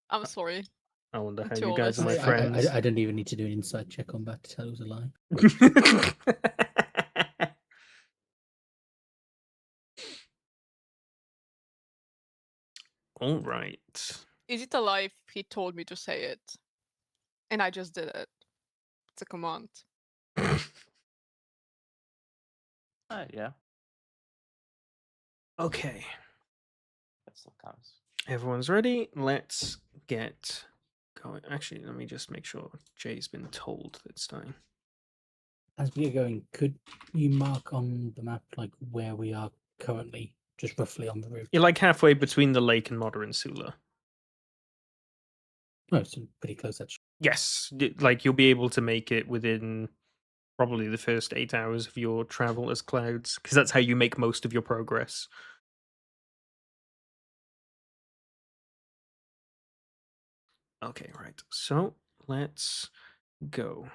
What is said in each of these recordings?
I'm sorry. I wonder I'm how too you guys are my honest. friends. I didn't even need to do an inside check on that to tell it was a lie. All right. Is it a lie if he told me to say it? And I just did it. It's a command. Yeah, Okay. that still counts. Everyone's ready. Let's get going. Actually, let me just make sure Jay's been told that it's time. As we are going, could you mark on the map like where we are currently, just roughly on the route? You're like halfway between the lake and Modern Sula. Oh, so pretty close actually. Yes, like you'll be able to make it within probably the first 8 hours of your travel as clouds, because that's how you make most of your progress. Okay, right. So let's go.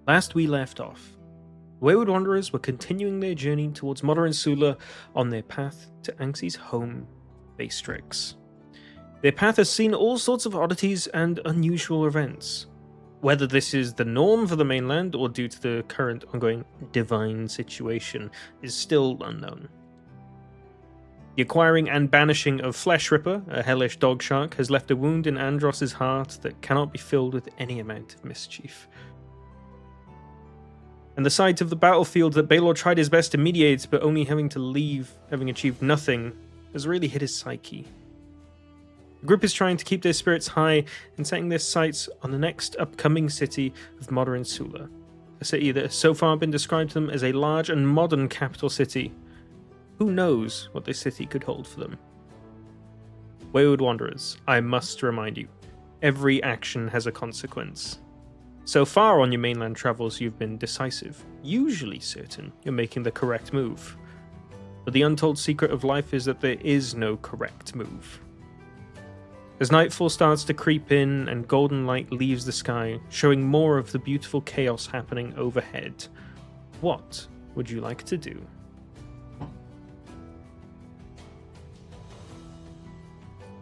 Last we left off, Wayward Wanderers were continuing their journey towards Modern Sula on their path to Anxi's home, Baystrix. Their path has seen all sorts of oddities and unusual events. Whether this is the norm for the mainland or due to the current ongoing divine situation is still unknown. The acquiring and banishing of Flesh Ripper, a hellish dog shark, has left a wound in Andros's heart that cannot be filled with any amount of mischief. And the sight of the battlefield that Baelor tried his best to mediate, but only having to leave, having achieved nothing, has really hit his psyche. The group is trying to keep their spirits high and setting their sights on the next upcoming city of Modern Sula, a city that has so far been described to them as a large and modern capital city. Who knows what this city could hold for them? Wayward Wanderers, I must remind you, every action has a consequence. So far on your mainland travels, you've been decisive, usually certain you're making the correct move. But the untold secret of life is that there is no correct move. As nightfall starts to creep in and golden light leaves the sky, showing more of the beautiful chaos happening overhead, what would you like to do?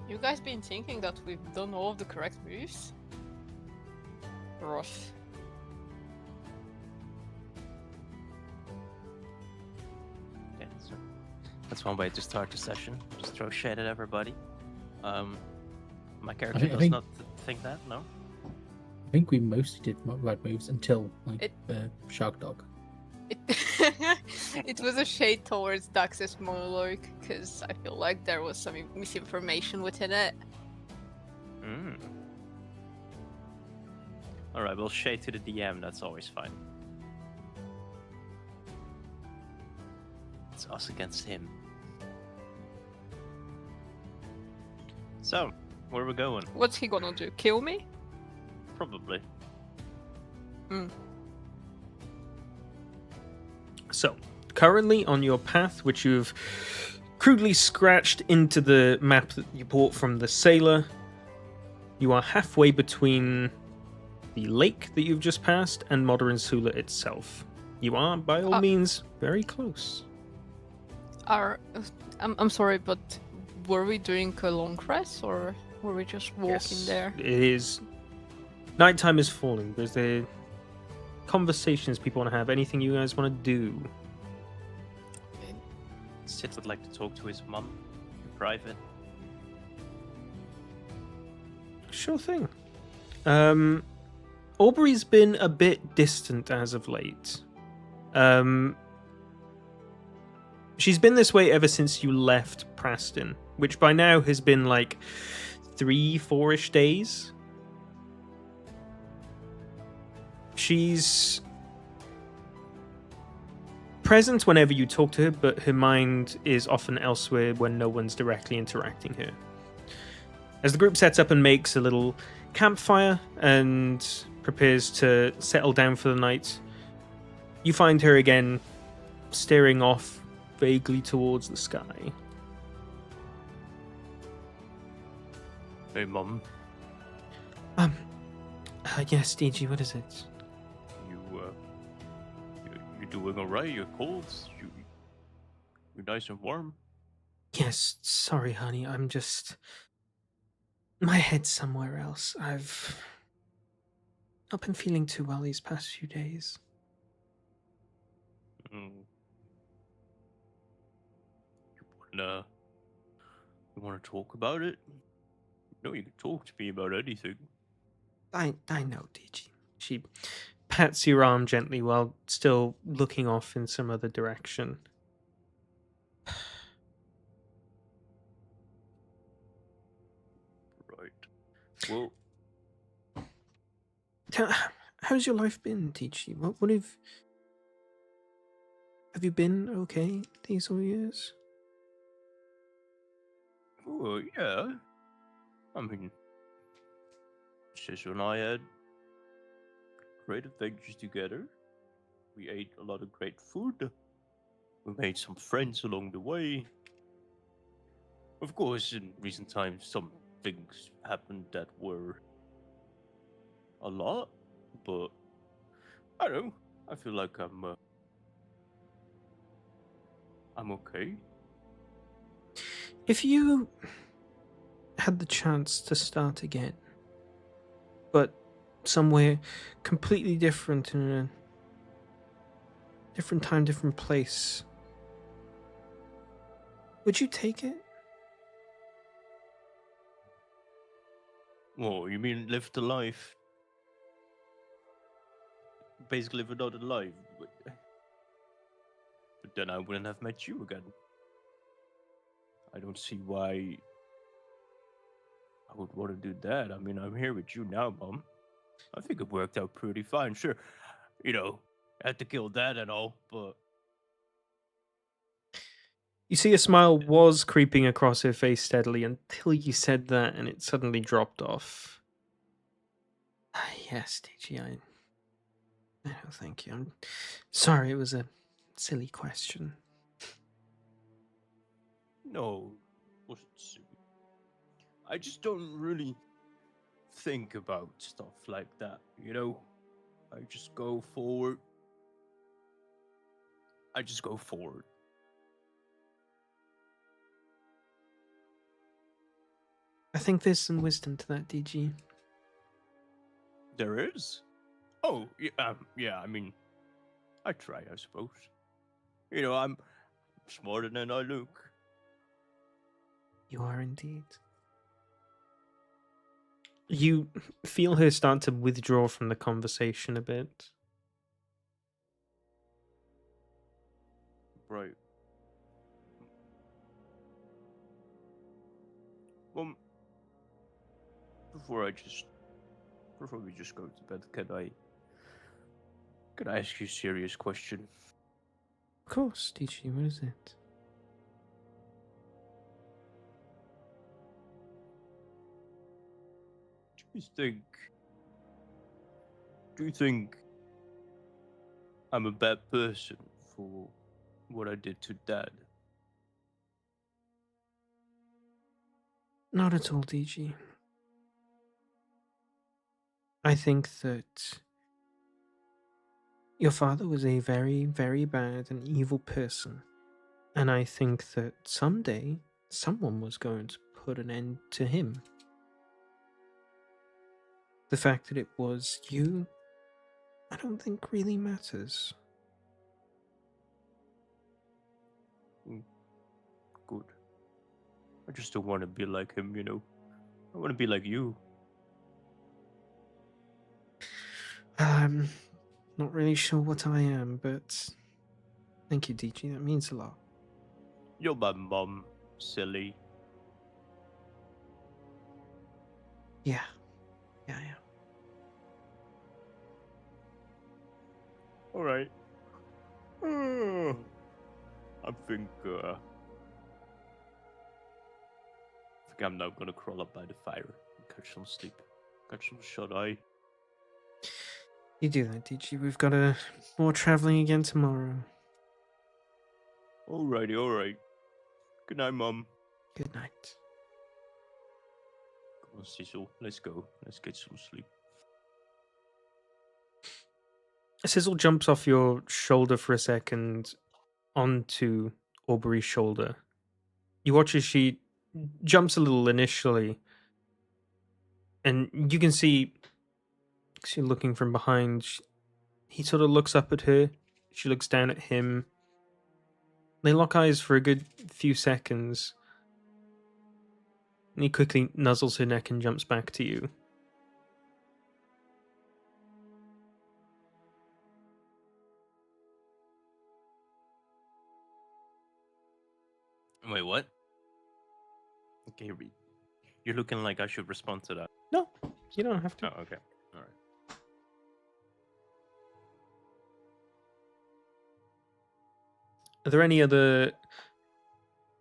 You guys been thinking that we've done all of the correct moves? Rough. Yeah, so that's one way to start the session. Just throw shade at everybody. My character does think- not think that, no? I think we mostly did right moves until like It- the shark dog. It, it was a shade towards Dax's monologue, because I feel like there was some misinformation within it. Alright, we'll shade to the DM, that's always fine. It's us against him. So, where are we going? What's he gonna do? Kill me? Probably. So, currently on your path, which you've crudely scratched into the map that you bought from the sailor, you are halfway between the lake that you've just passed and Modern Sula itself. You are, by all means, very close. I'm sorry, but were we doing a long rest, or were we just walking Yes, there? It is. Nighttime is falling. There's the conversations people want to have. Anything you guys want to do? Sid would like to talk to his mum in private. Sure thing. Aubrey's been a bit distant as of late. She's been this way ever since you left Preston, which by now has been like 3-4-ish days. She's present whenever you talk to her, but her mind is often elsewhere when no one's directly interacting her. As the group sets up and makes a little campfire and prepares to settle down for the night, you find her again staring off vaguely towards the sky. Hey, Mum. Yes, DG, what is it? You doing alright? You're cold? You're nice and warm. Yes, sorry, honey. I'm just. My head's somewhere else. I've not been feeling too well these past few days. Mm. wanna you wanna talk about it? No, you can talk to me about anything. I know, DG. She pats your arm gently while still looking off in some other direction. Right. Well, How's your life been, DG? What have you been okay these all years? yeah. I mean, Sister and I had great adventures together. We ate a lot of great food. We made some friends along the way. Of course, in recent times, some things happened that were a lot, but I don't know. I feel like I'm okay. If you had the chance to start again, but somewhere completely different in a different time, different place, would you take it? Oh, you mean live the life? Basically, live another life. But then I wouldn't have met you again. I don't see why I would want to do that. I mean, I'm here with you now, Mom. I think it worked out pretty fine. Sure, I had to kill Dad and all, but You see a smile was creeping across her face steadily until you said that and it suddenly dropped off. Yes, DG, I know, thank you. I'm sorry, it was a silly question. no, it wasn't silly. I just don't really think about stuff like that, I just go forward. I just go forward. I think there's some wisdom to that, DG. There is? Oh, yeah, I mean, I try, I suppose. I'm smarter than I look. You are indeed. You feel her start to withdraw from the conversation a bit. Right. Well, before we just go to bed, can I ask you a serious question? Of course, DG, what is it? Do you think I'm a bad person for what I did to Dad? Not at all, DG. I think that your father was a very, very bad and evil person. And I think that someday someone was going to put an end to him. The fact that it was you, I don't think really matters. Good. I just don't want to be like him, I want to be like you. I'm not really sure what I am, but thank you, DG. That means a lot. You're my mom, silly. Yeah. All right. I think I'm now gonna crawl up by the fire and catch some sleep, catch some shut eye. You do that, DG. We've got more traveling again tomorrow. Alrighty, alright. Good night, Mom. Good night. Come on, Cecil. Let's go. Let's get some sleep. Sizzle jumps off your shoulder for a second onto Aubrey's shoulder. You watch as she jumps a little initially, and you can see she looking from behind. He sort of looks up at her. She looks down at him. They lock eyes for a good few seconds. And he quickly nuzzles her neck and jumps back to you. Wait, what? Okay, you're looking like I should respond to that. No, you don't have to. Oh, okay. All right. Are there any other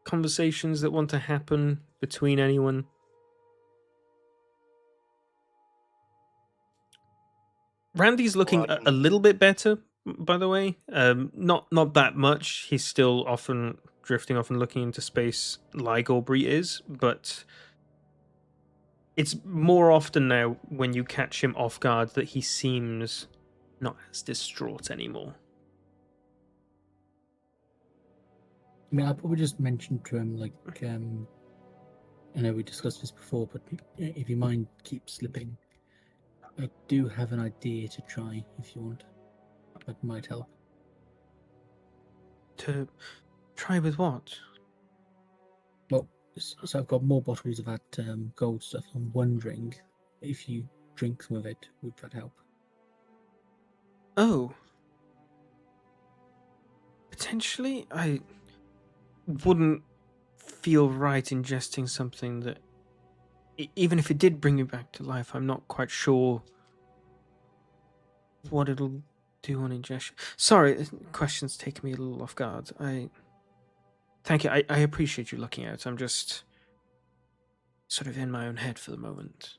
conversations that want to happen between anyone? Randy's looking Well, I a can- little bit better, by the way. Not that much. He's still often drifting off and looking into space like Aubrey is, but it's more often now when you catch him off guard that he seems not as distraught anymore. I mean, I'll probably just mention to him, like, I know we discussed this before, but if your mind keeps slipping, I do have an idea to try if you want. That might help. To try with what? Well, so I've got more bottles of that gold stuff. I'm wondering if you drink some of it, would that help? Oh. Potentially, I wouldn't feel right ingesting something that, even if it did bring me back to life, I'm not quite sure what it'll do on ingestion. Sorry, this question's taken me a little off guard. Thank you. I appreciate you looking out. I'm just sort of in my own head for the moment.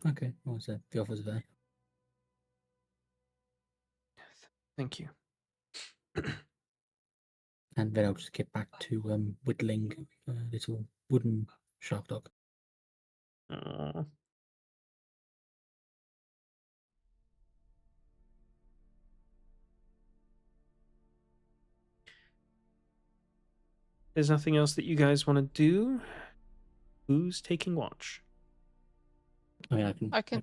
Okay, well, so the offer's there. Thank you. And then I'll just get back to whittling little wooden shark dog. Aww. There's nothing else that you guys want to do? Who's taking watch? I mean, I can I can-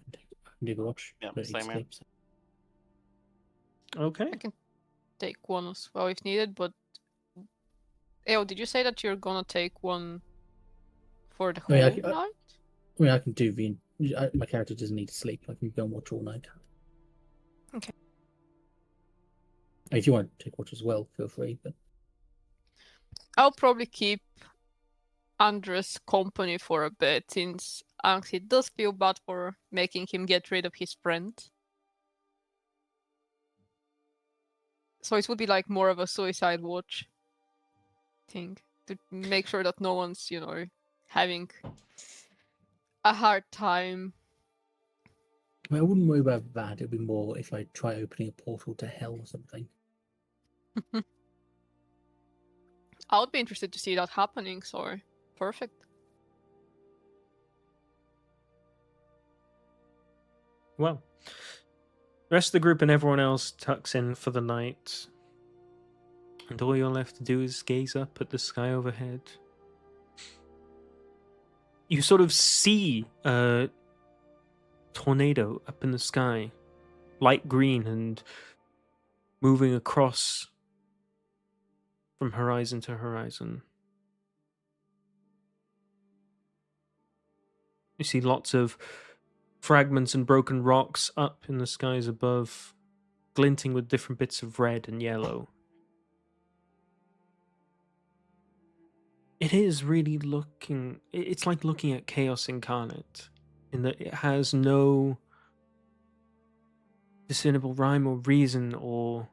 do the watch. Yeah, but it same here. sleeps. Okay. I can take one as well if needed, but did you say that you're gonna take one for the whole Oh, yeah, night? I mean, I can do the. My character doesn't need to sleep. I can go and watch all night. Okay. If you want to take watch as well, feel free. But I'll probably keep Andres company for a bit, since he does feel bad for making him get rid of his friend. So it would be like more of a suicide watch thing to make sure that no one's, having a hard time. I wouldn't worry about that. It'd be more if I try opening a portal to hell or something. I would be interested to see that happening, so perfect. Well, the rest of the group and everyone else tucks in for the night. And all you're left to do is gaze up at the sky overhead. You sort of see a tornado up in the sky, light green and moving across from horizon to horizon. You see lots of fragments and broken rocks up in the skies above, glinting with different bits of red and yellow. It is really it's like looking at chaos incarnate, in that it has no discernible rhyme or reason or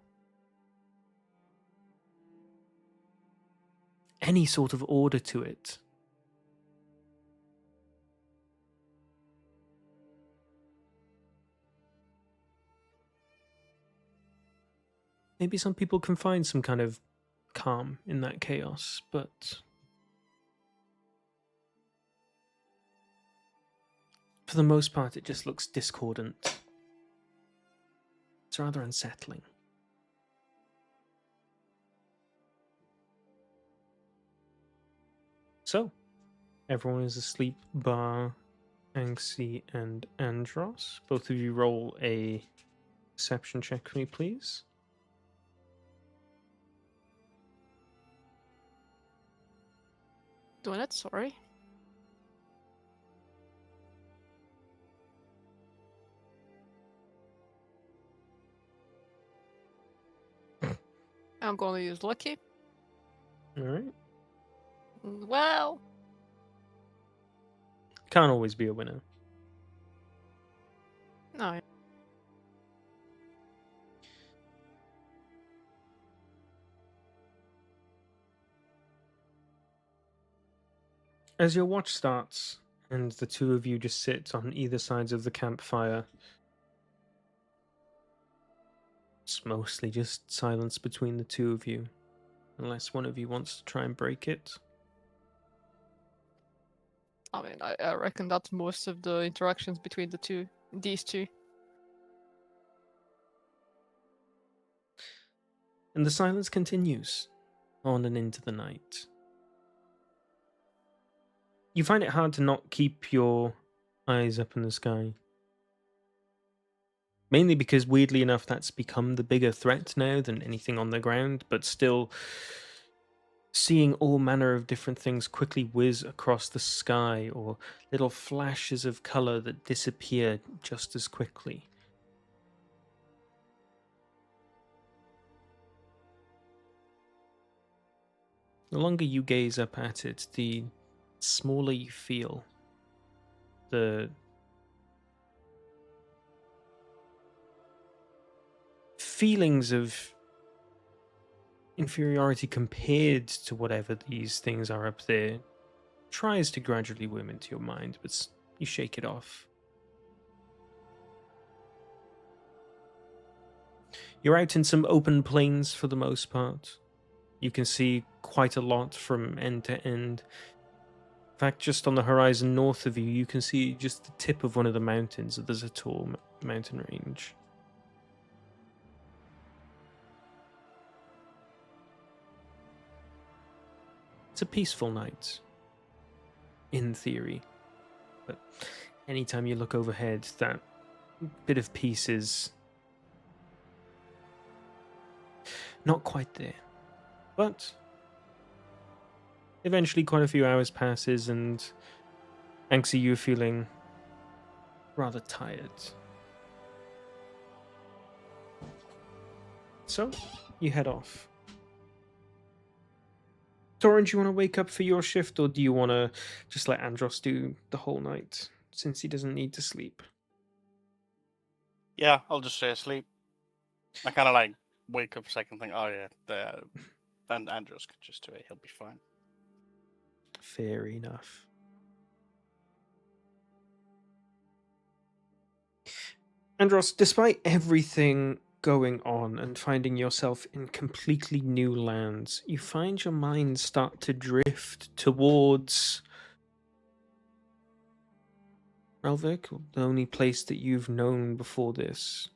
any sort of order to it. Maybe some people can find some kind of calm in that chaos, but for the most part, it just looks discordant. It's rather unsettling. So, everyone is asleep bar Anxi and Andros. Both of you roll a perception check for me, please. Doing it, sorry. I'm gonna use lucky. Alright. Well, Can't always be a winner. no. As your watch starts, and the two of you just sit on either sides of the campfire, it's mostly just silence between the two of you, unless one of you wants to try and break it. I mean, I reckon that's most of the interactions between these two. And the silence continues on and into the night. You find it hard to not keep your eyes up in the sky. Mainly because, weirdly enough, that's become the bigger threat now than anything on the ground, but still, seeing all manner of different things quickly whiz across the sky, or little flashes of colour that disappear just as quickly. The longer you gaze up at it, the smaller you feel. The feelings of inferiority compared to whatever these things are up there tries to gradually worm into your mind, but you shake it off. You're out in some open plains for the most part. You can see quite a lot from end to end. In fact, just on the horizon north of you, you can see just the tip of one of the mountains of the Zator mountain range. It's a peaceful night, in theory. But anytime you look overhead, that bit of peace is not quite there. But eventually quite a few hours passes and Anxi, you're feeling rather tired. So, you head off. Torin, do you want to wake up for your shift, or do you want to just let Andros do the whole night, since he doesn't need to sleep? Yeah, I'll just stay asleep. I kind of like wake up second, think, oh yeah, then Andrews could just do it. He'll be fine. Fair enough. Andros, despite everything going on and finding yourself in completely new lands, you find your mind start to drift towards Relvik, the only place that you've known before this.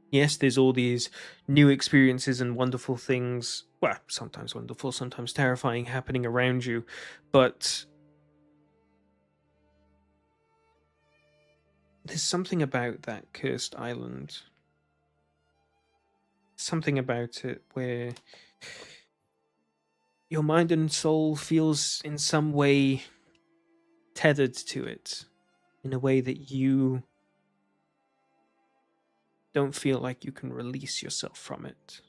Yes, there's all these new experiences and wonderful things, well, sometimes wonderful, sometimes terrifying, happening around you, but there's something about that cursed island. Something about it where your mind and soul feels in some way tethered to it, in a way that you don't feel like you can release yourself from it.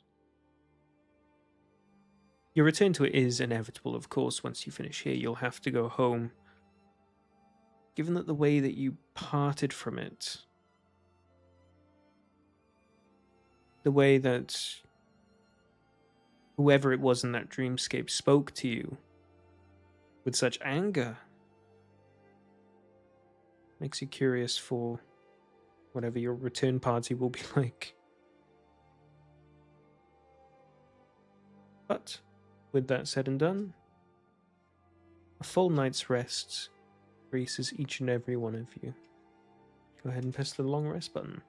Your return to it is inevitable, of course. Once you finish here, you'll have to go home. Given that the way that you parted from it, the way that whoever it was in that dreamscape spoke to you with such anger, makes you curious for whatever your return party will be like. But with that said and done, a full night's rest graces each and every one of you. Go ahead and press the long rest button.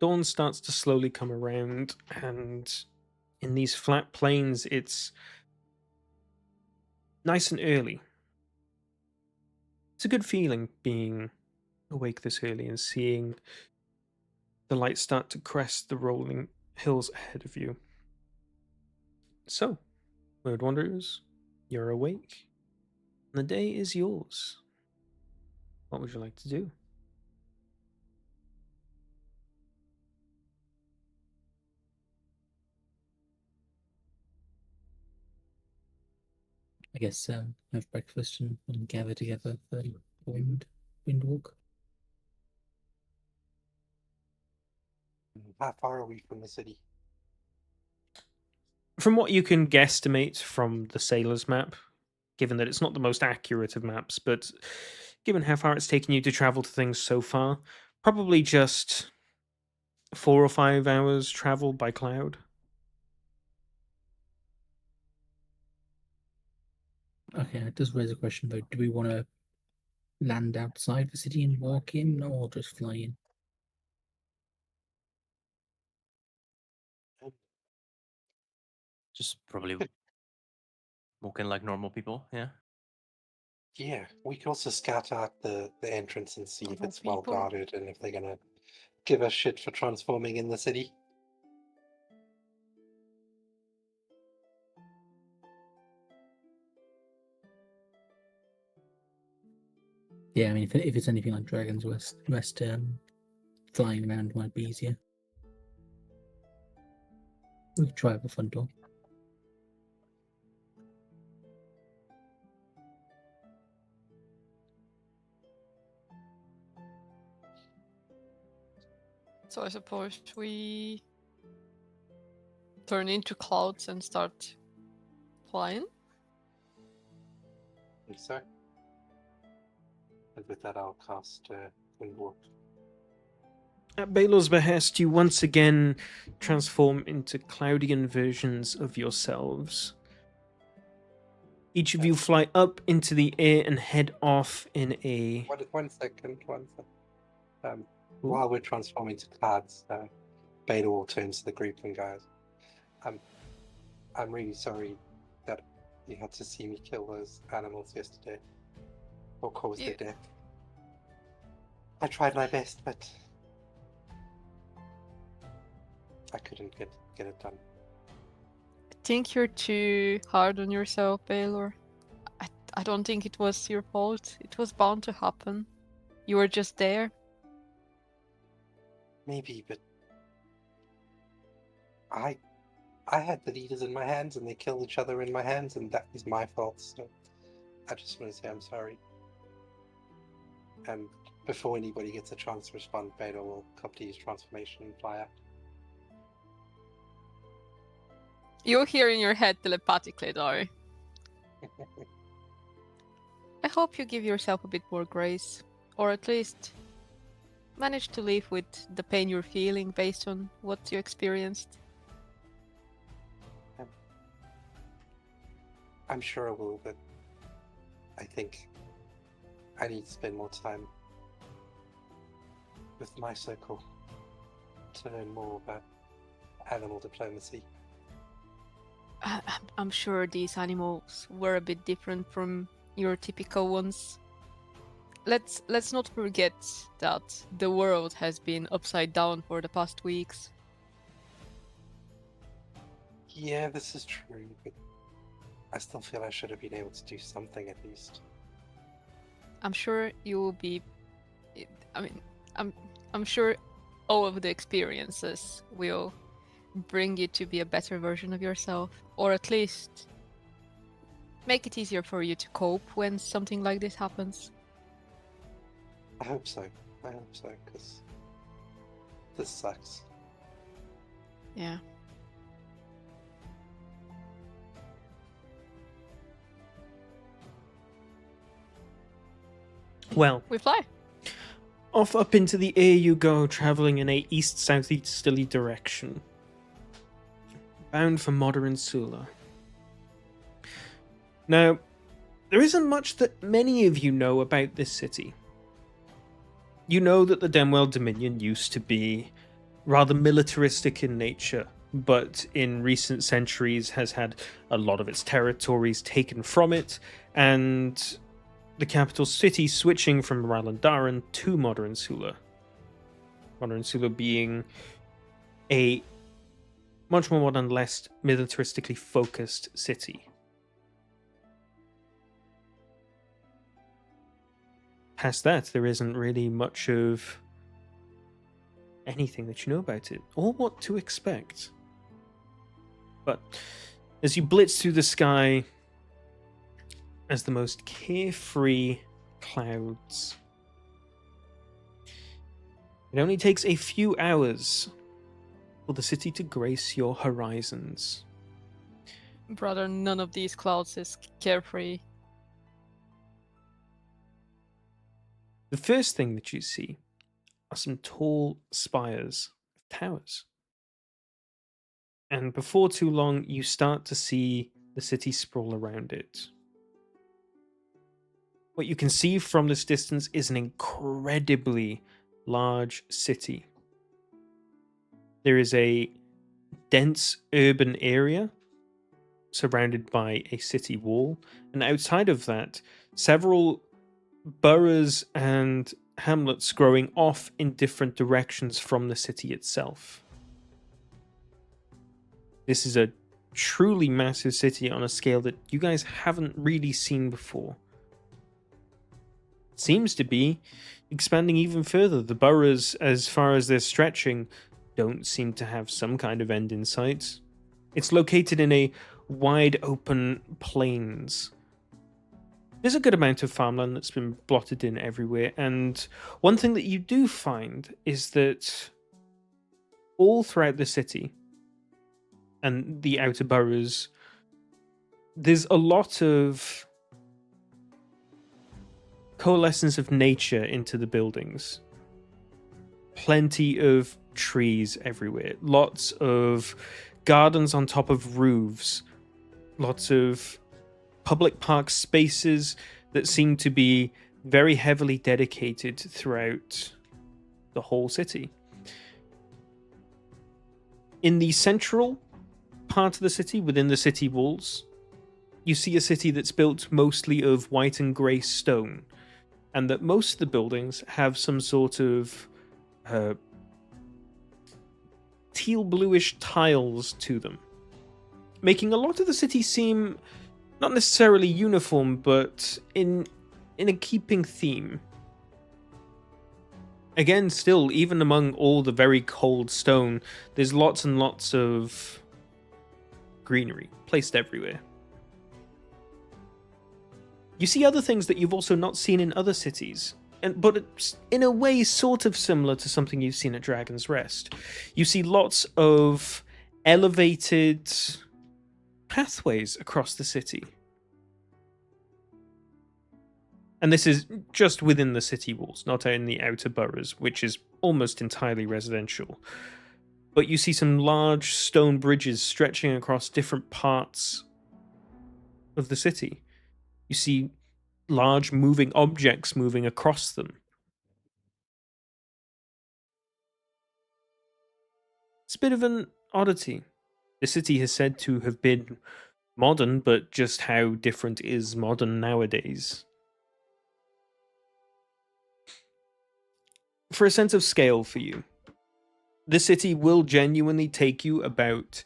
dawn starts to slowly come around, and in these flat plains, it's nice and early. It's a good feeling being awake this early and seeing the light start to crest the rolling hills ahead of you. So, Word Wanderers, you're awake. The day is yours. What would you like to do? I guess have breakfast and gather together for wind walk. How far are we from the city? From what you can guesstimate from the sailor's map, given that it's not the most accurate of maps, but given how far it's taken you to travel to things so far, probably just 4 or 5 hours travel by cloud. Okay, it does raise a question though. Do we want to land outside the city and walk in, or just fly in? Just probably walk in like normal people, yeah? Yeah, we could also scout out the entrance and see if Normal it's well people. guarded and if they're gonna give us shit for transforming in the city. Yeah, I mean, if it's anything like Dragon's Rest, flying around might be easier. We could try out the front door. So I suppose we turn into clouds and start flying. Think so. And with that, I'll cast Windwalk. At Baelor's behest, you once again transform into Cloudian versions of yourselves. Each of you fly up into the air and head off in a... One second. While we're transforming to clouds, Beta will turn to the group and goes, I'm really sorry that you had to see me kill those animals yesterday, or cause their death. I tried my best, but I couldn't get it done. I think you're too hard on yourself, Baelor. I don't think it was your fault. It was bound to happen. You were just there. Maybe, but I had the leaders in my hands and they killed each other in my hands, and that is my fault, so I just want to say I'm sorry. And before anybody gets a chance to respond, Beta will complete his transformation and fly out. You hear in your head telepathically, though. I hope you give yourself a bit more grace, or at least manage to live with the pain you're feeling based on what you experienced. I'm sure I will, but I think I need to spend more time with my circle to learn more about animal diplomacy. I'm sure these animals were a bit different from your typical ones. Let's not forget that the world has been upside down for the past weeks. Yeah, this is true, but I still feel I should have been able to do something at least. I'm sure you will be. I mean, I'm sure all of the experiences will bring you to be a better version of yourself, or at least make it easier for you to cope when something like this happens. I hope so, because this sucks. Yeah. Well, We fly. off up into the air you go, traveling in a east-southeasterly direction, bound for modern Sula. Now, there isn't much that many of you know about this city. You know that the Demwell Dominion used to be rather militaristic in nature, but in recent centuries has had a lot of its territories taken from it, and the capital city switching from Ralandaran to Modern Sula. Modern Sula being a much more modern, less militaristically focused city. Past that, there isn't really much of anything that you know about it, or what to expect. But as you blitz through the sky, as the most carefree clouds, it only takes a few hours for the city to grace your horizons. Brother, none of these clouds is carefree. The first thing that you see are some tall spires of towers. And before too long, you start to see the city sprawl around it. What you can see from this distance is an incredibly large city. There is a dense urban area surrounded by a city wall, and outside of that, several boroughs and hamlets growing off in different directions from the city itself. This is a truly massive city on a scale that you guys haven't really seen before. It seems to be expanding even further. The boroughs, as far as they're stretching, don't seem to have some kind of end in sight. It's located in a wide open plains. There's a good amount of farmland that's been blotted in everywhere, and one thing that you do find is that all throughout the city and the outer boroughs, there's a lot of coalescence of nature into the buildings. Plenty of trees everywhere, lots of gardens on top of roofs, lots of public park spaces that seem to be very heavily dedicated throughout the whole city. In the central part of the city, within the city walls, you see a city that's built mostly of white and grey stone, and that most of the buildings have some sort of teal bluish tiles to them, making a lot of the city seem not necessarily uniform, but in a keeping theme. Again, still, even among all the very cold stone, there's lots and lots of greenery placed everywhere. You see other things that you've also not seen in other cities, but it's in a way sort of similar to something you've seen at Dragon's Rest. You see lots of elevated pathways across the city. And this is just within the city walls, not in the outer boroughs, which is almost entirely residential. But you see some large stone bridges stretching across different parts of the city. You see large moving objects moving across them. It's a bit of an oddity. The city is said to have been modern, but just how different is modern nowadays? For a sense of scale for you, the city will genuinely take you about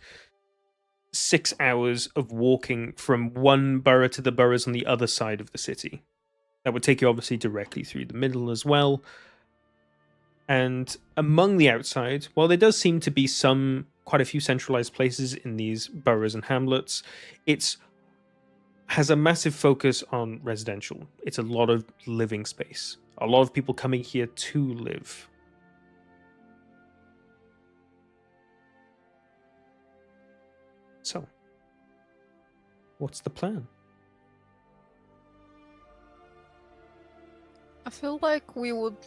6 hours of walking from one borough to the boroughs on the other side of the city. That would take you obviously directly through the middle as well. And among the outside, while there does seem to be quite a few centralized places in these boroughs and hamlets, it has a massive focus on residential. It's a lot of living space. A lot of people coming here to live. So, what's the plan? I feel like we would.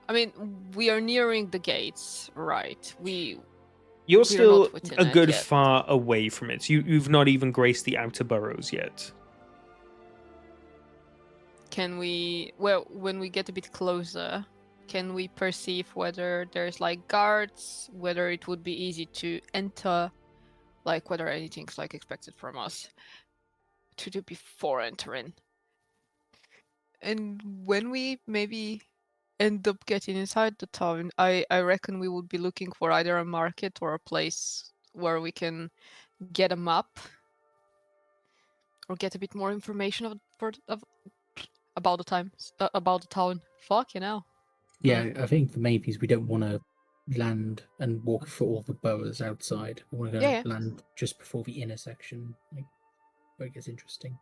I mean, we are nearing the gates, right? You're still not within a it good yet. far away from it. You've not even graced the outer boroughs yet. Can we? Well, when we get a bit closer, Can we perceive whether there's like guards, whether it would be easy to enter, like whether anything's like expected from us to do before entering? And when we maybe end up getting inside the town, I reckon we would be looking for either a market or a place where we can get a map or get a bit more information about the about the town. Fuck, you know. Yeah, I think the main thing is we don't want to land and walk through all the boroughs outside. We want to Yeah. land just before the intersection, like where it gets interesting,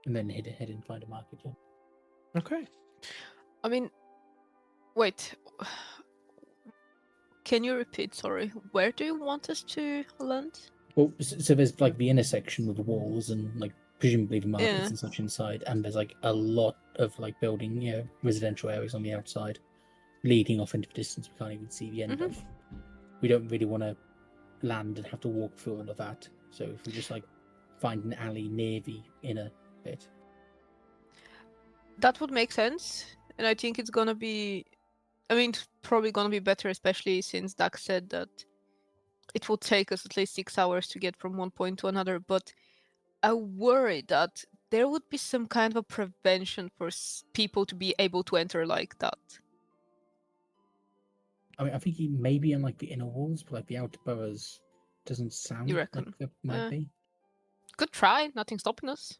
and then head ahead and find a market. Yeah. Okay. I mean, wait. Can you repeat? Sorry. Where do you want us to land? Well, so there's like the intersection with the walls and like presumably the markets Yeah. and such inside, and there's like a lot of like building, residential areas on the outside, leading off into the distance. We can't even see the end Mhm. of. We don't really want to land and have to walk through all of that. So if we just like find an alley near the inner bit. That would make sense, and I think it's gonna be. I mean, it's probably gonna be better, especially since Dak said that it will take us at least 6 hours to get from one point to another. But I worry that there would be some kind of a prevention for people to be able to enter like that. I mean, I think he may be on like the inner walls, but like the outer boroughs doesn't sound like reckon? there might be. Good try. Nothing stopping us.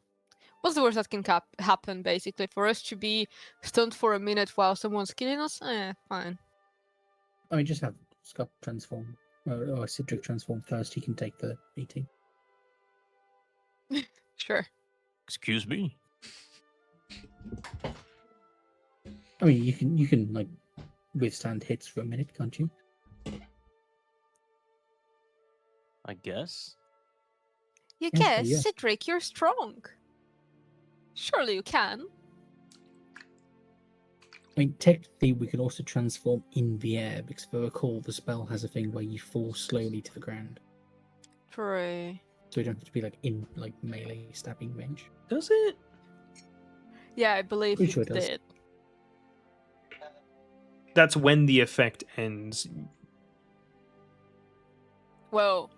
What's the worst that can happen, basically? For us to be stunned for a minute while someone's killing us? Fine. I mean, just have Scott transform or Cedric transform first. He can take the beating. Sure. Excuse me? I mean, you can like withstand hits for a minute, can't you? I guess. You Yeah, guess, yeah. Cedric, you're strong. Surely you can. I mean, technically, we can also transform in the air because, if I recall, the spell has a thing where you fall slowly to the ground, True. so we don't have to be like in like melee stabbing range. Does it? Yeah, I believe Pretty it sure it does. did. That's when the effect ends. Well,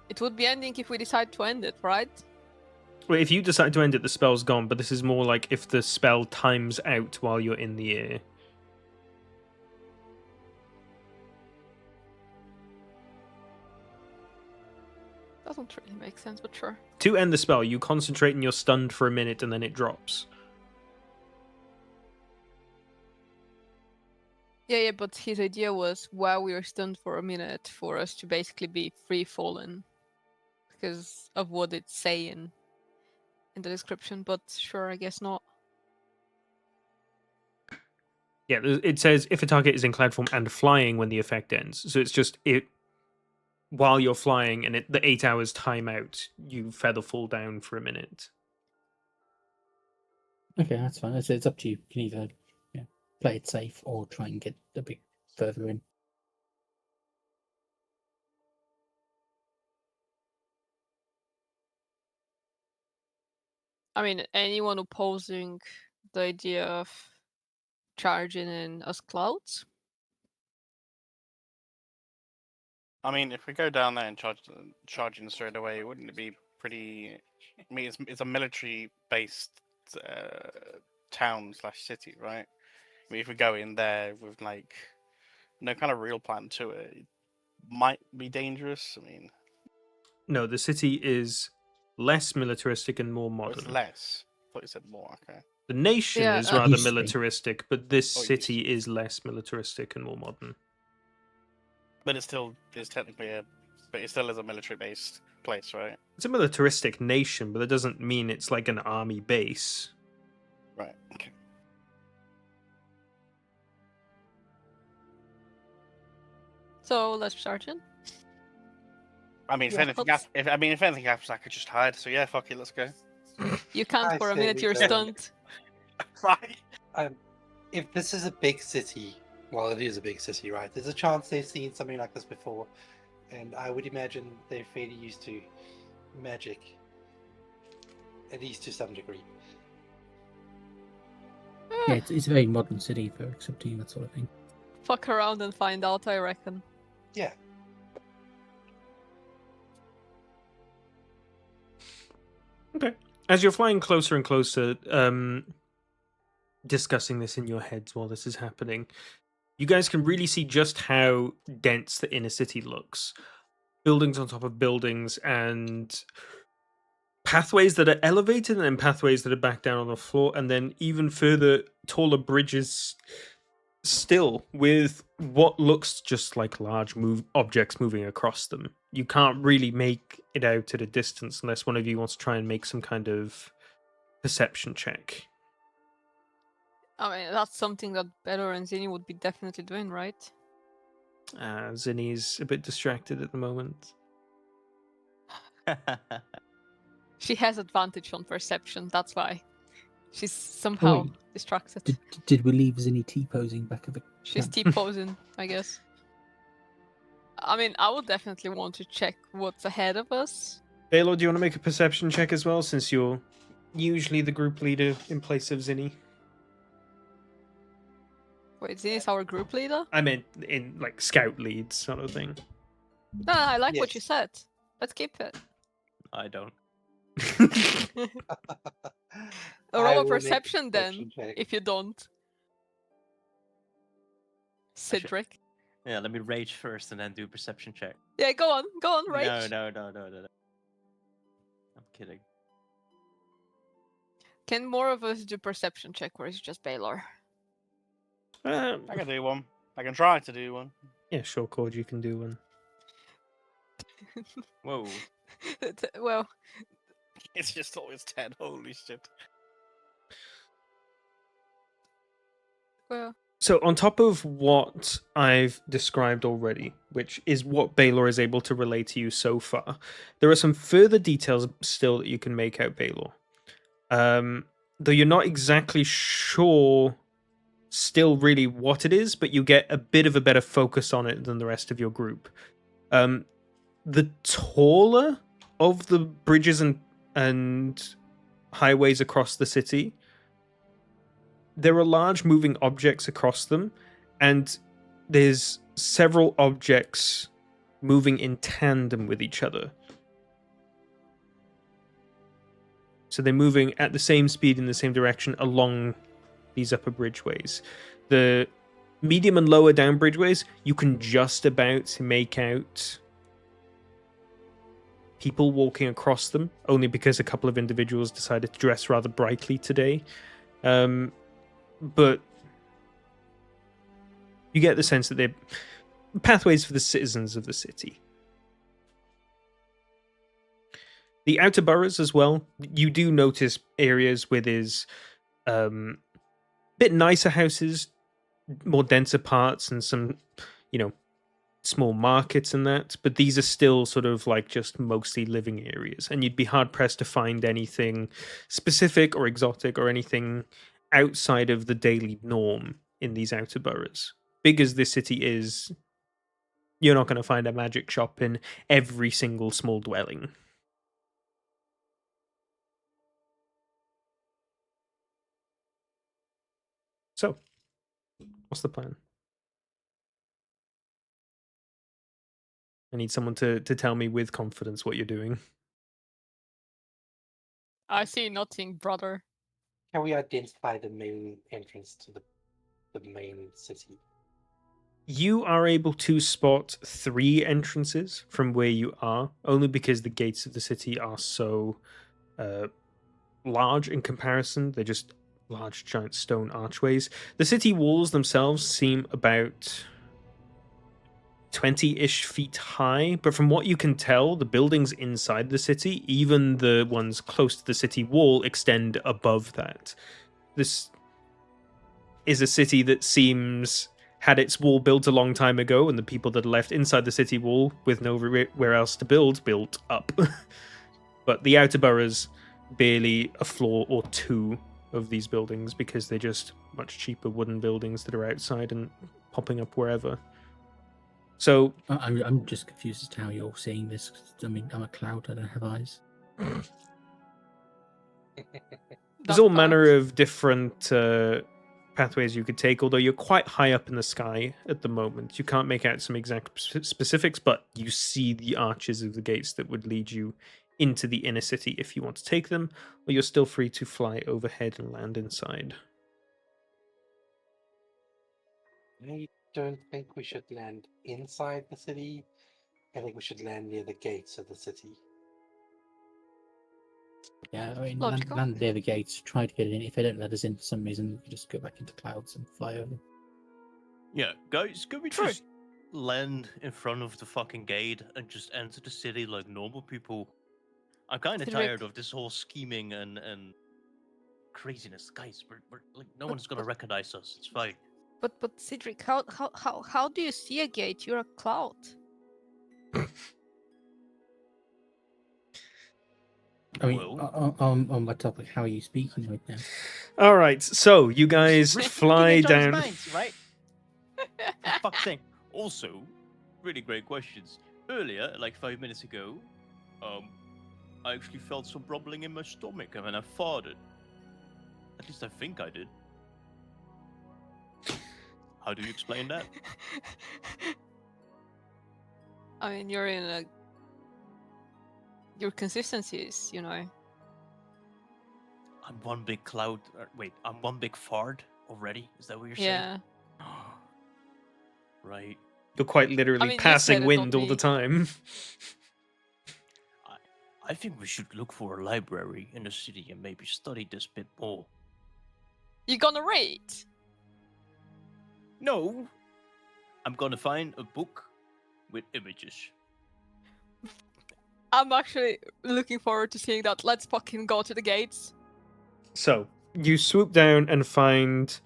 it would be ending if we decide to end it, right? Well, if you decide to end it, the spell's gone, but this is more like if the spell times out while you're in the air. Doesn't really make sense, but sure. To end the spell, you concentrate and you're stunned for a minute and then it drops. Yeah, but his idea was while we were stunned for a minute for us to basically be free fallen because of what it's saying in the description, but sure, I guess not. Yeah, it says if a target is in cloud form and flying when the effect ends. So it's just it while you're flying and the 8 hours timeout, you feather fall down for a minute. Okay, that's fine. It's up to you. You can either play it safe or try and get a bit further in. I mean, anyone opposing the idea of charging in as clouds? I mean, if we go down there and charging straight away, wouldn't it be pretty? I mean, it's a military-based town / city, right? I mean, if we go in there with like no kind of real plan to it, it might be dangerous. I mean, No, the city is less militaristic and more oh, it's modern. less. I thought you said more. Okay. The nation Yeah, is uh, rather Used to be. militaristic, but this Oh, it used to city be. is less militaristic and more modern. But it still is technically but it still is a military-based place, right? It's a militaristic nation, but that doesn't mean it's like an army base. Right. Okay. So let's charge in. I mean, if Yeah, anything, let's- if anything happens, I could just hide. So yeah, fuck it, let's go. You can't I for a say minute, we you're go. stunned. Fine. If this is a big city, well, it is a big city, right? There's a chance they've seen something like this before, and I would imagine they're fairly used to magic, at least to some degree. Yeah, it's a very modern city for accepting that sort of thing. Fuck around and find out, I reckon. Yeah. Okay. As you're flying closer and closer, discussing this in your heads while this is happening, you guys can really see just how dense the inner city looks. Buildings on top of buildings and pathways that are elevated and then pathways that are back down on the floor, and then even further taller bridges still with what looks just like large objects moving across them. You can't really make it out at a distance unless one of you wants to try and make some kind of perception check. I mean, that's something that Bedor and Zini would be definitely doing, right? Zinni's a bit distracted at the moment. She has advantage on perception, that's why. She's somehow wait. distracted. Did we leave Zinni T-posing back at the She's camp? T-posing, I guess. I mean, I would definitely want to check what's ahead of us. Baylor, do you want to make a perception check as well, since you're usually the group leader in place of Zinni? Wait, Zini's our group leader? I meant in like scout leads sort of thing. No, I like what you Yes. said. Let's keep it. I don't. Roll I a will make perception then, perception check. if you don't. Cedric. Yeah, let me rage first and then do perception check. Yeah, go on, rage. No. I'm kidding. Can more of us do perception check, or is it just Baylor? I can do one. I can try to do one. Yeah, sure, Cord, you can do one. Whoa. Well, It's just always 10. Holy shit. well, So, on top of what I've described already, which is what Baylor is able to relay to you so far, there are some further details still that you can make out, Baylor. Though you're not exactly sure still really what it is, but you get a bit of a better focus on it than the rest of your group. The taller of the bridges and highways across the city, there are large moving objects across them, and there's several objects moving in tandem with each other. So they're moving at the same speed in the same direction along these upper bridgeways. The medium and lower down bridgeways, you can just about make out people walking across them, only because a couple of individuals decided to dress rather brightly today. But you get the sense that they're pathways for the citizens of the city. The outer boroughs as well, you do notice areas where there's bit nicer houses, more denser parts, and some, small markets and that. But these are still sort of like just mostly living areas, and you'd be hard pressed to find anything specific or exotic or anything outside of the daily norm in these outer boroughs. Big as this city is, you're not going to find a magic shop in every single small dwelling. So, what's the plan? I need someone to tell me with confidence what you're doing. I see nothing, brother. Can we identify the main entrance to the main city? You are able to spot 3 entrances from where you are, only because the gates of the city are so large in comparison. They're just large, giant stone archways. The city walls themselves seem about 20-ish feet high, but from what you can tell, the buildings inside the city, even the ones close to the city wall, extend above that. This is a city that seems had its wall built a long time ago, and the people that are left inside the city wall with nowhere else to built up. But the outer boroughs, barely a floor or 2 of these buildings, because they're just much cheaper wooden buildings that are outside and popping up wherever. So I'm just confused as to how you're seeing this. 'Cause, I mean, I'm a cloud. I don't have eyes. there's all manner of different pathways you could take, although you're quite high up in the sky at the moment. You can't make out some exact specifics, but you see the arches of the gates that would lead you into the inner city if you want to take them, or you're still free to fly overhead and land inside. I don't think we should land inside the city. I think we should land near the gates of the city. Yeah, I mean, Logical. land near the gates, try to get in. If they don't let us in for some reason, we can just go back into clouds and fly over. Yeah, guys, can we True. just land in front of the fucking gate and just enter the city like normal people? I'm kind of Cedric. tired of this whole scheming and craziness, guys. We're like no one's gonna recognize us. It's fine. But Cedric, how do you see a gate? You're a cloud. I mean, Well- on that topic, how are you speaking right now? All right, so you guys fly down. Right? For fuck's sake. Also, really great questions. Earlier, like 5 minutes ago, I actually felt some rumbling in my stomach and then I farted. At least I think I did. How do you explain that? I mean, you're in a. Your consistency is, you know. I'm one big cloud. Wait, I'm one big fart already? Is that what you're saying? Yeah. Right. You're quite literally I mean, you passing said it, wind not all the me. time. I think we should look for a library in the city and maybe study this bit more. You gonna read? No! I'm gonna find a book with images. I'm actually looking forward to seeing that. Let's fucking go to the gates. So you swoop down and find.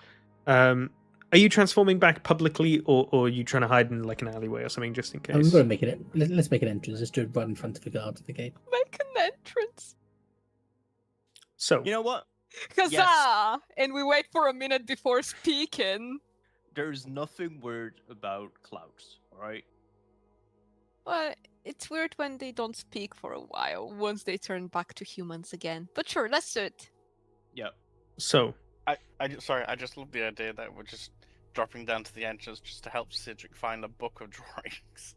Are you transforming back publicly, or are you trying to hide in like an alleyway or something, just in I'm case? going to make it. Let's make an entrance. Let's do it right in front of the guard at the gate. Make an entrance. So You know what? Huzzah! And we wait for a minute before speaking. There's nothing weird about clouds, alright? Well, it's weird when they don't speak for a while, once they turn back to humans again. But sure, let's do it. Yeah. so I just love the idea that we're just dropping down to the entrance just to help Cedric find a book of drawings.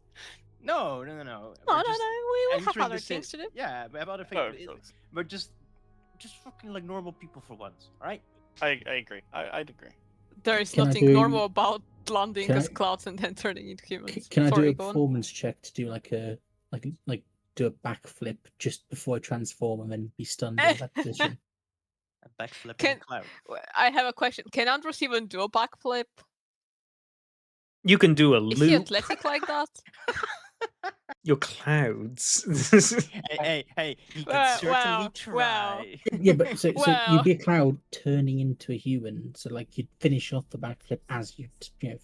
No. No, We're no, just no, we have entering other the things city. to do. Yeah, we have other Oh, things. so- We're just fucking like normal people for once, alright? I agree. I'd agree. There is Can I nothing do- normal about landing can as I- clouds and then turning into humans. Can I do Sorry, a go on. performance check to do like a do a backflip just before I transform and then be stunned in that position? A backflip Can- in a cloud. I have a question. Can Andros even do a backflip? you can do a Is he loop. athletic like that? Your clouds. Hey, he can Well, certainly well, try. well. Yeah, but so Well- you'd be a cloud turning into a human. So like you'd finish off the backflip as you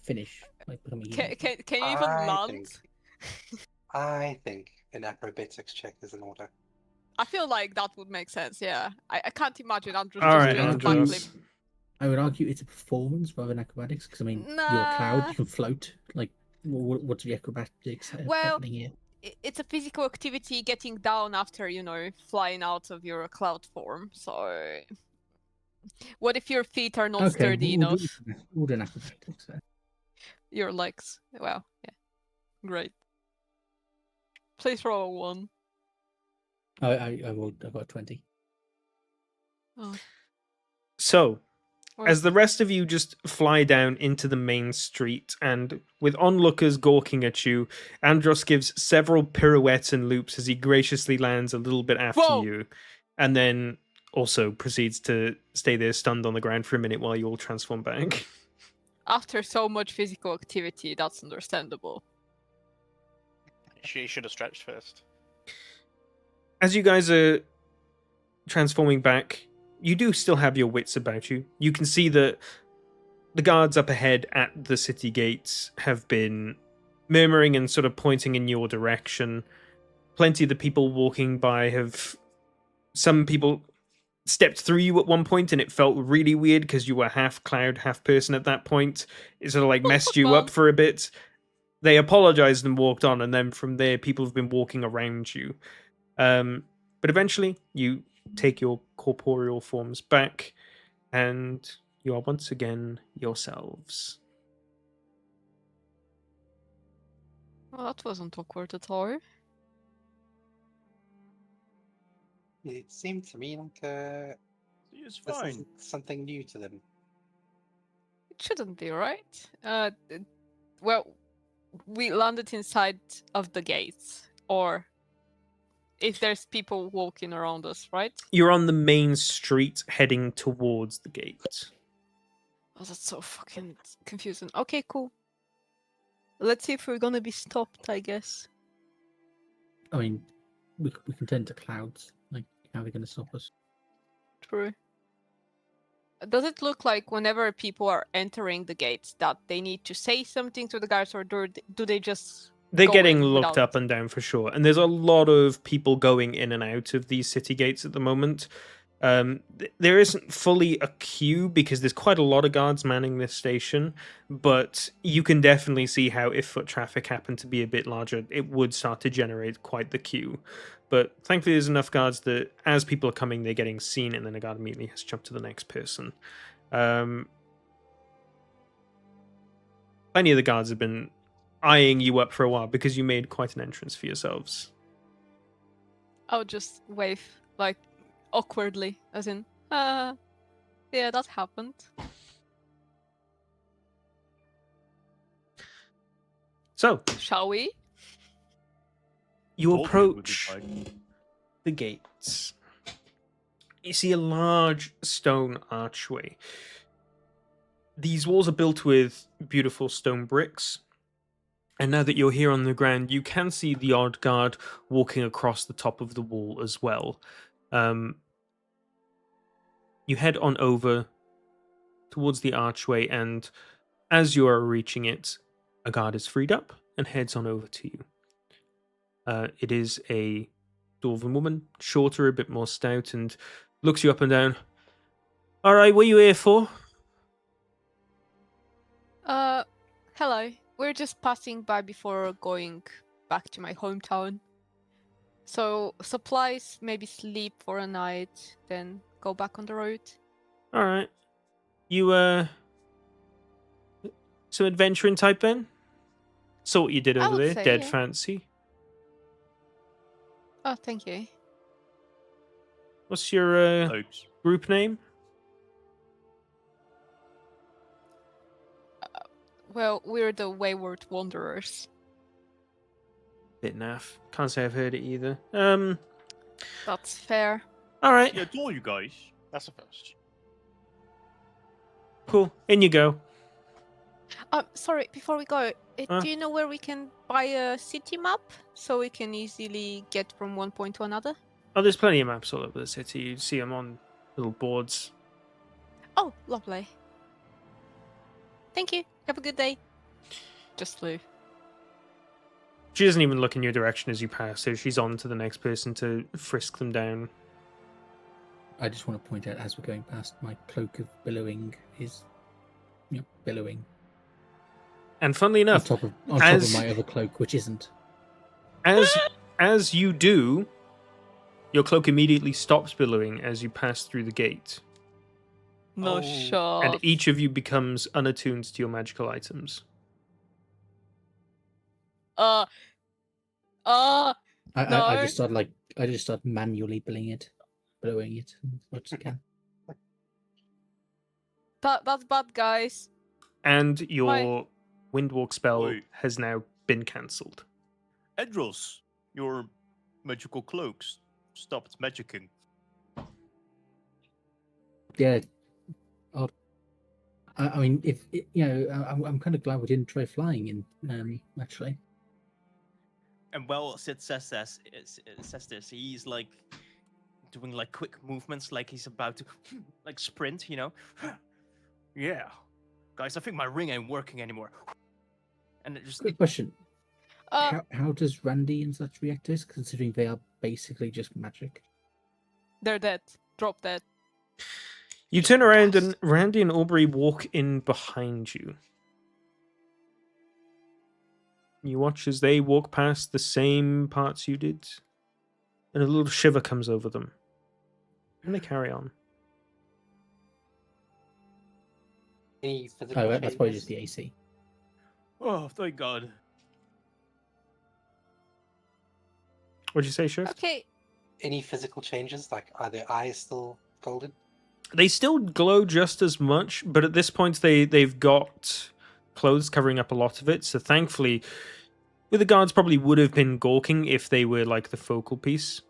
finish like becoming a human. Can you even I land? I think an acrobatics check is in order. I feel like that would make sense, yeah. I can't imagine Andros All just right, doing a Andros. backflip. I would argue it's a performance rather than acrobatics because I mean you're a cloud, Nah. you can float. Like what's the acrobatics Well, happening here? It's a physical activity getting down after, flying out of your cloud form. So, what if your feet are not sturdy we'll enough? We'll do an acrobatics then. Your legs. Well, yeah. Great. Please roll a 1. I rolled. I got 20. Oh. So, Well, as the rest of you just fly down into the main street, and with onlookers gawking at you, Andros gives several pirouettes and loops as he graciously lands a little bit after Whoa! you, and then also proceeds to stay there stunned on the ground for a minute while you all transform back. after so much physical activity, that's understandable. She should have stretched first. As you guys are transforming back, you do still have your wits about you. You can see that the guards up ahead at the city gates have been murmuring and sort of pointing in your direction. Plenty of the people walking by have... Some people stepped through you at one point and it felt really weird because you were half cloud, half person at that point. It sort of like messed you up Fun. for a bit. They apologized and walked on, and then from there, people have been walking around you. But eventually, you take your corporeal forms back, and you are once again yourselves. Well, that wasn't awkward at all. It seemed to me like It's this fine. isn't something new to them. It shouldn't be, right? Well, we landed inside of the gates, or if there's people walking around us, right? You're on the main street heading towards the gate. Oh, that's so fucking confusing. Okay, cool. Let's see if we're gonna be stopped, I guess. I mean, we can turn to clouds. Like, how are they going to stop us? True. Does it look like whenever people are entering the gates that they need to say something to the guards, or do they just They're go getting in looked without- up and down for sure. And there's a lot of people going in and out of these city gates at the moment. There isn't fully a queue because there's quite a lot of guards manning this station, but you can definitely see how if foot traffic happened to be a bit larger, it would start to generate quite the queue. But thankfully, there's enough guards that as people are coming, they're getting seen, and then a guard immediately has to jump to the next person. Plenty of the guards have been eyeing you up for a while because you made quite an entrance for yourselves. I'll just wave, like, awkwardly, as in, yeah, that happened. So, Shall we? you Told you it would be approach fine. the gates. You see a large stone archway. These walls are built with beautiful stone bricks. And now that you're here on the ground, you can see the odd guard walking across the top of the wall as well. You head on over towards the archway, and as you are reaching it, a guard is freed up and heads on over to you. It is a dwarven woman, shorter, a bit more stout, and looks you up and down. All right, what are you here for? Hello. We're just passing by before going back to my hometown. So, supplies, maybe sleep for a night, then go back on the road. All right. You, some adventuring type then? Saw what you did I over would there. say, Dead yeah. fancy. Oh, thank you. What's your Thanks. group name? Well, we're the Wayward Wanderers. Bit naff. Can't say I've heard it either. That's fair. All right. Yeah, to all you guys. That's the first. Cool. In you go. Sorry, before we go, Huh? do you know where we can buy a city map so we can easily get from one point to another? Oh, there's plenty of maps all over the city. You see them on little boards. Oh, lovely. Thank you. Have a good day. Just leave. She doesn't even look in your direction as you pass, so she's on to the next person to frisk them down. I just want to point out as we're going past, my cloak of billowing is, billowing And funnily on enough, top of as- my other cloak, which isn't. as you do, your cloak immediately stops billowing as you pass through the gate, No Oh. shot. and each of you becomes unattuned to your magical items. I No. just started manually blowing it as much as I can. That's bad, guys. And your windwalk spell Wait. has now been cancelled. Edros, your magical cloaks stopped magicking. Yeah. Odd. I mean, if I'm kind of glad we didn't try flying in. Actually, And well, Sid says this. He's like doing like quick movements, like he's about to like sprint. Yeah, guys, I think my ring ain't working anymore. And it just quick question: Uh, how does Randy and such react to this, considering they are basically just magic? they're dead. Drop dead. You turn around and Gasp. Randy and Aubrey walk in behind you. You watch as they walk past the same parts you did, and a little shiver comes over them. And they carry on. Any physical Oh, changes? that's probably just the AC. Oh, thank God. What'd you say, Shift? Okay. Any physical changes? Like, are their eyes still golden? They still glow just as much, but at this point they've got clothes covering up a lot of it. So thankfully, the guards probably would have been gawking if they were like the focal piece.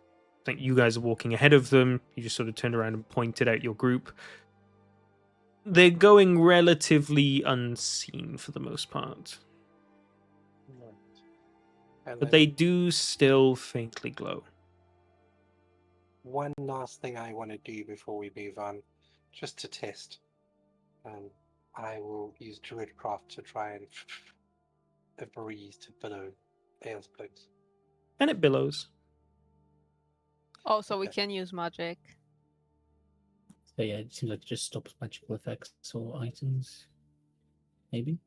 I think you guys are walking ahead of them. You just sort of turned around and pointed out your group. They're going relatively unseen for the most part, Right. And but then they do still faintly glow. one last thing I want to do before we move on, just to test. I will use Druidcraft to try and a breeze to billow Ale's cloaks. And it billows. Oh, so we Okay. can use magic. So yeah, it seems like it just stops magical effects or items. Maybe.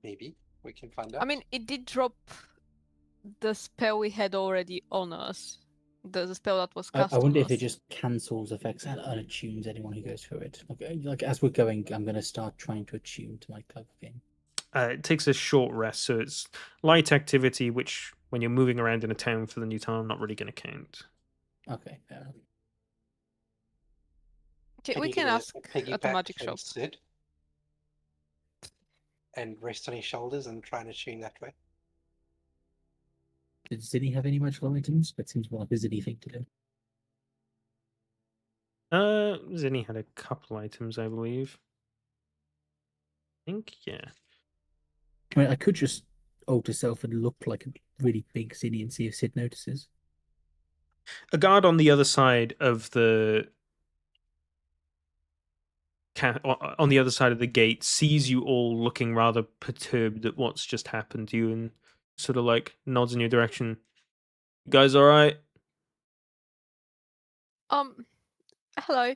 Maybe we can find out. I mean, it did drop the spell we had already on us. The spell that was cast I wonder on if it us. just cancels effects and unattunes anyone who goes through it. Like as we're going, I'm going to start trying to attune to my cloak again. It takes a short rest, so it's light activity, which when you're moving around in a town for the new time, not really going to count. Okay, fair enough. Okay, Can we you can do a ask at the piggyback magic from shop. Sid and rest on his shoulders and try and attune that way? Did Zinni have any magical items? That seems more like a Zinni thing to do. Zinni had a couple items, I believe. I think, yeah. I mean, I could just alter self and look like a really big Zinni and see if Sid notices. A guard on the other side of the on the other side of the gate sees you all looking rather perturbed at what's just happened to you and sort of like nods in your direction. You guys all right? Hello.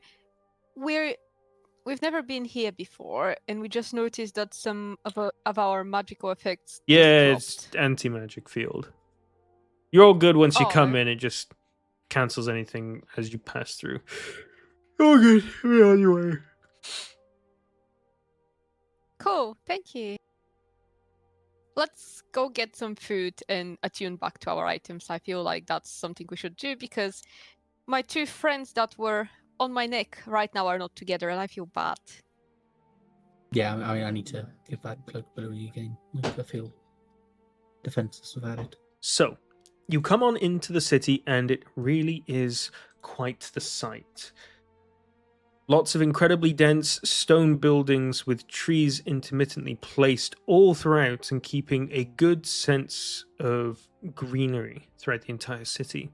We've never been here before, and we just noticed that some of our magical effects Yeah, just it's dropped. anti-magic field. You're all good once you Oh, come okay. in. It just cancels anything as you pass through. All good. We're on your way. Cool, thank you. Let's go get some food and attune back to our items. I feel like that's something we should do because my two friends that were on my neck right now are not together and I feel bad. Yeah, I mean, I need to give that cloak ability again. Like, I feel defenseless without it. So, you come on into the city, and it really is quite the sight. Lots of incredibly dense stone buildings with trees intermittently placed all throughout and keeping a good sense of greenery throughout the entire city.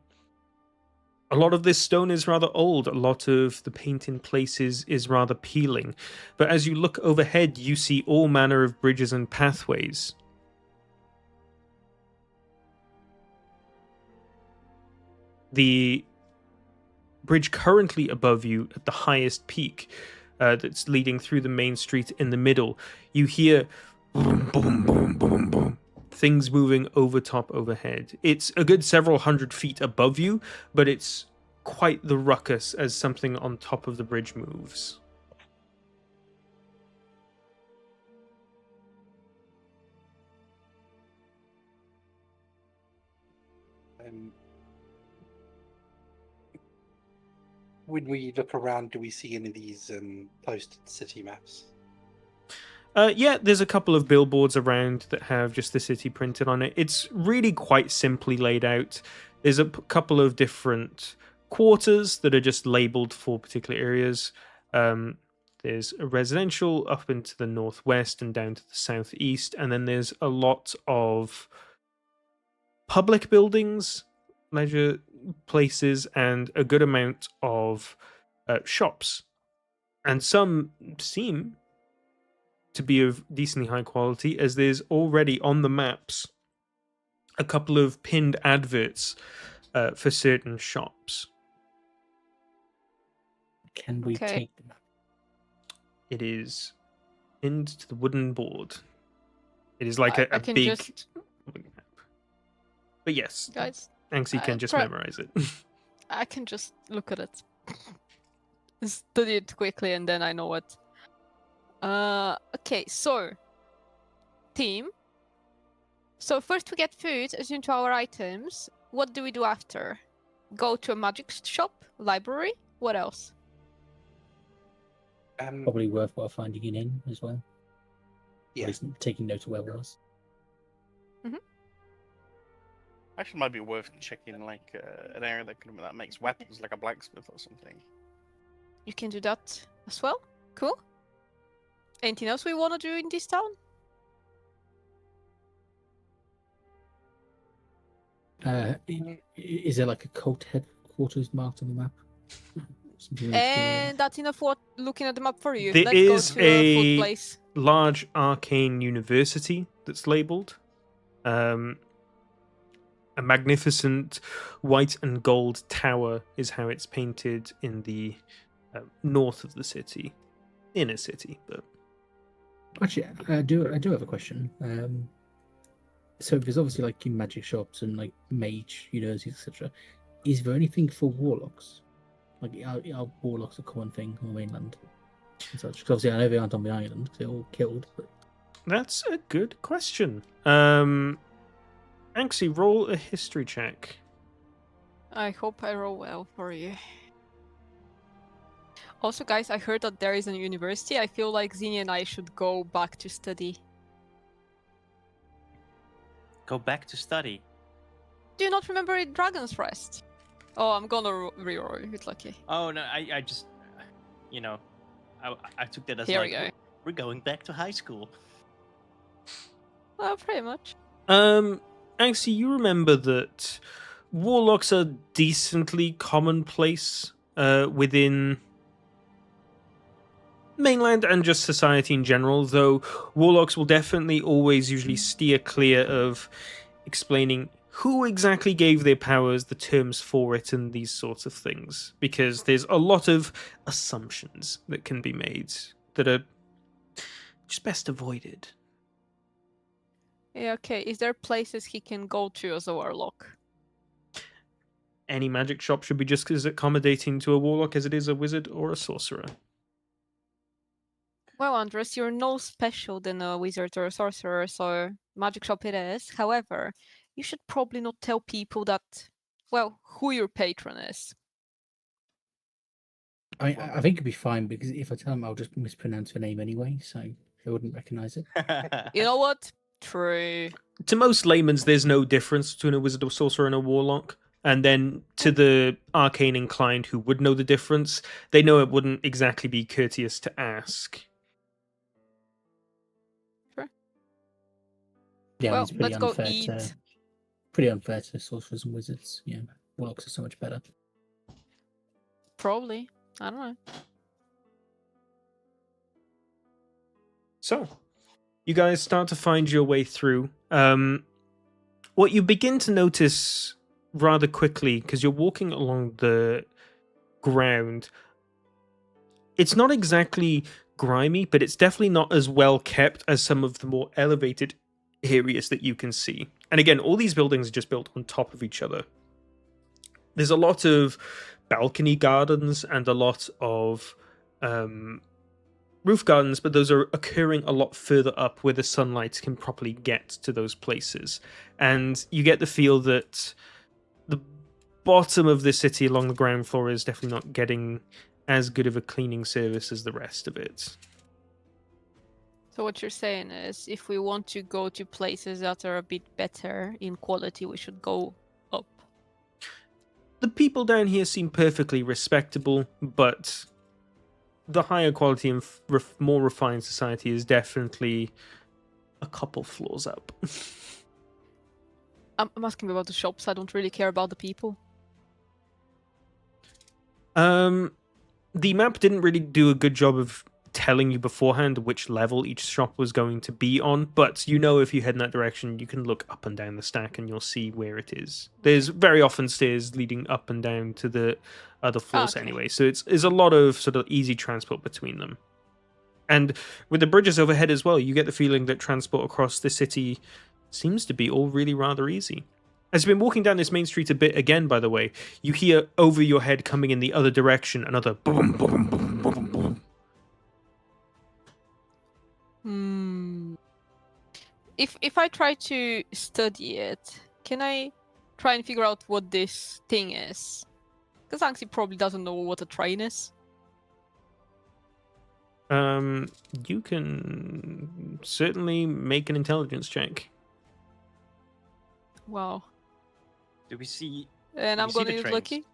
A lot of this stone is rather old, a lot of the paint in places is rather peeling, but as you look overhead, you see all manner of bridges and pathways. The bridge currently above you at the highest peak that's leading through the main street in the middle, you hear boom, boom, boom, boom, boom, things moving over top overhead. It's a good several hundred feet above you, but it's quite the ruckus as something on top of the bridge moves. When we look around, do we see any of these posted city maps? Yeah, there's a couple of billboards around that have just the city printed on it. It's really quite simply laid out. There's a couple of different quarters that are just labeled for particular areas. There's a residential up into the northwest and down to the southeast, and then there's a lot of public buildings, leisure places, and a good amount of shops. And some seem to be of decently high quality, as there's already on the maps a couple of pinned adverts for certain shops. Can we Okay. take them? It is pinned to the wooden board. It is like I a can big just- map. But yes, Guys, Anxie can just try- memorize it. I can just look at it. study it quickly and then I know what. Okay, so team. So first we get food as into our items. What do we do after? Go to a magic shop, library. What else? Probably worthwhile finding an inn as well. Yeah. At least taking note of where it was. Actually, might be worth checking like an area that makes weapons, like a blacksmith or something. You can do that as well. Cool. Anything else we want to do in this town? Is there like a cult headquarters marked on the map? Something we need to be aware of? And that's enough for looking at the map for you. There Let's is go to a food a place. large arcane university that's labeled. A magnificent white and gold tower is how it's painted in the north of the city, inner city. But Actually, I do have a question. So there's obviously like magic shops and like mage universities, etc. Is there anything for warlocks? Like, are warlocks a common thing on the mainland? And such? 'Cause obviously, I know they aren't on the island because they're all killed. But that's a good question. Actually, roll a history check. I hope I roll well for you. Also, guys, I heard that there is a university. I feel like Zinnia and I should go back to study. Go back to study. Do you not remember it, Dragon's Rest? Oh, I'm gonna reroll it, lucky. Oh no, I just, you know, I took that as Here like we go. we're going back to high school. Well, pretty much. Actually, you remember that warlocks are decently commonplace within mainland and just society in general, though warlocks will definitely always usually steer clear of explaining who exactly gave their powers, the terms for it, and these sorts of things, because there's a lot of assumptions that can be made that are just best avoided. Yeah, okay. Is there places he can go to as a warlock? Any magic shop should be just as accommodating to a warlock as it is a wizard or a sorcerer. Well, Andres, you're no special than a wizard or a sorcerer, so magic shop it is. However, you should probably not tell people that, well, who your patron is. I think it'd be fine because if I tell them, I'll just mispronounce the name anyway, so they wouldn't recognize it. You know what? True. To most laymen's, there's no difference between a wizard or sorcerer and a warlock. And then to the arcane inclined who would know the difference, they know it wouldn't exactly be courteous to ask. Yeah, Well, it's pretty let's go unfair eat. pretty unfair to sorcerers and wizards. Yeah, warlocks are so much better. Probably. I don't know. So, you guys start to find your way through. What you begin to notice rather quickly, because you're walking along the ground, it's not exactly grimy, but it's definitely not as well kept as some of the more elevated areas that you can see. And again, all these buildings are just built on top of each other. There's a lot of balcony gardens and a lot of roof gardens, but those are occurring a lot further up where the sunlight can properly get to those places. And you get the feel that the bottom of the city along the ground floor is definitely not getting as good of a cleaning service as the rest of it. So what you're saying is, if we want to go to places that are a bit better in quality, we should go up. The people down here seem perfectly respectable, but the higher quality and more refined society is definitely a couple floors up. I'm asking about the shops. I don't really care about the people. The map didn't really do a good job of telling you beforehand which level each shop was going to be on, but you know if you head in that direction, you can look up and down the stack and you'll see where it is. There's very often stairs leading up and down to the other floors anyway, so it's a lot of sort of easy transport between them. And with the bridges overhead as well, you get the feeling that transport across the city seems to be all really rather easy. As you've been walking down this main street a bit again, by the way, you hear over your head coming in the other direction another boom, boom, boom, boom, boom. Hmm. If I try to study it, can I try and figure out what this thing is? Because Anxi probably doesn't know what a train is. You can certainly make an intelligence check. Wow. Do we see? And Do I'm we see gonna the use trains? lucky.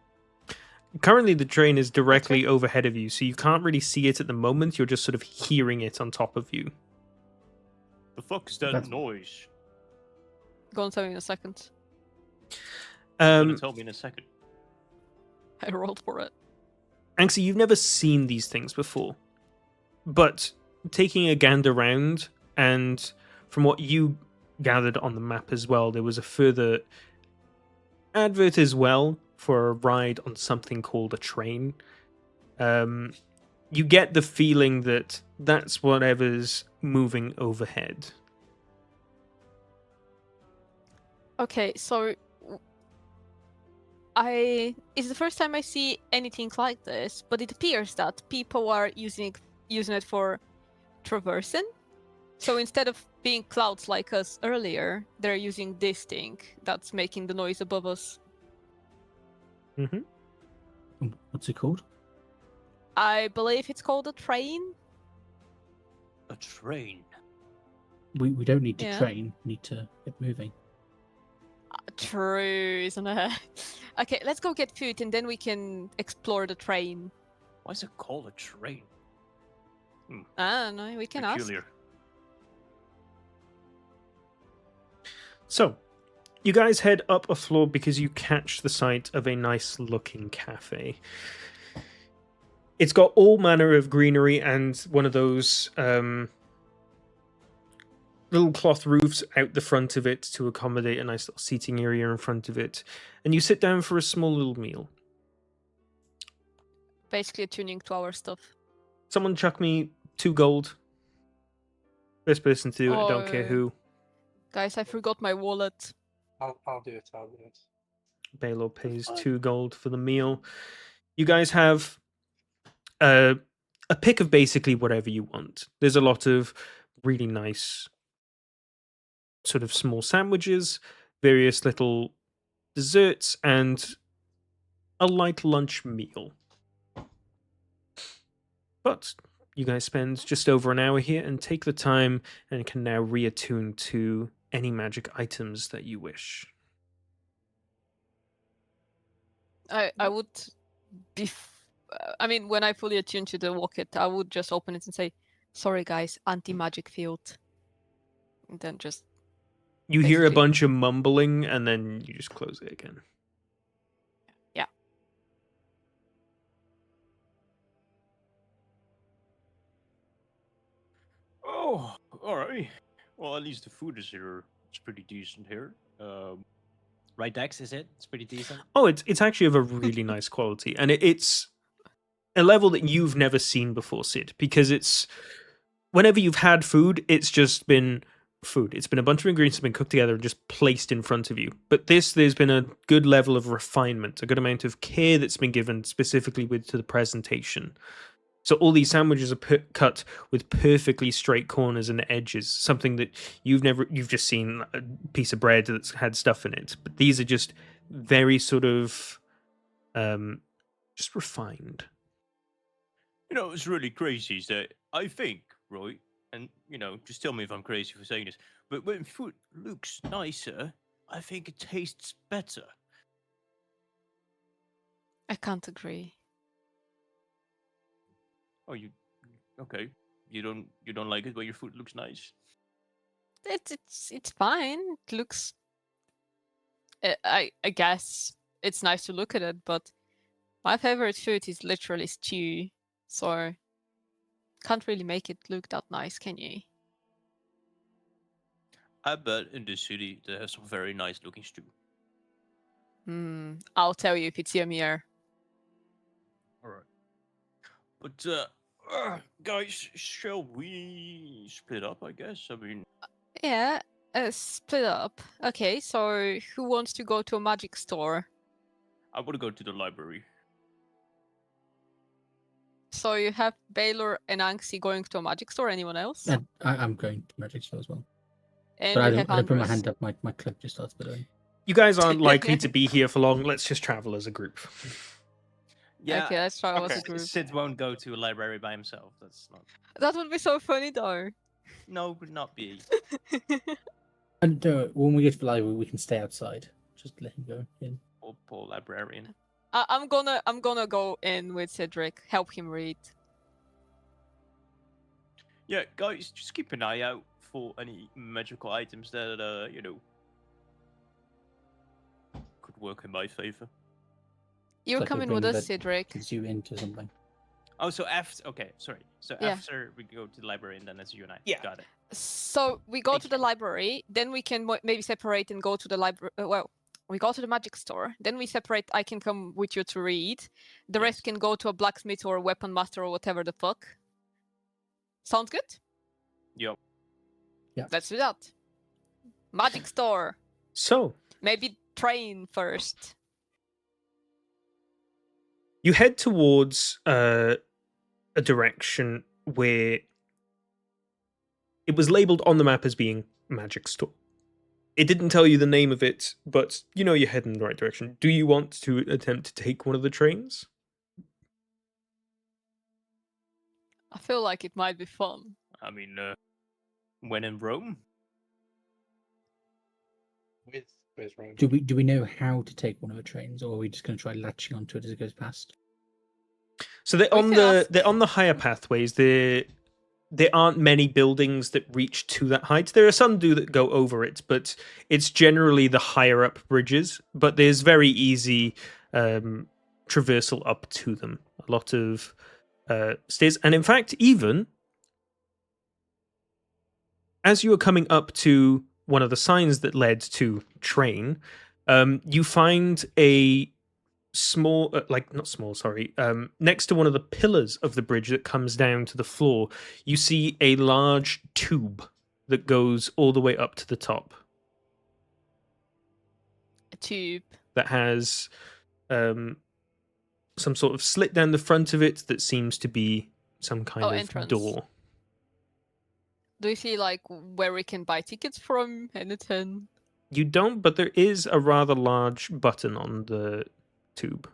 Currently, the train is directly overhead of you, so you can't really see it at the moment. You're just sort of hearing it on top of you. The fuck is that That's- noise? Gonna tell you in a second. You're gonna tell me in a second. I rolled for it. Anxi, you've never seen these things before, but taking a gander round, and from what you gathered on the map as well, there was a further advert as well for a ride on something called a train. You get the feeling that that's whatever's moving overhead. Okay, so it's the first time I see anything like this, but it appears that people are using it for traversing. So instead of being clouds like us earlier, they're using this thing that's making the noise above us. What's it called? I believe it's called a train. A train. We don't need to Yeah. train. We need to get moving. True, isn't it? Okay, let's go get food and then we can explore the train. Why is it called a train? I don't know, we can ask. Peculiar. So, you guys head up a floor because you catch the sight of a nice looking cafe. It's got all manner of greenery and one of those little cloth roofs out the front of it to accommodate a nice little seating area in front of it. And you sit down for a small little meal. Basically attuning to our stuff. Someone chuck me 2 gold. First person to do it, I don't care Oh. who. Guys, I forgot my wallet. I'll do it. I'll do it. Baylor pays fine. 2 gold for the meal. You guys have a pick of basically whatever you want. There's a lot of really nice sort of small sandwiches, various little desserts, and a light lunch meal. But you guys spend just over an hour here and take the time and can now reattune to any magic items that you wish. I would be. I mean, when I fully attune to the wallet, I would just open it and say, "Sorry, guys, anti-magic field," and then just. You hear a Basically. bunch of mumbling and then you just close it again. Yeah. Oh, alright. Well, at least the food is here. It's pretty decent here. Right, Dex, is it? It's pretty decent. Oh, it's actually of a really nice quality, and it's a level that you've never seen before, Sid, because it's whenever you've had food, it's just been food. It's been a bunch of ingredients that have been cooked together and just placed in front of you. But there's been a good level of refinement, a good amount of care that's been given specifically to the presentation. So all these sandwiches are cut with perfectly straight corners and edges, something that you've just seen a piece of bread that's had stuff in it. But these are just very sort of just refined. You know, it's really crazy is that I think, right, and, you know, just tell me if I'm crazy for saying this, but when food looks nicer, I think it tastes better. I can't agree. Oh, okay. You don't like it when your food looks nice? It's fine. It looks. I guess it's nice to look at it, but my favorite food is literally stew, so can't really make it look that nice, can you? I bet in this city they have some very nice looking stew. I'll tell you if it's yummier. Alright. But guys, shall we split up, I guess? I mean, Yeah. Split up. Okay, so who wants to go to a magic store? I want to go to the library. So you have Baylor and Anxi going to a magic store. Anyone else? I'm going to magic store as well. And But we I have don't put my Andres. hand up. My cloak just starts billowing. You guys aren't likely to be here for long. Let's just travel as a group. Yeah. Okay, let's try as okay. a group. Sid won't go to a library by himself. That's not. That would be so funny, though. No, would not be. And when we get to the library, we can stay outside. Just let him go in. Poor librarian. I'm gonna go in with Cedric. Help him read. Yeah, guys, just keep an eye out for any magical items that could work in my favor. You're like we're coming with bringing us, the- Cedric. Gets you into something. Oh, so after. Okay, sorry. So Yeah. after we go to the library, and then it's you and I. Yeah. Got it. So we go Thank to the you. library, then we can maybe separate and go to the library. Well, we go to the magic store, then we separate. I can come with you to read. The rest Yes. can go to a blacksmith or a weapon master or whatever the fuck. Sounds good? Yup. Let's do that. Magic store. So, Maybe train first. you head towards a direction where it was labeled on the map as being magic store. It didn't tell you the name of it, but you know you're heading in the right direction. Do you want to attempt to take one of the trains? I feel like it might be fun. I mean, when in Rome. Where's Rome? Do we know how to take one of the trains, or are we just going to try latching onto it as it goes past? So they're We on can the ask- they're on the higher pathways. There aren't many buildings that reach to that height. There are some that go over it, but it's generally the higher up bridges. But there's very easy traversal up to them. A lot of stairs, and in fact, even as you were coming up to one of the signs that led to train, you find a small, not small, sorry, next to one of the pillars of the bridge that comes down to the floor, you see a large tube that goes all the way up to the top A tube. that has some sort of slit down the front of it that seems to be some kind of entrance. door. Do you see like where we can buy tickets from? Anything? You don't, but there is a rather large button on the tube.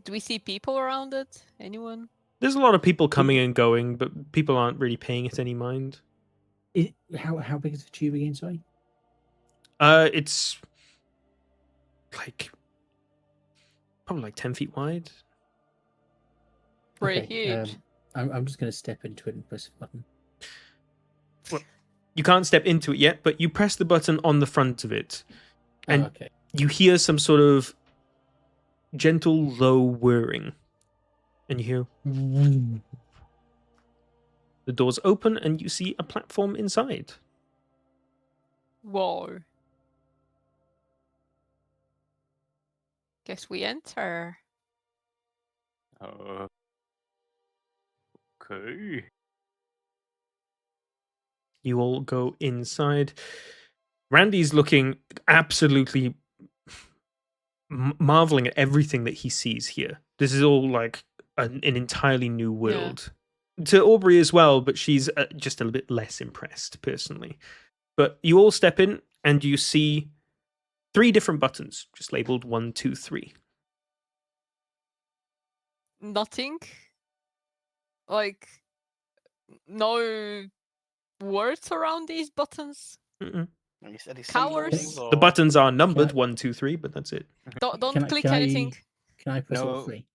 Do we see people around it? Anyone? There's a lot of people coming and going, but people aren't really paying it any mind. How big is the tube again? Sorry. It's like probably like 10 feet wide. Pretty Okay, huge. I'm just going to step into it and press a button. You can't step into it yet, but you press the button on the front of it, and Oh, okay. you hear some sort of gentle, low whirring. And you hear... The doors open, and you see a platform inside. Whoa. Guess we enter. Okay. You all go inside. Randy's looking absolutely marveling at everything that he sees here. This is all like an entirely new world. To Aubrey as well, but she's just a little bit less impressed, personally. But you all step in, and you see 3 different buttons, just labeled 1, 2, 3. Nothing. Like no words around these buttons. Mm-mm. Any Cowards. symbols or... The buttons are numbered I- 1, 2, 3, but that's it. Don't Can I- click can I- anything. Can I press all No. 3?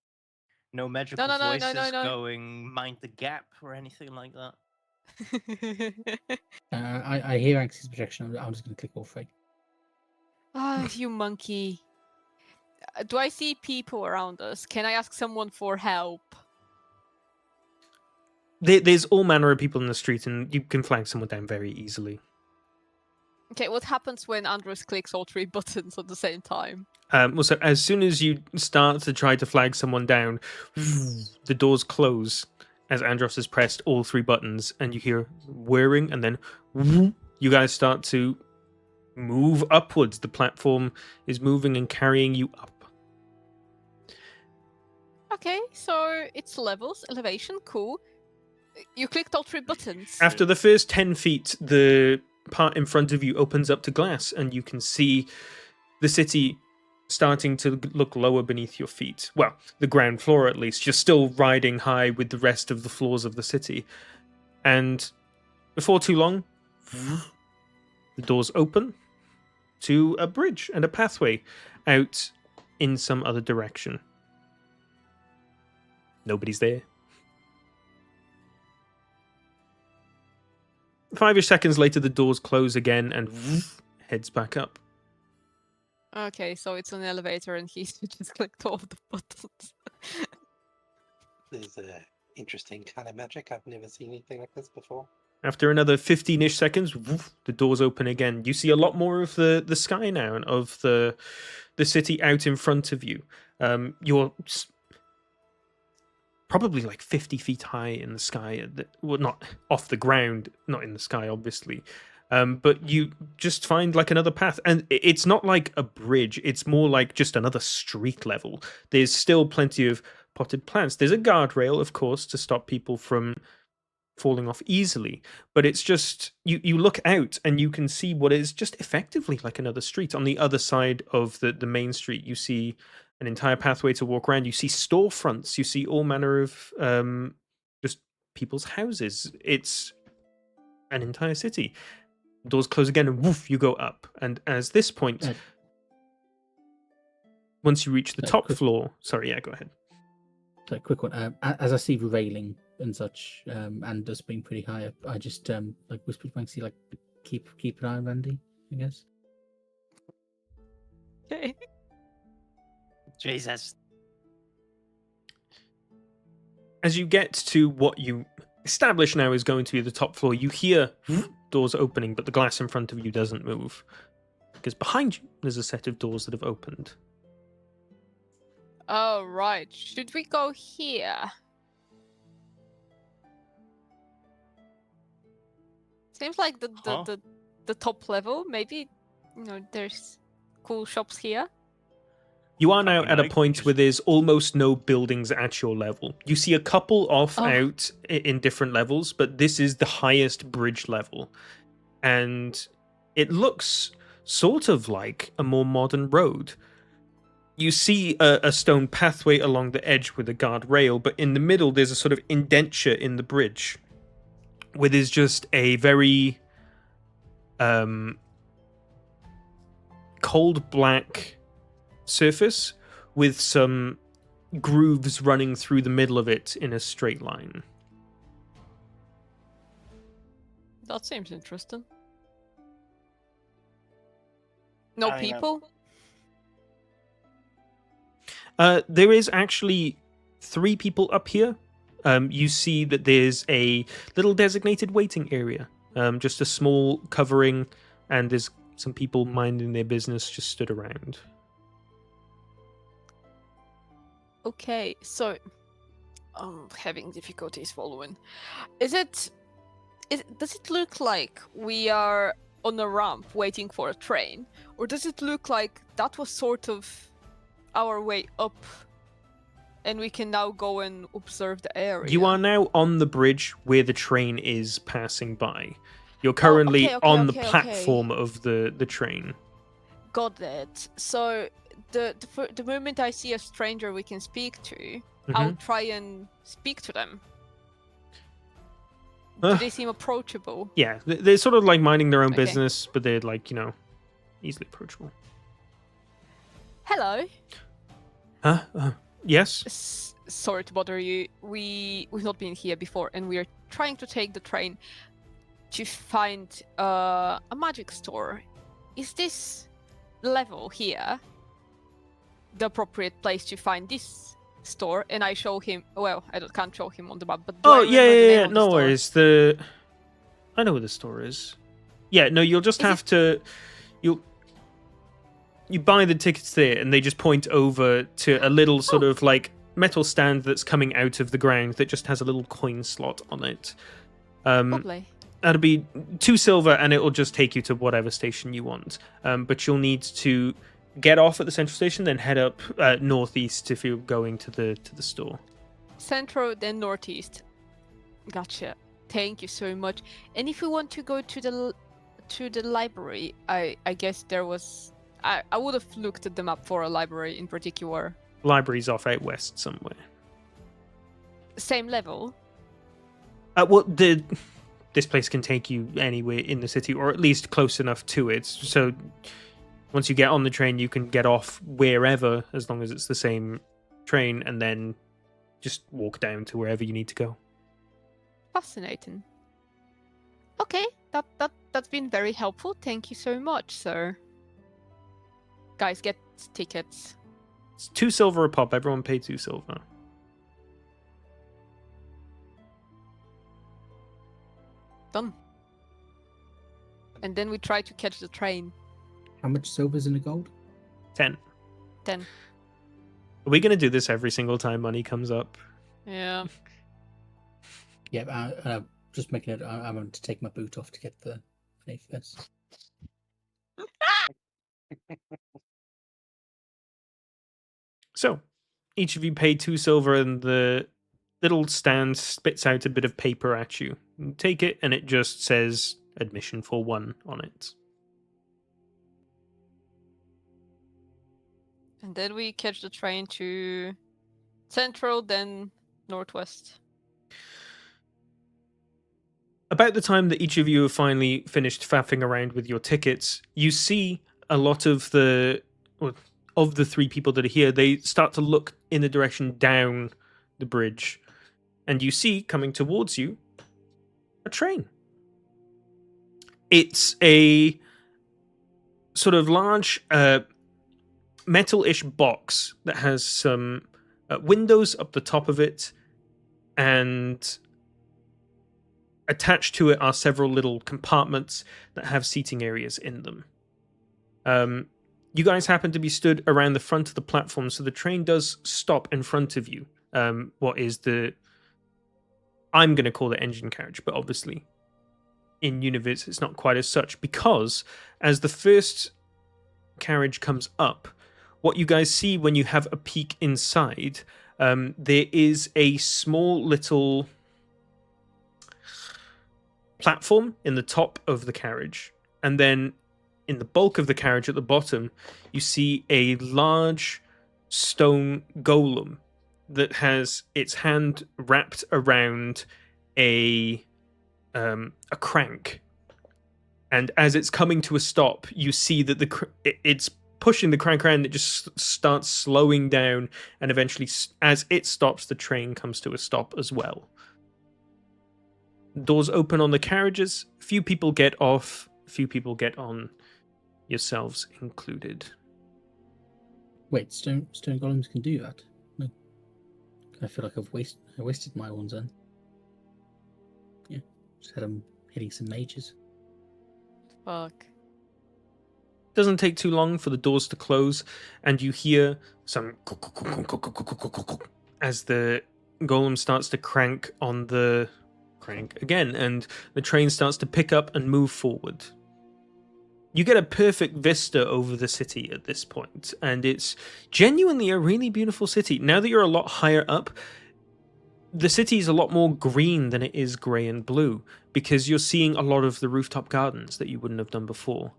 No magical no, voices no. going mind the gap or anything like that. I hear Anxious projection. I'm just going to click all 3. Ah, you monkey. Do I see people around us? Can I ask someone for help? There's all manner of people in the street, and you can flag someone down very easily. Okay, what happens when Andros clicks all 3 buttons at the same time? So as soon as you start to try to flag someone down, the doors close as Andros has pressed all 3 buttons, and you hear whirring, and then You guys start to move upwards. The platform is moving and carrying you up. Okay, so it's levels, elevation, cool. You clicked all 3 buttons. After the first 10 feet, the part in front of you opens up to glass, and you can see the city starting to look lower beneath your feet. Well, the ground floor at least. You're still riding high with the rest of the floors of the city. And before too long, the doors open to a bridge and a pathway out in some other direction. Nobody's there. 5-ish seconds later, the doors close again and heads back up. Okay, so it's an elevator and he's just clicked all the buttons. This is a interesting kind of magic. I've never seen anything like this before. After another 15-ish seconds, the doors open again. You see a lot more of the sky now and of the city out in front of you. You're probably like 50 feet high in the sky. Well, not off the ground, not in the sky, obviously. But you just find like another path. And it's not like a bridge. It's more like just another street level. There's still plenty of potted plants. There's a guardrail, of course, to stop people from falling off easily. But it's just, you look out and you can see what is just effectively like another street. On the other side of the main street, you see an entire pathway to walk around. You see storefronts. You see all manner of just people's houses. It's an entire city. Doors close again and woof, you go up. And as this point, once you reach the top floor... Sorry, yeah, go ahead. So quick one. As I see the railing and such, and us being pretty high up, I just like whisper to Banksy, like, keep an eye on Randy, I guess. Okay. Jesus. As you get to what you establish now is going to be the top floor, you hear doors opening, but the glass in front of you doesn't move. Because behind you, there's a set of doors that have opened. Oh, right. Should we go here? Seems like the top level. Maybe, there's cool shops here. You are now mean, at a I point just- where there's almost no buildings at your level. You see a couple off out in different levels, but this is the highest bridge level. And it looks sort of like a more modern road. You see a stone pathway along the edge with a guardrail, but in the middle there's a sort of indenture in the bridge where there's just a very cold black surface with some grooves running through the middle of it in a straight line. That seems interesting. No I mean, people? There is actually 3 people up here. You see that there's a little designated waiting area, just a small covering, and there's some people minding their business just stood around. Okay, so I'm having difficulties following. Does it look like we are on a ramp waiting for a train, or does it look like that was sort of our way up and we can now go and observe the area? You are now on the bridge where the train is passing by. You're currently on the platform of the train. Got it. So the moment I see a stranger we can speak to, I'll try and speak to them. Do they seem approachable? Yeah, they're sort of like minding their own Okay. business, but they're like, easily approachable. Hello. Yes? Sorry to bother you. We've not been here before, and we are trying to take the train to find a magic store. Is this level here the appropriate place to find this store? And I show him. Well, can't show him on the map, but do I Oh, remember the name yeah. of the No store? worries. I know where the store is. Yeah, no, you'll just have to. You buy the tickets there, and they just point over to a little sort of like metal stand that's coming out of the ground that just has a little coin slot on it. Lovely. That'll be 2 silver, and it will just take you to whatever station you want. But you'll need to get off at the central station, then head up northeast if you're going to the store. Central, then northeast. Gotcha. Thank you so much. And if we want to go to the library, I guess there was. I would have looked at the map for a library in particular. Library's off out west somewhere. Same level. Well, this place can take you anywhere in the city, or at least close enough to it. So once you get on the train, you can get off wherever, as long as it's the same train, and then just walk down to wherever you need to go. Fascinating. Okay, that's been very helpful. Thank you so much, sir. Guys, get tickets. It's 2 silver a pop. Everyone pay 2 silver. Done. And then we try to catch the train. How much silver's in the gold? 10. 10. Are we going to do this every single time money comes up? Yeah. Yeah, just making it. I'm going to take my boot off to get the knife first. So, each of you pay 2 silver, and the little stand spits out a bit of paper at you. You take it, and it just says admission for 1 on it. And then we catch the train to Central, then Northwest. About the time that each of you have finally finished faffing around with your tickets, you see a lot of the 3 people that are here. They start to look in the direction down the bridge, and you see coming towards you a train. It's a sort of large metal-ish box that has some windows up the top of it, and attached to it are several little compartments that have seating areas in them. You guys happen to be stood around the front of the platform, so the train does stop in front of you. What is I'm going to call it engine carriage, but obviously in universe it's not quite as such, because as the first carriage comes up, what you guys see when you have a peek inside, there is a small little platform in the top of the carriage, and then in the bulk of the carriage at the bottom, you see a large stone golem that has its hand wrapped around a crank. And as it's coming to a stop, you see that it's pushing the crank around. It just starts slowing down, and eventually, as it stops, the train comes to a stop as well. Doors open on the carriages. Few people get off. Few people get on, yourselves included. Wait, stone golems can do that? No. I feel like I wasted my ones then. Yeah, just had them hitting some mages. Fuck. Doesn't take too long for the doors to close, and you hear some as the golem starts to crank on the crank again, and the train starts to pick up and move forward. You get a perfect vista over the city at this point, and it's genuinely a really beautiful city. Now that you're a lot higher up, the city is a lot more green than it is grey and blue, because you're seeing a lot of the rooftop gardens that you wouldn't have done before.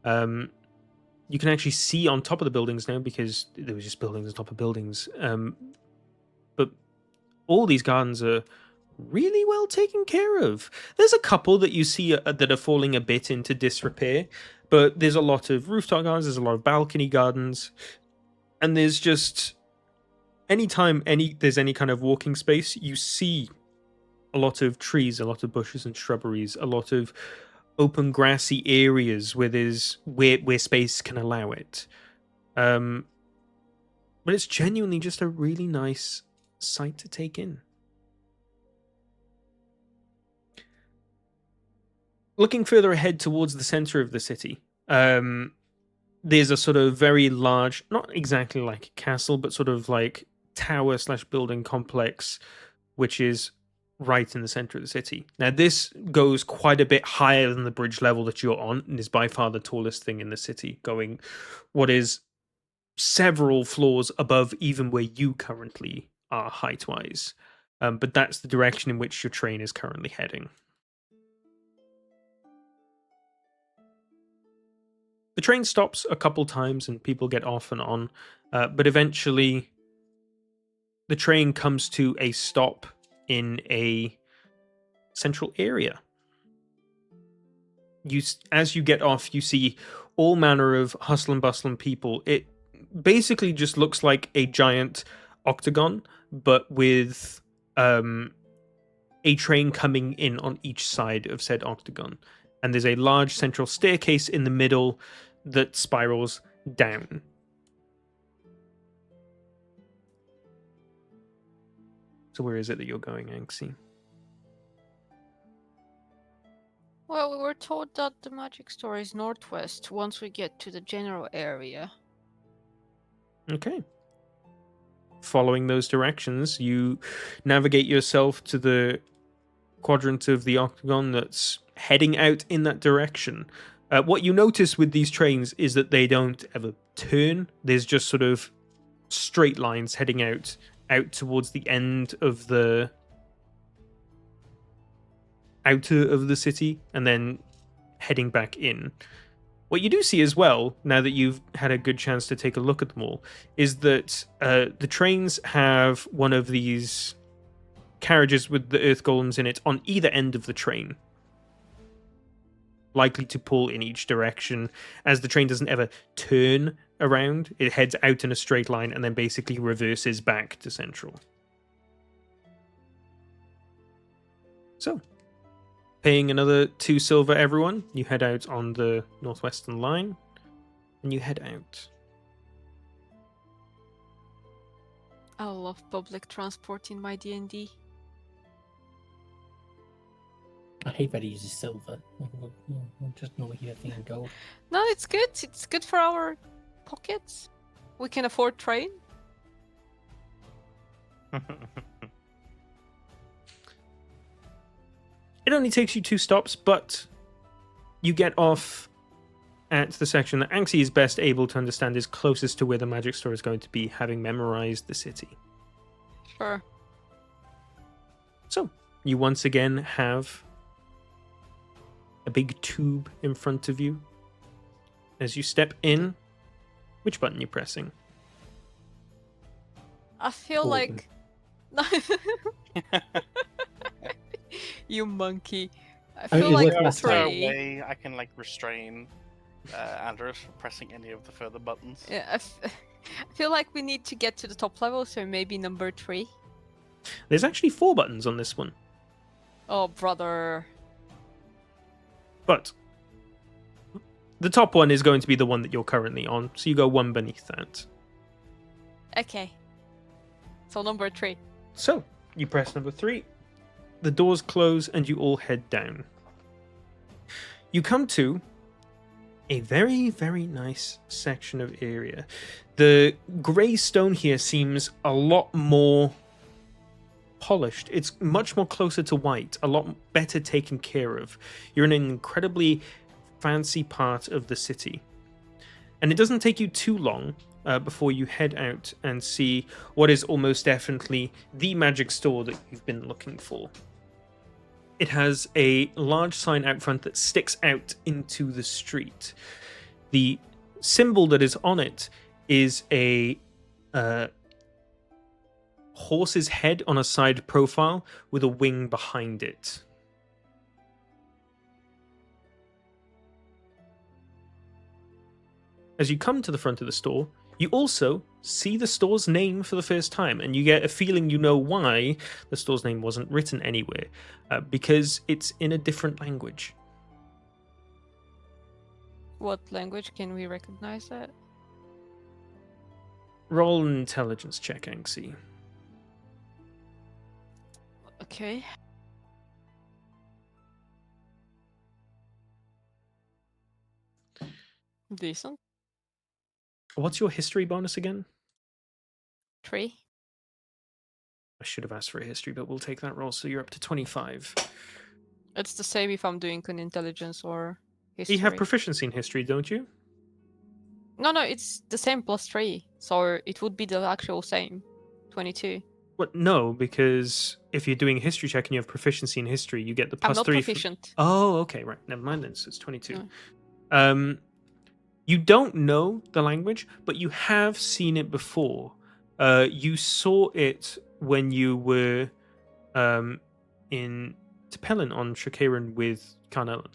You can actually see on top of the buildings now, because there was just buildings on top of buildings. But all these gardens are really well taken care of. There's a couple that you see that are falling a bit into disrepair, but there's a lot of rooftop gardens, there's a lot of balcony gardens, and there's just anytime there's any kind of walking space, you see a lot of trees, a lot of bushes and shrubberies, a lot of open grassy areas where space can allow it. But it's genuinely just a really nice sight to take in. Looking further ahead towards the center of the city, there's a sort of very large, not exactly like a castle, but sort of like tower/building complex, which is right in the center of the city. Now, this goes quite a bit higher than the bridge level that you're on, and is by far the tallest thing in the city, going what is several floors above even where you currently are height-wise. But that's the direction in which your train is currently heading. The train stops a couple times and people get off and on, but eventually the train comes to a stop in a central area. As you get off, you see all manner of hustle and bustle and people. It basically just looks like a giant octagon, but with a train coming in on each side of said octagon. And there's a large central staircase in the middle that spirals down. So where is it that you're going, Anxie? Well, we were told that the magic store is northwest once we get to the general area. Okay. Following those directions, you navigate yourself to the quadrant of the octagon that's heading out in that direction. What you notice with these trains is that they don't ever turn. There's just sort of straight lines heading out towards the end of the outer of the city and then heading back in. What you do see as well, now that you've had a good chance to take a look at them all, is that the trains have one of these carriages with the earth golems in it on either end of the train, likely to pull in each direction. As the train doesn't ever turn around, it heads out in a straight line and then basically reverses back to central. So, paying another 2 silver, everyone, you head out on the northwestern line and you head out. I love public transport in my D&D. I hate that he uses silver. I'm just not here thinking gold. No, it's good. It's good for our pockets. We can afford train. It only takes you 2 stops, but you get off at the section that Anxie is best able to understand is closest to where the magic store is going to be, having memorized the city. Sure. So, you once again have a big tube in front of you. As you step in, which button are you pressing? I feel Gordon. like you monkey. I I mean, feel it like worked Go last so time. three. away, I can like restrain Andrews from pressing any of the further buttons. Yeah, I feel like we need to get to the top level, so maybe number 3. There's actually 4 buttons on this one, Oh, brother. but the top one is going to be the one that you're currently on, so you go one beneath that. Okay. So number 3. So, you press number 3, the doors close, and you all head down. You come to a very, very nice section of area. The grey stone here seems a lot more polished. It's much more closer to white, a lot better taken care of. You're in an incredibly fancy part of the city. And it doesn't take you too long before you head out and see what is almost definitely the magic store that you've been looking for. It has a large sign out front that sticks out into the street. The symbol that is on it is a horse's head on a side profile with a wing behind it. As you come to the front of the store, you also see the store's name for the first time, and you get a feeling you know why the store's name wasn't written anywhere, because it's in a different language. What language can we recognize that? Roll an intelligence check, Anxie. Okay. Decent. What's your history bonus again? 3. I should have asked for a history, but we'll take that roll. So you're up to 25. It's the same if I'm doing an intelligence or history. You have proficiency in history, don't you? No, it's the same +3. So it would be the actual same. 22. What? No, because if you're doing a history check and you have proficiency in history, you get the I'm plus not 3. proficient. Oh, okay, right. Never mind then. So it's 22. No. You don't know the language, but you have seen it before. You saw it when you were in Tepelin on Shakaran with Carnellon.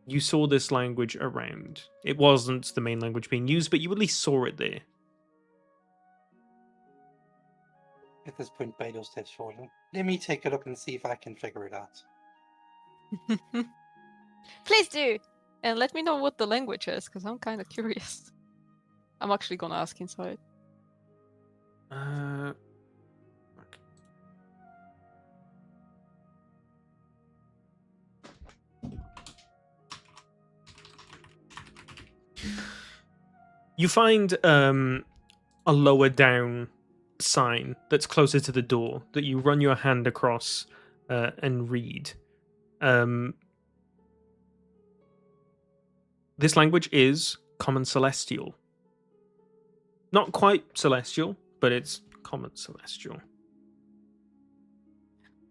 You saw this language around. It wasn't the main language being used, but you at least saw it there. At this point, Beidou steps forward. Let me take a look and see if I can figure it out. Please do! And let me know what the language is, because I'm kind of curious. I'm actually gonna ask inside. Okay. You find a lower down sign that's closer to the door that you run your hand across and read. This language is Common Celestial. Not quite Celestial, but it's Common Celestial.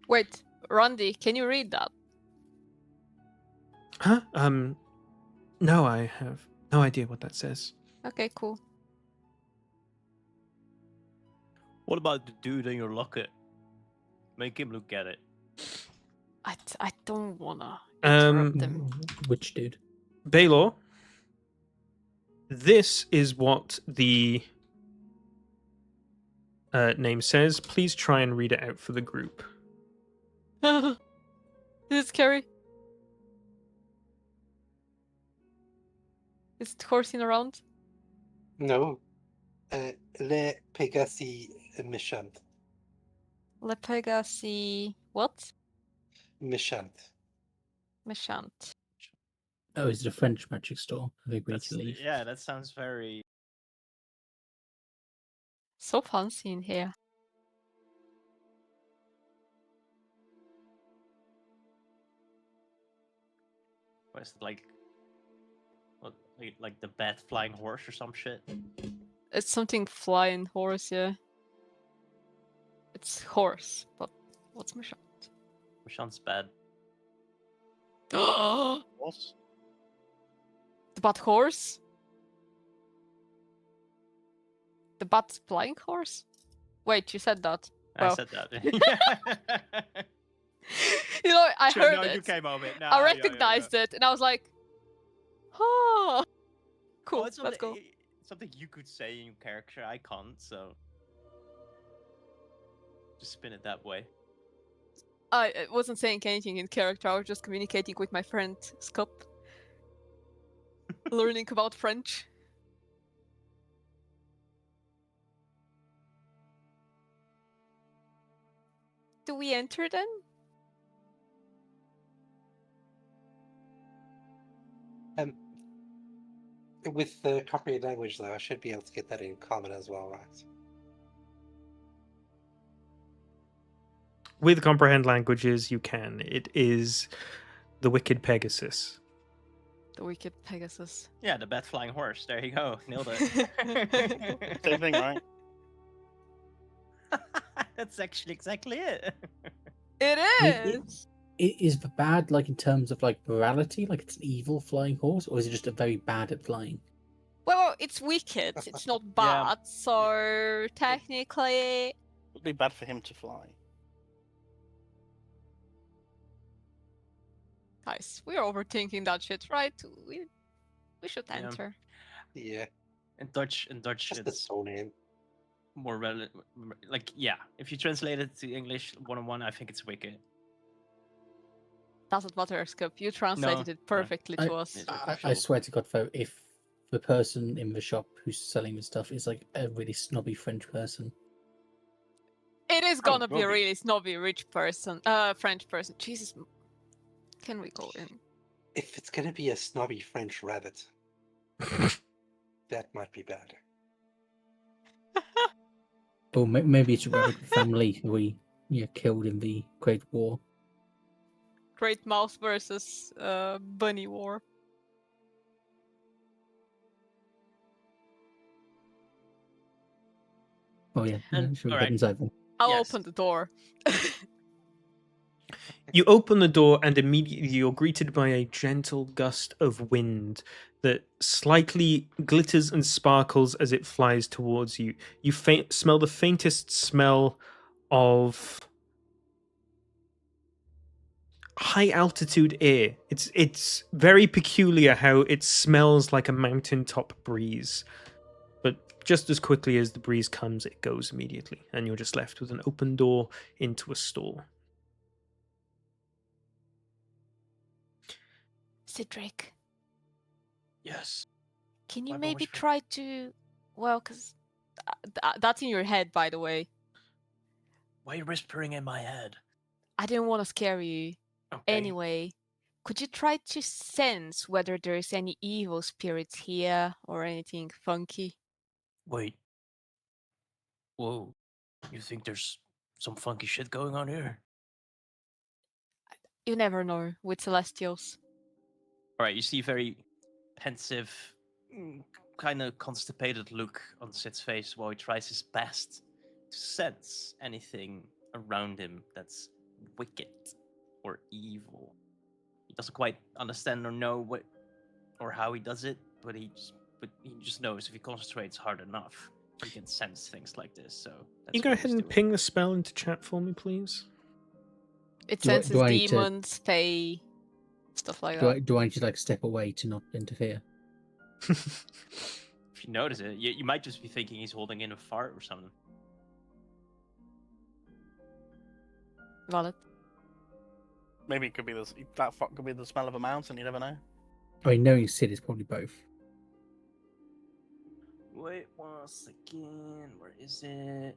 Wait, Randy, can you read that? Huh? No, I have no idea what that says. Okay, cool. What about the dude in your locker? Make him look at it. I don't wanna interrupt them. Which dude? Baylor, this is what the name says. Please try and read it out for the group. Is it scary? Is it horsing around? No. Le Pegasi Mishant. Le Pegasi... what? Mishant. Meshant. Oh, is it a French magic store? Have they agreed That's, to leave? yeah, that sounds very. So fancy in here. What is it like? What, like the bat flying horse or some shit? It's something flying horse, yeah. It's horse, but what's Meshant? Mishant's bad. The Horse? bat horse? The bat flying horse? Wait, you said that. I Well. said that. You know, I Sure, heard no, it. you came of it. No, I yeah, recognized it, and I was like, oh, cool, Oh, it's let's go. something you could say in your character. I can't, so just spin it that way. I wasn't saying anything in character, I was just communicating with my friend Scott. Learning about French. Do we enter then? With the comprehend language, though, I should be able to get that in common as well, right? With comprehend languages, you can. It is the Wicked Pegasus. The wicked Pegasus. Yeah, the bat flying horse. There you go. Nailed it. Same thing, right? That's actually exactly it. It It- is! Is the bad like in terms of like morality, like it's an evil flying horse, or is it just a very bad at flying? Well, it's wicked, it's not bad, so technically... It'd be bad for him to fly. Guys, we're overthinking that shit, right? We should Yeah. enter. Yeah, In Dutch, just the it's soul name. more like yeah. If you translate it to English 101, I think it's wicked. Doesn't matter, Skip. You translated it perfectly to us. It's I official. swear to God, though, if the person in the shop who's selling the stuff is like a really snobby French person, It is gonna be a will be. really snobby rich person, French person. Jesus, can we go in? If it's gonna be a snobby French rabbit, that might be bad. or maybe it's a rabbit family who we killed in the Great War. Great Mouse versus Bunny War. Oh yeah, And- should we alright. head inside then? I'll Yes. open the door. You open the door, and immediately you're greeted by a gentle gust of wind that slightly glitters and sparkles as it flies towards you. You smell the faintest smell of high altitude air. It's very peculiar how it smells like a mountaintop breeze. But just as quickly as the breeze comes, it goes immediately, and you're just left with an open door into a store. Cedric, Yes. can you Why, maybe which way? try to... Well, because that's in your head, by the way. Why are you whispering in my head? I didn't want to scare you. Okay. Anyway, could you try to sense whether there's any evil spirits here or anything funky? Wait. Whoa. You think there's some funky shit going on here? You never know with Celestials. Alright, you see a very pensive, kind of constipated look on Sid's face while he tries his best to sense anything around him that's wicked or evil. He doesn't quite understand or know what or how he does it, but he just knows if he concentrates hard enough, he can sense things like this. So that's You go what ahead he's and doing. ping the spell into chat for me, please. It Do I- senses do I need to- demons, fae, stuff like Do I that. need to like step away to not interfere? If you notice it, you might just be thinking he's holding in a fart or something. Valid. Maybe it could be that fuck could be the smell of a mountain. You never know. I mean, knowing Sid is probably both. Wait 1 second, where is it?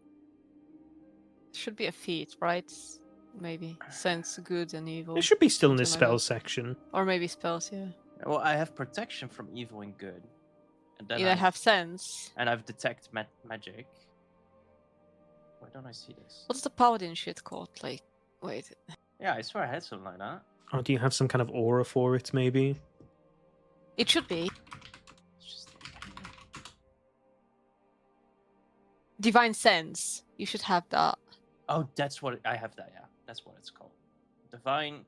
Should be a feat, right? Maybe sense good and evil. It should be still in the something like spells that. section. Or maybe spells, yeah. Well, I have protection from evil and good, and then You don't have sense. and I've detect magic. Why don't I see this? What's the paladin shit called? Like, wait. Yeah, I swear I had something like that. Or do you have some kind of aura for it, maybe? It should be. It's just Divine sense. You should have that. oh, that's what I have. That yeah, that's what it's called. Divine.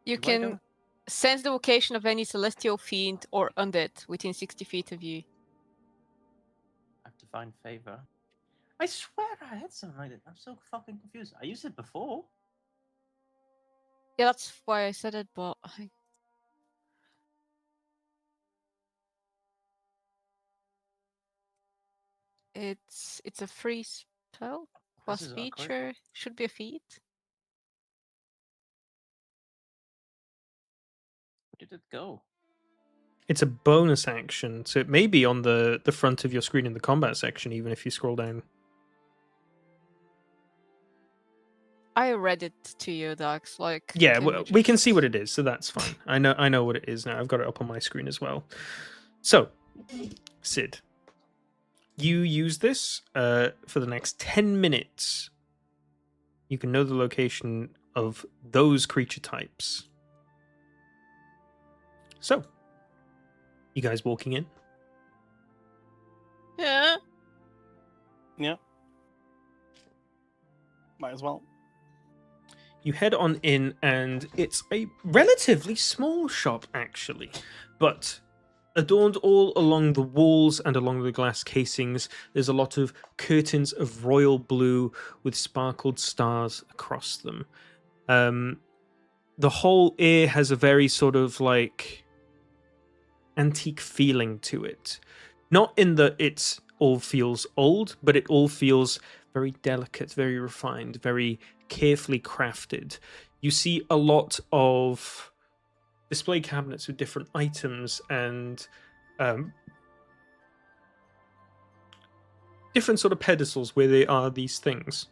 You Do I can know? sense the location of any celestial fiend or undead within 60 feet of you. I have divine favor. I swear I had something like that. I'm so fucking confused. I used it before. Yeah, that's why I said it, but it's a free spell plus is awkward. feature. Should be a feat. Where did it go? It's a bonus action, so it may be on the front of your screen in the combat section, even if you scroll down. I read it to you, Dax. Like, Yeah, can we can see just- what it is, so that's fine. I know what it is now. I've got it up on my screen as well. So, Sid, you use this for the next 10 minutes. You can know the location of those creature types. So, you guys walking in? Yeah. Yeah. Might as well. You head on in, and it's a relatively small shop, actually, but adorned all along the walls and along the glass casings, there's a lot of curtains of royal blue with sparkled stars across them. The whole air has a very sort of like antique feeling to it. Not in that it all feels old, but it all feels very delicate, very refined, very carefully crafted. You see a lot of display cabinets with different items and different sort of pedestals where there are these things.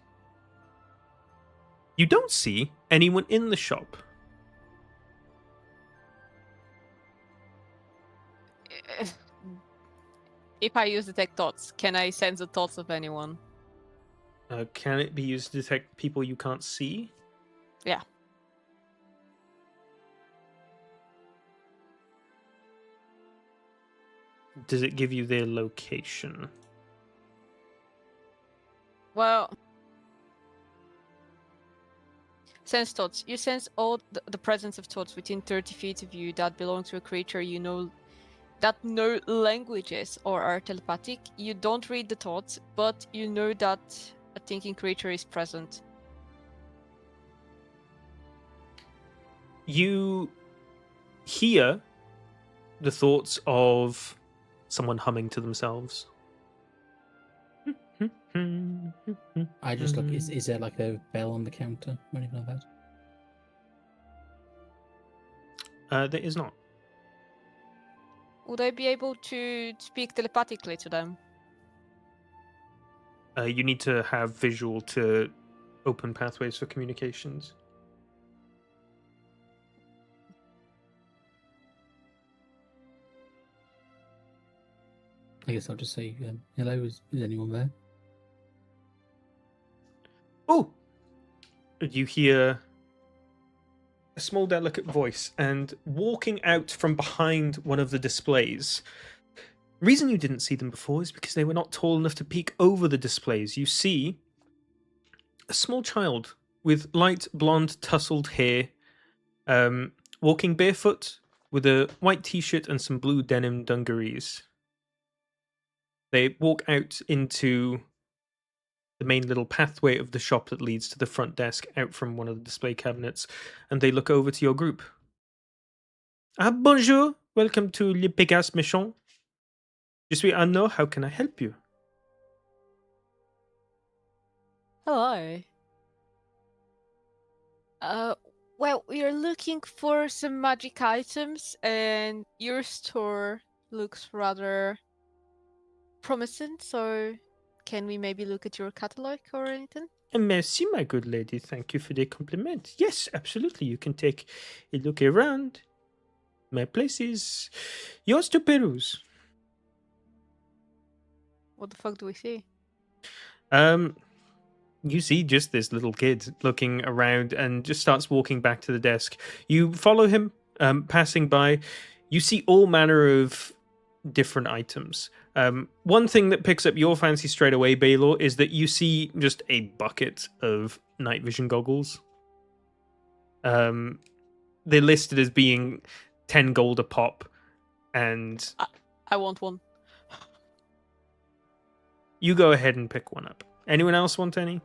You don't see anyone in the shop. If I use detect thoughts, can I sense the thoughts of anyone? Can it be used to detect people you can't see? Yeah. Does it give you their location? Well, sense thoughts. You sense all the presence of thoughts within 30 feet of you that belong to a creature you know that know languages or are telepathic. You don't read the thoughts, but you know that a thinking creature is present. You hear the thoughts of someone humming to themselves. I just look. Is there like a bell on the counter or anything like that? There is not. Would I be able to speak telepathically to them? You need to have visual to open pathways for communications. I guess I'll just say, hello, is anyone there? Oh! You hear a small, delicate voice, and walking out from behind one of the displays. Reason you didn't see them before is because they were not tall enough to peek over the displays. You see a small child with light blonde tousled hair, walking barefoot with a white t-shirt and some blue denim dungarees. They walk out into the main little pathway of the shop that leads to the front desk out from one of the display cabinets, and they look over to your group. Ah, bonjour. Welcome to Le Pegas Méchant. Je suis Arnaud. How can I help you? Hello. Well, we are looking for some magic items, and your store looks rather promising, so can we maybe look at your catalog or anything? Merci, my good lady. Thank you for the compliment. Yes, absolutely. You can take a look around. My place is yours to peruse. What the fuck do we see? You see just this little kid looking around and just starts walking back to the desk. You follow him, passing by. You see all manner of different items. One thing that picks up your fancy straight away, Baylor, is that you see just a bucket of night vision goggles. They're listed as being 10 gold a pop, and I want one. you go ahead and pick one up. Anyone else want any?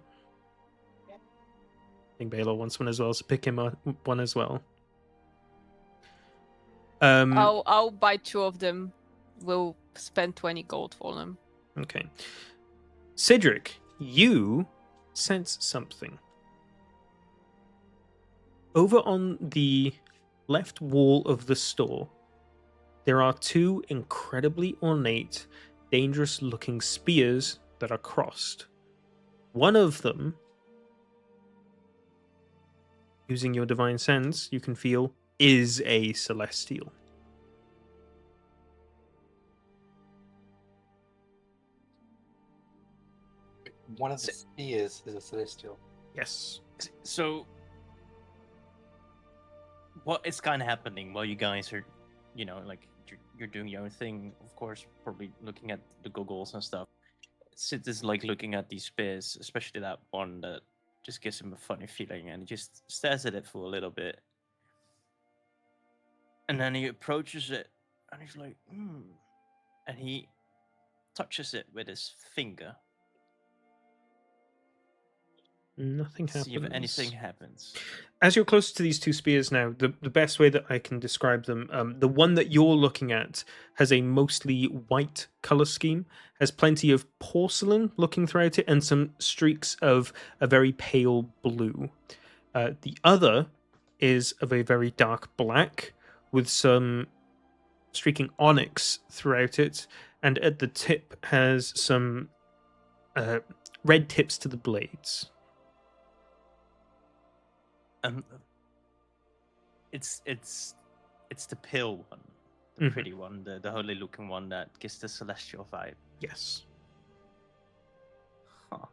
I think Baylor wants one as well, so pick him up one as well. I'll buy 2 of them. We'll spend 20 gold for them. Okay. Cedric, you sense something. Over on the left wall of the store, there are 2 incredibly ornate, dangerous-looking spears that are crossed. One of them, using your divine sense, you can feel is a celestial. One of the spears is a celestial. Yes. So, what is kind of happening while you guys are, like you're doing your own thing? Of course, probably looking at the goggles and stuff. Sid is like looking at these spears, especially that one that just gives him a funny feeling, and he just stares at it for a little bit, and then he approaches it, and he's like, and he touches it with his finger. Nothing happens. See if anything happens. As you're closer to these 2 spears now, the best way that I can describe them, the one that you're looking at has a mostly white color scheme, has plenty of porcelain looking throughout it, and some streaks of a very pale blue. The other is of a very dark black with some streaking onyx throughout it, and at the tip has some red tips to the blades. It's the pale one, the Mhm. pretty one, the holy looking one that gives the celestial vibe. Yes. Huh.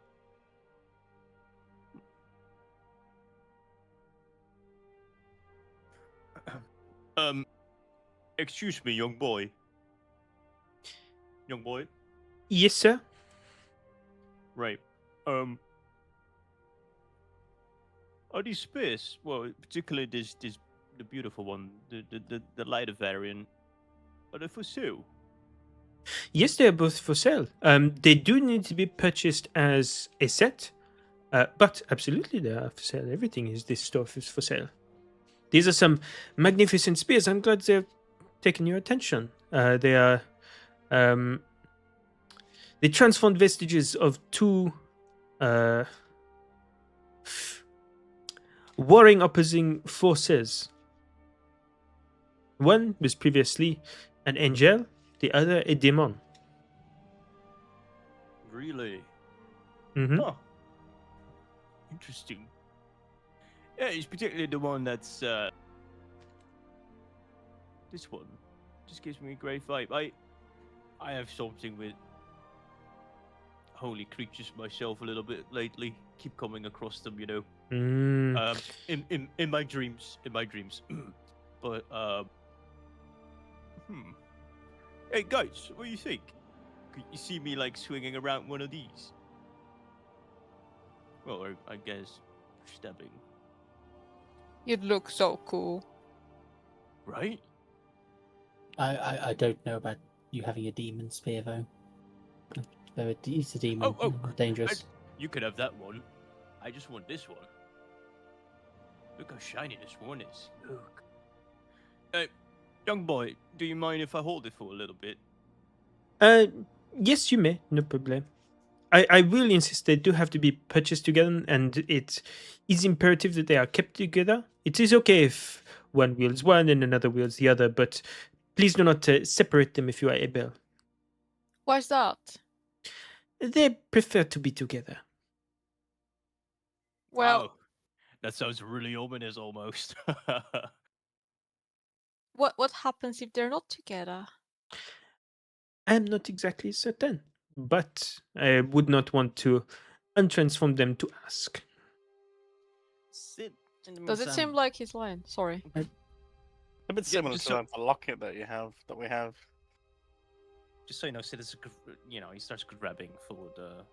Excuse me, young boy. Young boy. Yes, sir. Right. Are these spears? Well, particularly this the beautiful one, the lighter variant. Are they for sale? Yes, they are both for sale. They do need to be purchased as a set, but absolutely they are for sale. Everything is this stuff is for sale. These are some magnificent spears. I'm glad they've taken your attention. They are the transformed vestiges of two warring opposing forces. One was previously an angel, the other a demon. Really? Mm-hmm. Huh. Interesting. Yeah, it's particularly the one that's this one. Just gives me a great vibe. I have something with holy creatures myself a little bit lately. Keep coming across them, you know. Mm. In my dreams. But Hey guys, what do you think? Could you see me like swinging around one of these? Well, or I guess stabbing, You'd look so cool. right? I don't know about you having a demon spear though. It's a demon. Oh, Dangerous. You could have that one. I just want this one. Look how shiny this one is. Look. Young boy, do you mind if I hold it for a little bit? Yes, you may. No problem. I really insist they do have to be purchased together, and it is imperative that they are kept together. It is okay if one wields one and another wields the other, but please do not separate them if you are able. Why's that? They prefer to be together. Well, Oh, that sounds really ominous almost. what happens if they're not together? I am not exactly certain, but I would not want to untransform them to ask. Sit in the Does it seem like he's lying? Sorry. A bit Yeah, similar just to so- the locket that we have. Just so you know, Sid is, he starts grabbing for the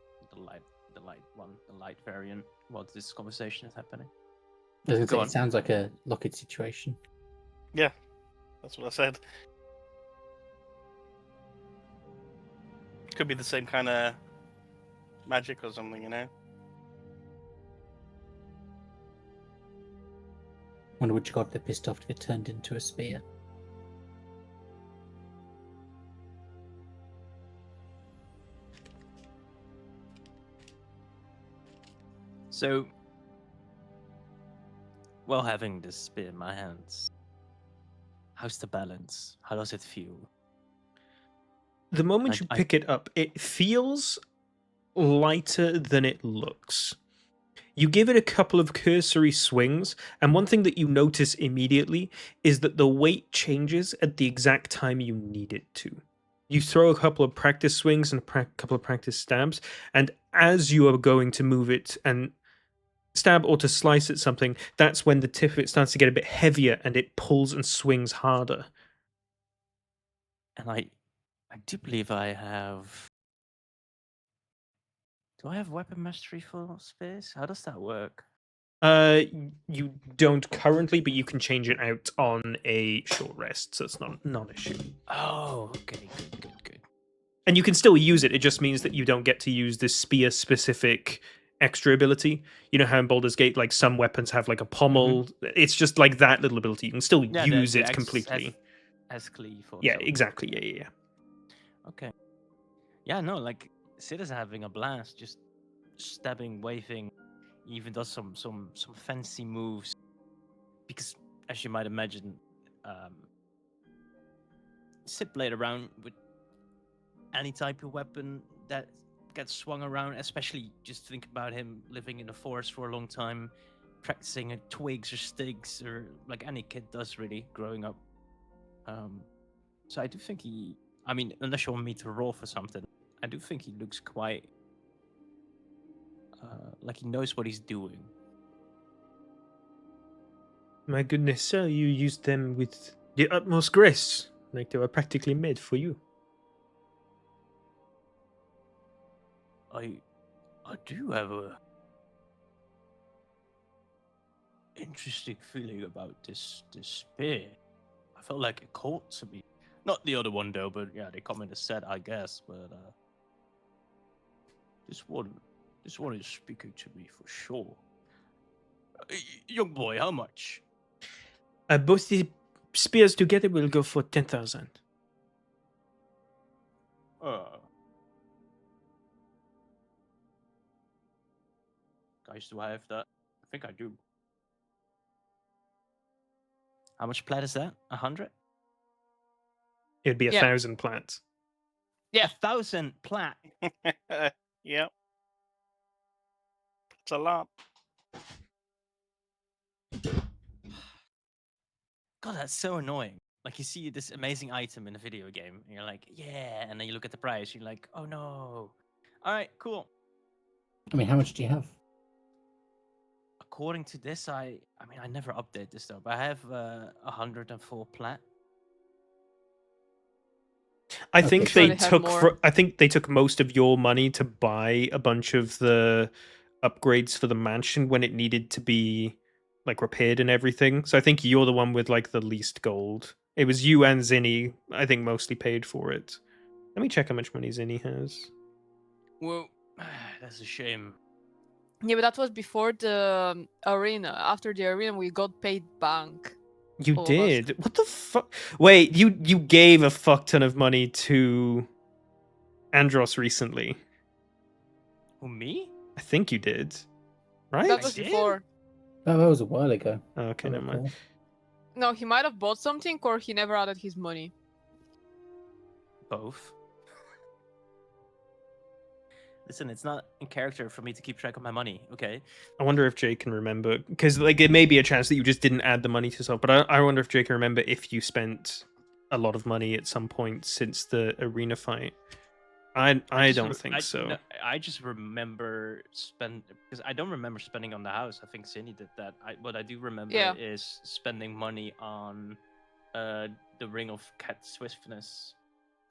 light variant while this conversation is happening. I was gonna Go say, on. it sounds like a locket situation. Yeah, that's what I said. Could be the same kind of magic or something, you know? Wonder which god they're pissed off to get turned into a spear. So, while having this spear in my hands, how's the balance? How does it feel? The moment I- you I- pick it up, it feels lighter than it looks. You give it a couple of cursory swings, and one thing that you notice immediately is that the weight changes at the exact time you need it to. You throw a couple of practice swings and a couple of practice stabs, and as you are going to move it and stab or to slice at something, that's when the tip of it starts to get a bit heavier and it pulls and swings harder. And I do believe I have. Do I have weapon mastery for spears? How does that work? You don't currently, but you can change it out on a short rest, so it's not an issue. Oh, okay, good. And you can still use it. It just means that you don't get to use this spear-specific extra ability. You know how in Baldur's Gate, like some weapons have like a pommel. It's just like that little ability. You can still Yeah, use the it X completely. as cleave. Or Yeah, something. exactly. Yeah. Okay. Yeah, no, like Sid is having a blast, just stabbing, waving. He even does some fancy moves. Because, as you might imagine, Sid played around with any type of weapon that gets swung around. Especially, just think about him living in the forest for a long time, practicing twigs or sticks, or like any kid does, really, growing up. So I do think he. I mean, unless you want me to roll for something, I do think he looks quite like he knows what he's doing. My goodness, sir, you used them with The utmost grace, like they were practically made for you. I do have a interesting feeling about this spear. I felt like it caught to me. Not the other one though, but yeah, they come in a set, I guess. But this one is speaking to me for sure. Young boy, how much? Both the spears together will go for 10,000. Guys, do I have that? I think I do. How much plat is that? 100? It'd be Yeah. 1,000 plats. Yeah. 1,000 plat. Yep. It's a lot. God, that's so annoying. Like you see this amazing item in a video game, and you're like, yeah, and then you look at the price, you're like, oh no. All right, cool. I mean, how much do you have? According to this, I mean, I never update this though, but I have 104 plat. I Okay. think Sure they they have took more. I think they took most of your money to buy a bunch of the upgrades for the mansion when it needed to be like repaired and everything. So I think you're the one with like the least gold. It was you and Zinni, I think, mostly paid for it. Let me check how much money Zinni has. Well, that's a shame. Yeah, but that was before the arena. After the arena, we got paid bank. You All of us. did? What the fuck? Wait, you gave a fuck ton of money to Andros recently. Who, me? I think you did. Right? That was did? before. Oh, that was a while ago. Oh, okay, I never mind. recall. No, he might have bought something, or he never added his money. Both. Listen, it's not in character for me to keep track of my money, okay? I wonder if Jay can remember, because like it may be a chance that you just didn't add the money to yourself. But I wonder if Jay can remember if you spent a lot of money at some point since the arena fight. I just don't think so. No, I just remember because I don't remember spending on the house. I think Cindy did that. What I do remember Yeah. is spending money on the Ring of Cat Swiftness.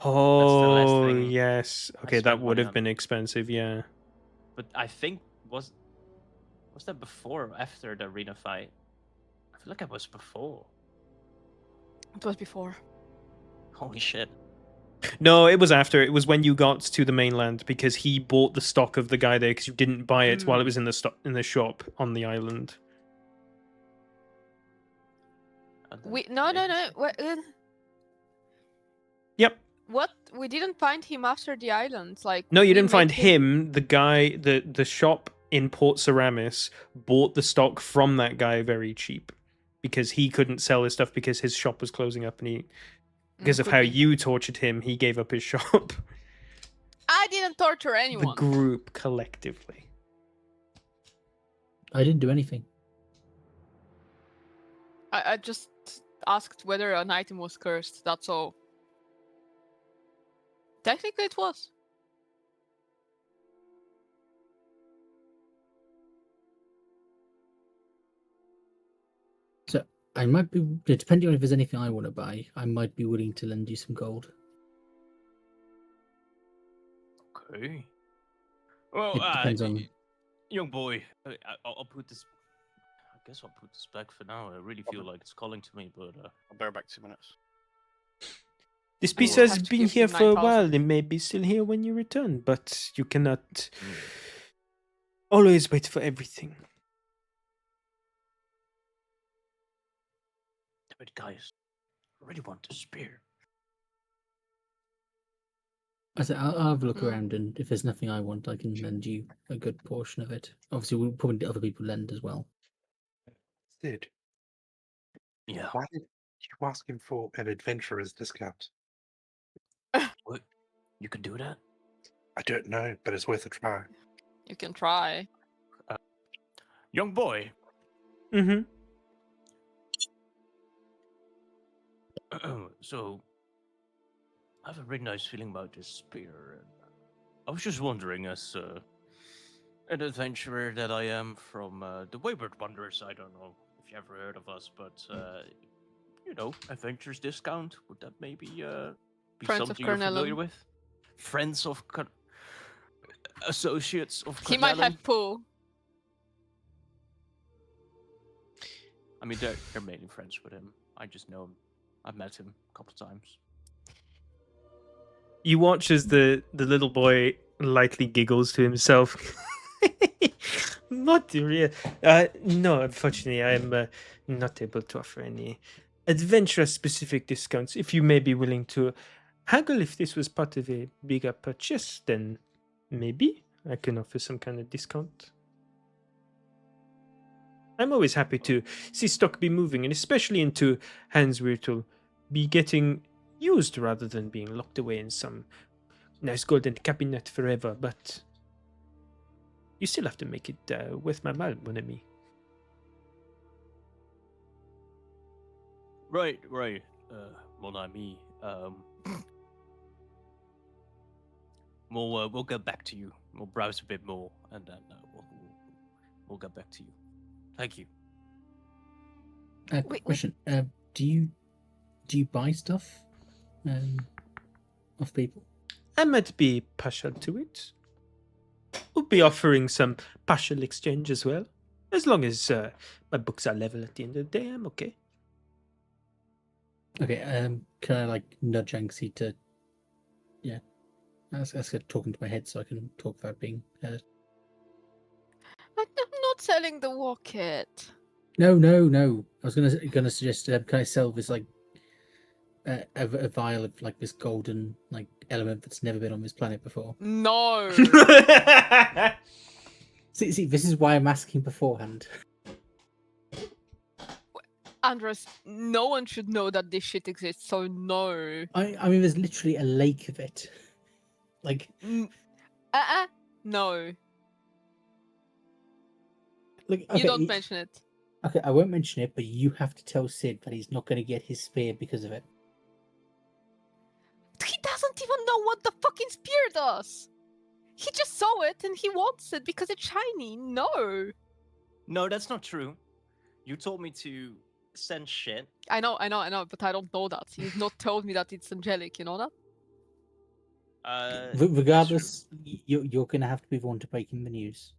Oh thing yes, I okay, that spent would money have on. been expensive. Yeah. But I think was that before or after the arena fight? I feel like it was before. It was before. Holy shit. No, it was after. It was when you got to the mainland because he bought the stock of the guy there because you didn't buy it while it was in the shop on the island. No. Yep. What? We didn't find him after the island. Like No, you we didn't find made him. The guy, the shop in Port Ceramis bought the stock from that guy very cheap because he couldn't sell his stuff because his shop was closing up, and he, because of could how be. you tortured him, he gave up his shop. I didn't torture The anyone. group collectively. I didn't do anything. I just asked whether an item was cursed. That's all. Technically, it was. So I might be, depending on if there's anything I want to buy, I might be willing to lend you some gold. Okay. Well, It depends on. young boy, I'll put this. I guess I'll put this back for now. I really feel like it's calling to me, but I'll bear back 2 minutes. This I piece will has have to been give here him for a 9,000. while. It may be still here when you return, but you cannot always wait for everything. but guys, I really want the spear. I said I'll have a look Mm. around, and if there's nothing I want, I can lend you a good portion of it. Obviously, we'll probably get other people lend as well. Sid, Yeah. why did you ask him for an adventurer's discount? What? You can do that? I don't know, but it's worth a try. You can try. Young boy. Mm-hmm. So, I have a really nice feeling about this spear. And I was just wondering, as an adventurer that I am from the Wayward Wanderers, I don't know if you ever heard of us, but adventures discount. Would that maybe be Friends of something you're familiar Cornellum. with? Friends of associates of He might Cornellum? have pull. I mean, they're mainly friends with him. I just know him. I've met him a couple times. You watch as the little boy lightly giggles to himself. Not real. No, unfortunately, I'm not able to offer any adventure-specific discounts. If you may be willing to haggle if this was part of a bigger purchase, then maybe I can offer some kind of discount. I'm always happy to see stock be moving, and especially into hands where it'll be getting used rather than being locked away in some nice golden cabinet forever. But you still have to make it worth my while, mon ami. Right. Mon ami. We'll get back to you. We'll browse a bit more, and then we'll get back to you. Thank you. Quick Wait. question. Do you buy stuff off people? I might be partial to it. We'll be offering some partial exchange as well. As long as my books are level at the end of the day, I'm okay. Okay. Can I like nudge Anxie to? Yeah. Ask her to talk into my head so I can talk without being heard. I'm not selling the walk-it. No. I was gonna suggest. Can I sell this like a vial of like this golden like element that's never been on this planet before? No. See, this is why I'm asking beforehand. Andres, no one should know that this shit exists, so no. I mean, there's literally a lake of it. Like, No. look. You don't mention it. Okay, I won't mention it, but you have to tell Sid that he's not going to get his spear because of it. He doesn't even know what the fucking spear does. He just saw it and he wants it because it's shiny. No. No, that's not true. You told me to send shit. I know, but I don't know that. You've not told me that it's angelic, you know that? That's true. Regardless, you're going to have to be the one to break him the news.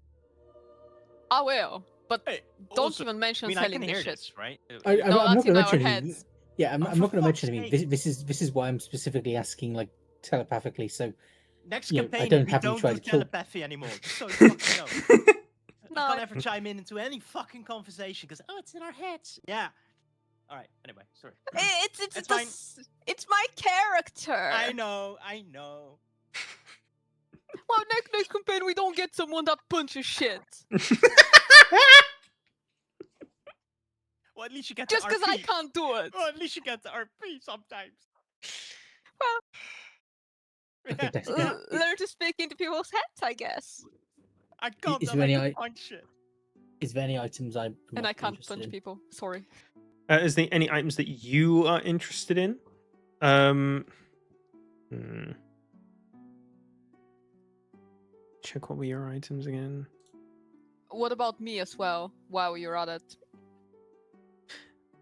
I will, but Hey, don't also, even mention I mean, I selling can this hear shit. this, right? I'm No, not that's going in to our mention anything. heads. Yeah, I'm Oh, not for going to mention fuck's anything. sake. This is why I'm specifically asking like telepathically. So Next you know, I campaign, don't we have you don't try do to kill. telepathy anymore. Just so you fucking know. No. I can't ever chime into any fucking conversation because it's in our heads. Yeah. All right. Anyway, sorry. It's fine. it's my character. I know. Well, next campaign we don't get someone that punches shit. Well, at least you get Just to because I RP. can't do it. Well, at least you get to RP sometimes. Okay, Yeah, Dex, Learn to speak into people's heads, I guess. I can't is tell there I any can punch shit. is there any items I'm And not I can't interested punch in? people. Sorry. Is there any items that you are interested in? Check what were your items again. What about me as well? While you're at it.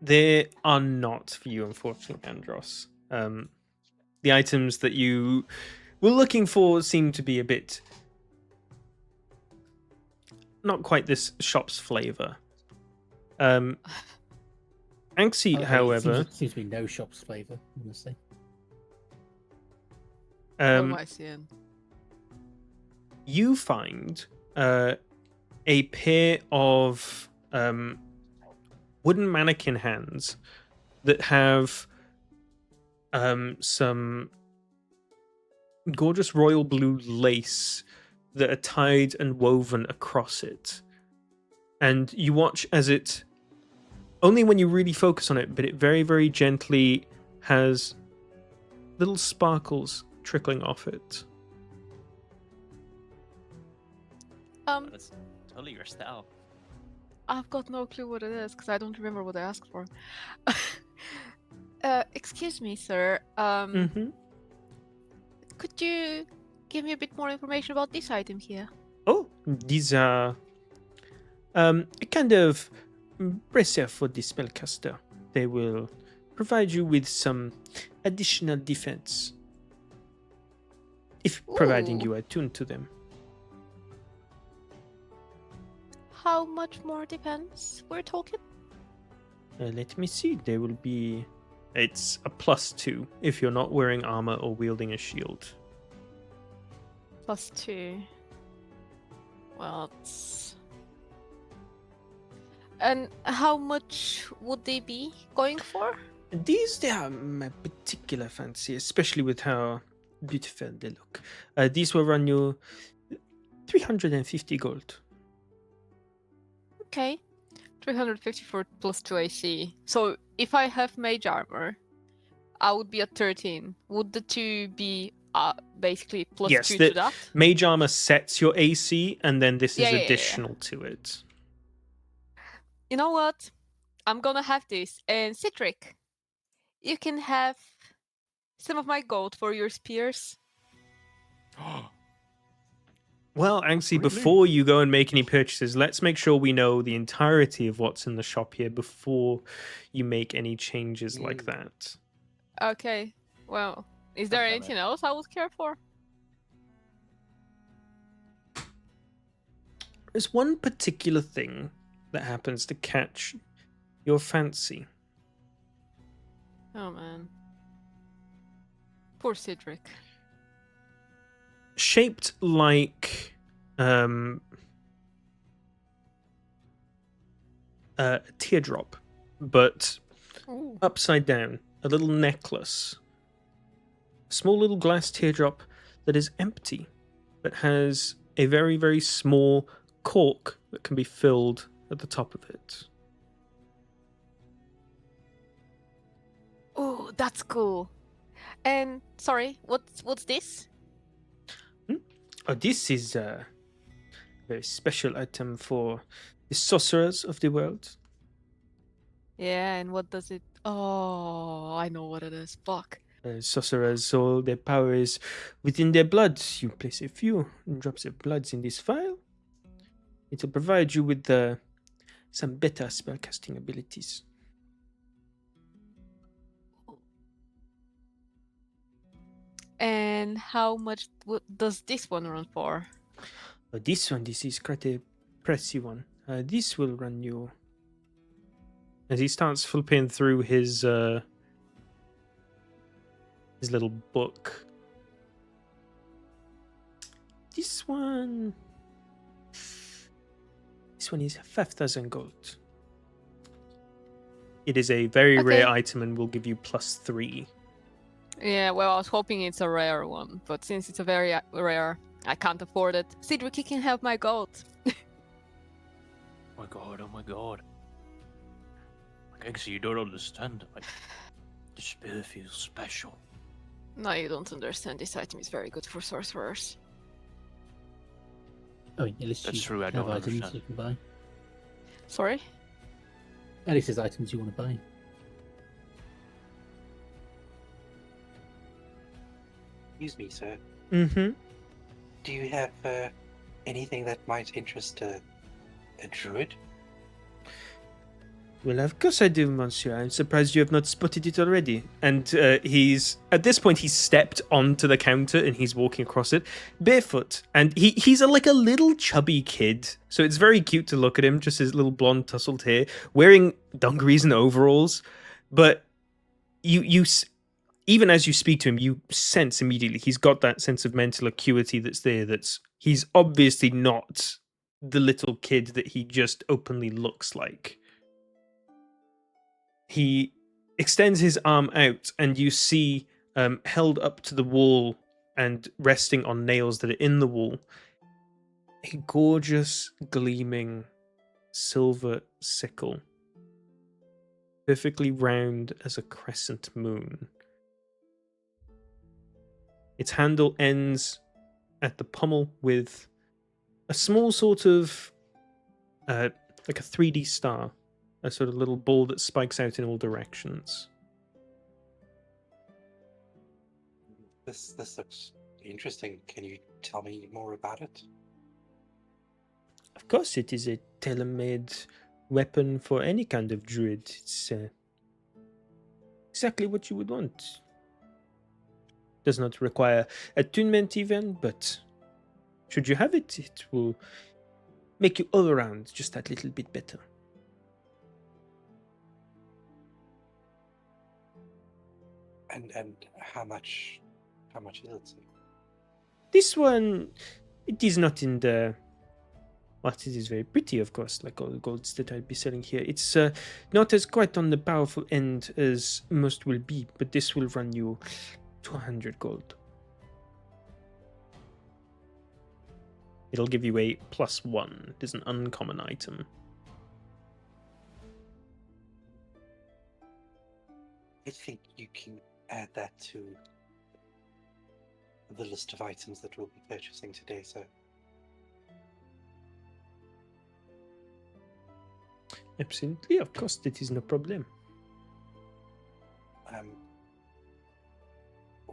They are not for you, unfortunately, Andros. The items that you were looking for seem to be a bit not quite this shop's flavor. Anxie, Okay, however, it seems to be no shop's flavor, honestly. What am I seeing? you find a pair of wooden mannequin hands that have some gorgeous royal blue lace that are tied and woven across it. And you watch as it, only when you really focus on it, but it very, very gently has little sparkles trickling off it. That's totally your style. I've got no clue what it is because I don't remember what I asked for. Excuse me, sir. Could you give me a bit more information about this item here? Oh, these are a kind of bracer for the spellcaster. They will provide you with some additional defense. If providing Ooh. you are attuned to them. How much more defense we're talking? Let me see. There will be. It's a +2 if you're not wearing armor or wielding a shield. +2. Well, it's... And how much would they be going for? These, they are my particular fancy, especially with how beautiful they look. These will run you 350 gold. Okay. 350 for +2 AC. So if I have mage armor, I would be at 13. Would the two be basically +2 Yes, to that? mage armor sets your AC, and then this is Yeah. additional to it. You know what? I'm gonna have this. And Citric, you can have some of my gold for your spears. Well, Anxie, Really? before you go and make any purchases, let's make sure we know the entirety of what's in the shop here before you make any changes like that. Okay. Well, is there Okay, anything else I would care for? There's one particular thing that happens to catch your fancy. Oh man. Poor Cedric. Shaped like a teardrop, but Ooh. upside down. A little necklace. A small little glass teardrop that is empty, but has a very, very small cork that can be filled at the top of it. Oh, that's cool. And sorry, what's this? Oh, this is a very special item for the sorcerers of the world. Yeah, and what does it? Oh, I know what it is. Fuck. Sorcerers, so their power is within their blood. You place a few drops of blood in this vial. It will provide you with some better spellcasting abilities. And how much does this one run for? This is quite a pricey one. This will run you. As he starts flipping through his little book. This one is 5,000 gold. It is a very rare Okay. item and will give you +3. Yeah, well, I was hoping it's a rare one, but since it's a very rare, I can't afford it. Cedric, you can have my gold. Oh my god. Actually, you don't understand. The spear feels special. No, you don't understand. This item is very good for sorcerers. Oh, at least That's you true, I have don't items understand. you can buy. Sorry? At least there's items you want to buy. Excuse me, sir. Mm-hmm. Do you have anything that might interest a druid? Well, of course I do, monsieur. I'm surprised you have not spotted it already. And he's at this point he's stepped onto the counter and he's walking across it barefoot. And he's like a little chubby kid, so it's very cute to look at him. Just his little blonde tousled hair, wearing dungarees and overalls. But you even as you speak to him, you sense immediately he's got that sense of mental acuity that's there. He's obviously not the little kid that he just openly looks like. He extends his arm out, and you see, held up to the wall and resting on nails that are in the wall, a gorgeous, gleaming silver sickle, perfectly round as a crescent moon. Its handle ends at the pommel with a small sort of, like a 3D star. A sort of little ball that spikes out in all directions. This looks interesting. Can you tell me more about it? Of course, it is a tailor-made weapon for any kind of druid. It's Exactly what you would want. Does not require attunement even, but should you have it, it will make you all around just that little bit better. And how much is it? Sir? This one, it is not in the. Well, it is very pretty, of course, like all the golds that I'd be selling here. It's not as quite on the powerful end as most will be, but this will run you 200 gold. It'll give you a +1. It is an uncommon item. I think you can add that to the list of items that we'll be purchasing today, so Absolutely, of course, that is no problem.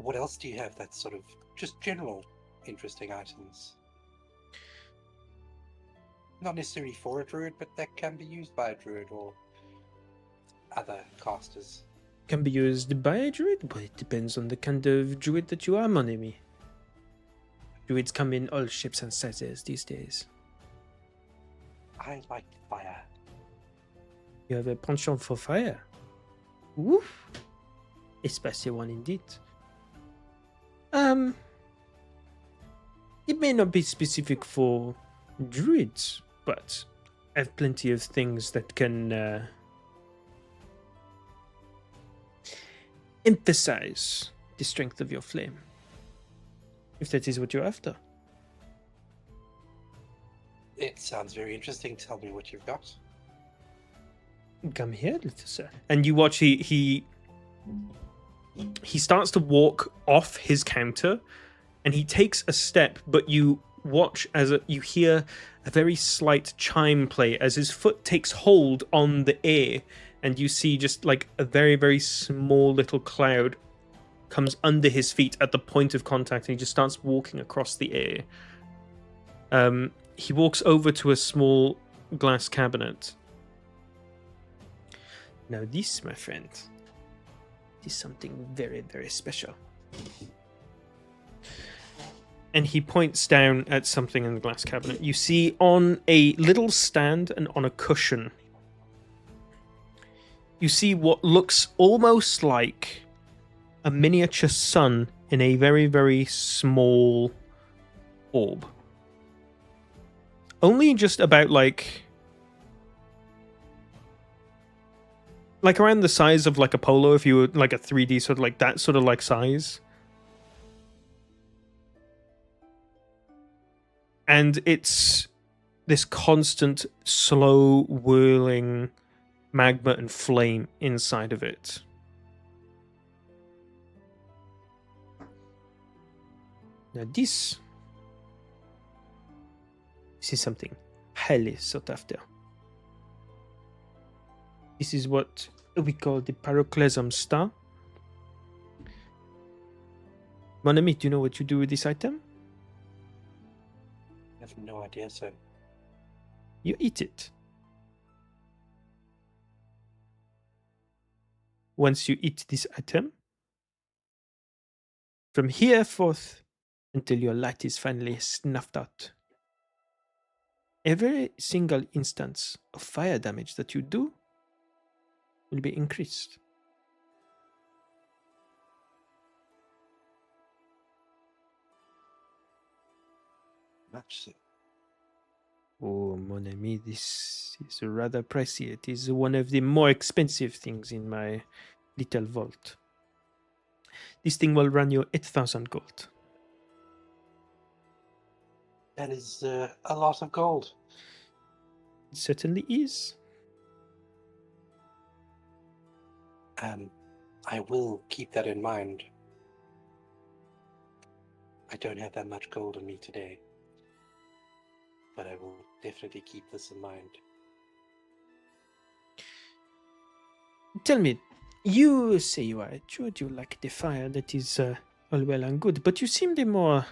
what else do you have that's sort of just general interesting items? Not necessarily for a druid, but that can be used by a druid or other casters. Can be used by a druid, but it depends on the kind of druid that you are, mon ami. Druids come in all shapes and sizes these days. I like fire. You have a penchant for fire. Woof! A spicy one indeed. It may not be specific for druids, but I have plenty of things that can emphasize the strength of your flame. If that is what you're after. It sounds very interesting. Tell me what you've got. Come here, little sir. And you watch he starts to walk off his counter and he takes a step, but you watch as you hear a very slight chime play as his foot takes hold on the air, and you see just like a very, very small little cloud comes under his feet at the point of contact, and he just starts walking across the air. He walks over to a small glass cabinet. Now this, my friend, is something very, very special. And he points down at something in the glass cabinet. You see on a little stand and on a cushion, you see what looks almost like a miniature sun in a very, very small orb. Only just about like around the size of like a polo, if you were like a 3D sort of like that sort of like size. And it's this constant slow whirling magma and flame inside of it. Now this is something highly sought after. This is what we call the Pyroclasm Star. Mon ami, do you know what you do with this item? I have no idea, so You eat it. Once you eat this item, from here forth until your light is finally snuffed out, every single instance of fire damage that you do will be increased. much so. Oh, mon ami, this is rather pricey. It is one of the more expensive things in my little vault. This thing will run you 8,000 gold. That is a lot of gold. It certainly is. I will keep that in mind. I don't have that much gold on me today, but I will definitely keep this in mind. Tell me, you say you are a druid, you like the fire, that is all well and good, but you seem the more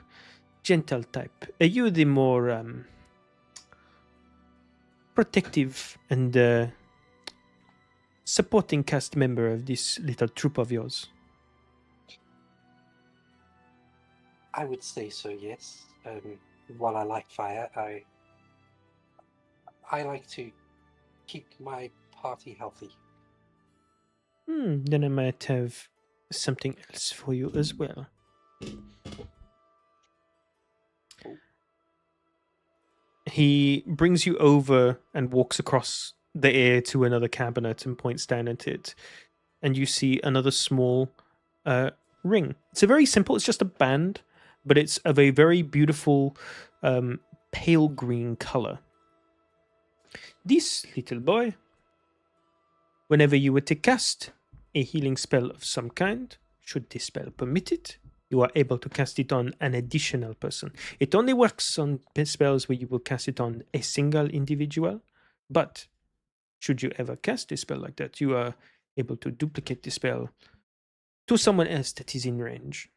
gentle type. Are you the more protective and supporting cast member of this little troop of yours? I would say so, yes. While I like fire, I like to keep my party healthy. Then I might have something else for you as well. He brings you over and walks across the air to another cabinet and points down at it. And you see another small ring. It's a very simple, it's just a band, but it's of a very beautiful pale green color. This little boy, whenever you were to cast a healing spell of some kind, should this spell permit it, you are able to cast it on an additional person. It only works on spells where you will cast it on a single individual, but should you ever cast a spell like that, you are able to duplicate the spell to someone else that is in range.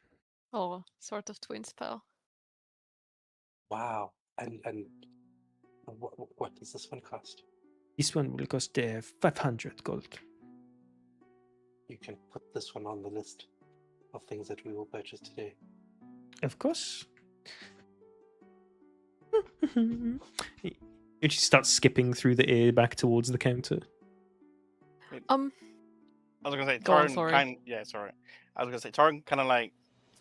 Oh, sort of twin spell. Wow. And what does this one cost? This one will cost 500 gold. You can put this one on the list of things that we will purchase today. Of course. He just starts skipping through the air back towards the counter. I was gonna say Go on, Torin sorry. sorry. I was gonna say Torin kind of like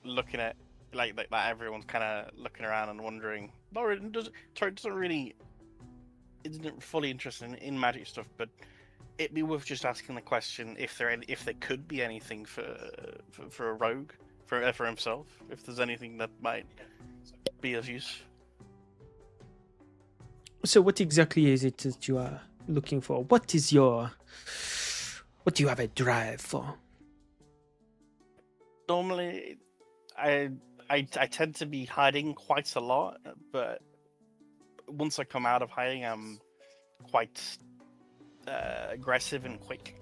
looking at like everyone's kind of looking around and wondering. Torin doesn't really isn't fully interested in magic stuff, but it'd be worth just asking the question if there could be anything for a rogue for himself, if there's anything that might be of use. So what exactly is it that you are looking for? What do you have a drive for? Normally, I tend to be hiding quite a lot, but once I come out of hiding, I'm quite aggressive and quick.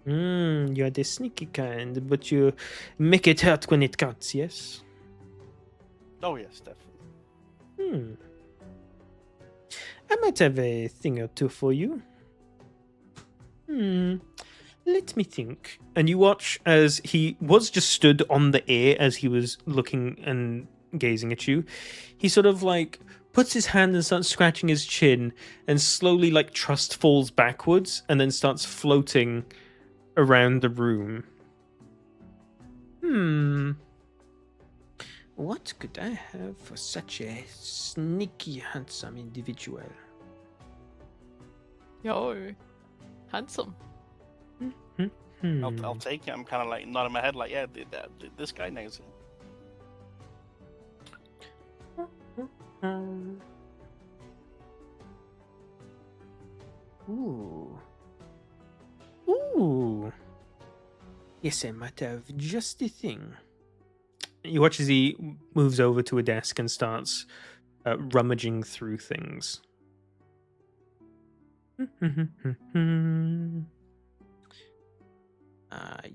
You are the sneaky kind, but you make it hurt when it counts, yes? Oh yes, definitely. I might have a thing or two for you. Let me think. And you watch as he was just stood on the air as he was looking and gazing at you. He sort of like puts his hand and starts scratching his chin and slowly like trust falls backwards and then starts floating around the room. What could I have for such a sneaky, handsome individual? Yo, handsome. I'll take it. I'm kind of like nodding my head, like, yeah, this guy knows it. Ooh. Yes, I might have just the thing. You watch as he moves over to a desk and starts rummaging through things.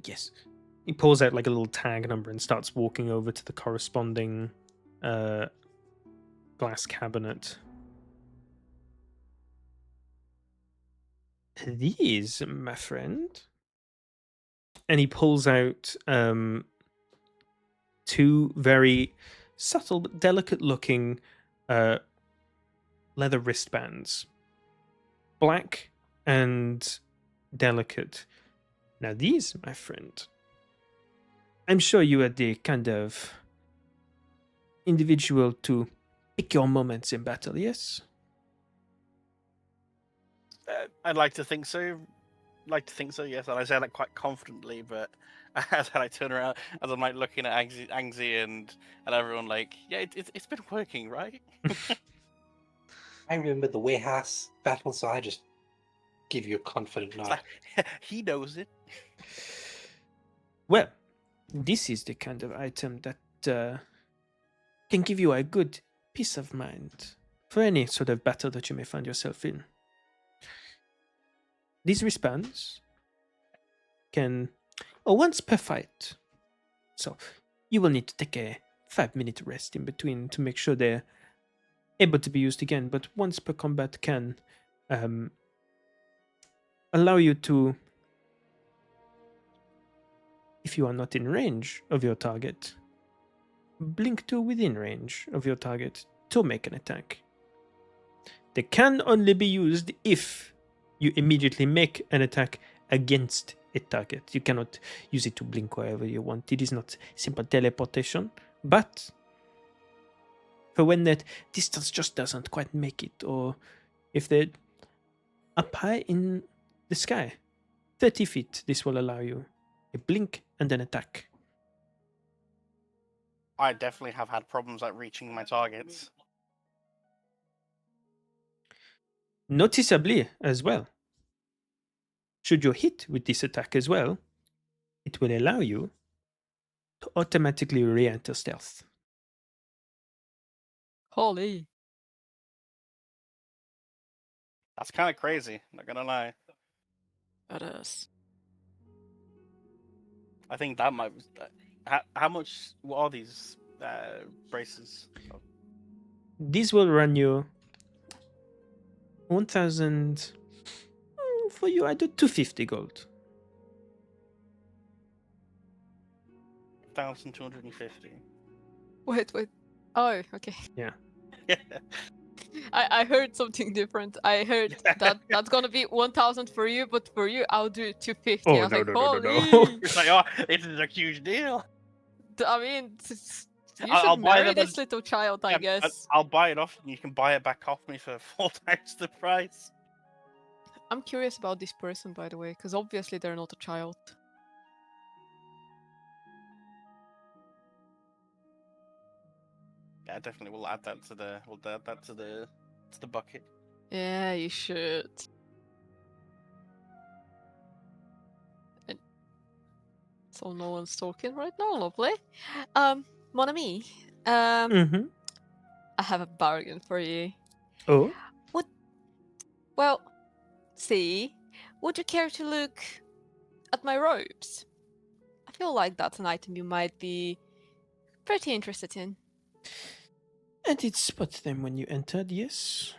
Yes. He pulls out like a little tag number and starts walking over to the corresponding glass cabinet. These, my friend. And he pulls out two very subtle but delicate looking leather wristbands. Black and delicate. Now these, my friend, I'm sure you are the kind of individual to pick your moments in battle, yes? I'd like to think so. Yes. And I say that quite confidently, but as I turn around, as I'm like looking at Angzi and everyone, like, yeah, it's been working, right? I remember the warehouse battle, so I just give you a confident nod. He knows it. Well, this is the kind of item that can give you a good peace of mind for any sort of battle that you may find yourself in. These wristbands can, once per fight. So you will need to take a 5-minute rest in between to make sure they're able to be used again. But once per combat can allow you to, if you are not in range of your target, blink to within range of your target to make an attack. They can only be used if you immediately make an attack against a target. You cannot use it to blink wherever you want. It is not simple teleportation, but for when that distance just doesn't quite make it, or if they're up high in the sky, 30 feet, this will allow you a blink and an attack. I definitely have had problems like reaching my targets. Noticeably as well. Should you hit with this attack as well, it will allow you to automatically re-enter stealth. Holy. That's kind of crazy. Not gonna lie. That is. I think that might. How much? What are these braces? This will run you 1,000. For you, I do 250 gold. 1,250. Wait. Oh, okay. Yeah. I heard something different. I heard that's gonna be 1,000 for you, but for you, I'll do 250. Oh, I was no, like, no, no, no, no. holy. It's like, oh, this is a huge deal. I mean, you I'll should buy marry them this little child, I Yeah, guess. I'll buy it off, and you can buy it back off me for 4 times the price. I'm curious about this person, by the way, because obviously they're not a child. Yeah, I definitely will add that to the. We'll add that to the bucket. Yeah, you should. And so no one's talking right now. Lovely. Mon ami, Mm-hmm. I have a bargain for you. Oh, Well, see, would you care to look at my robes? I feel like that's an item you might be pretty interested in. I did spot them when you entered, yes.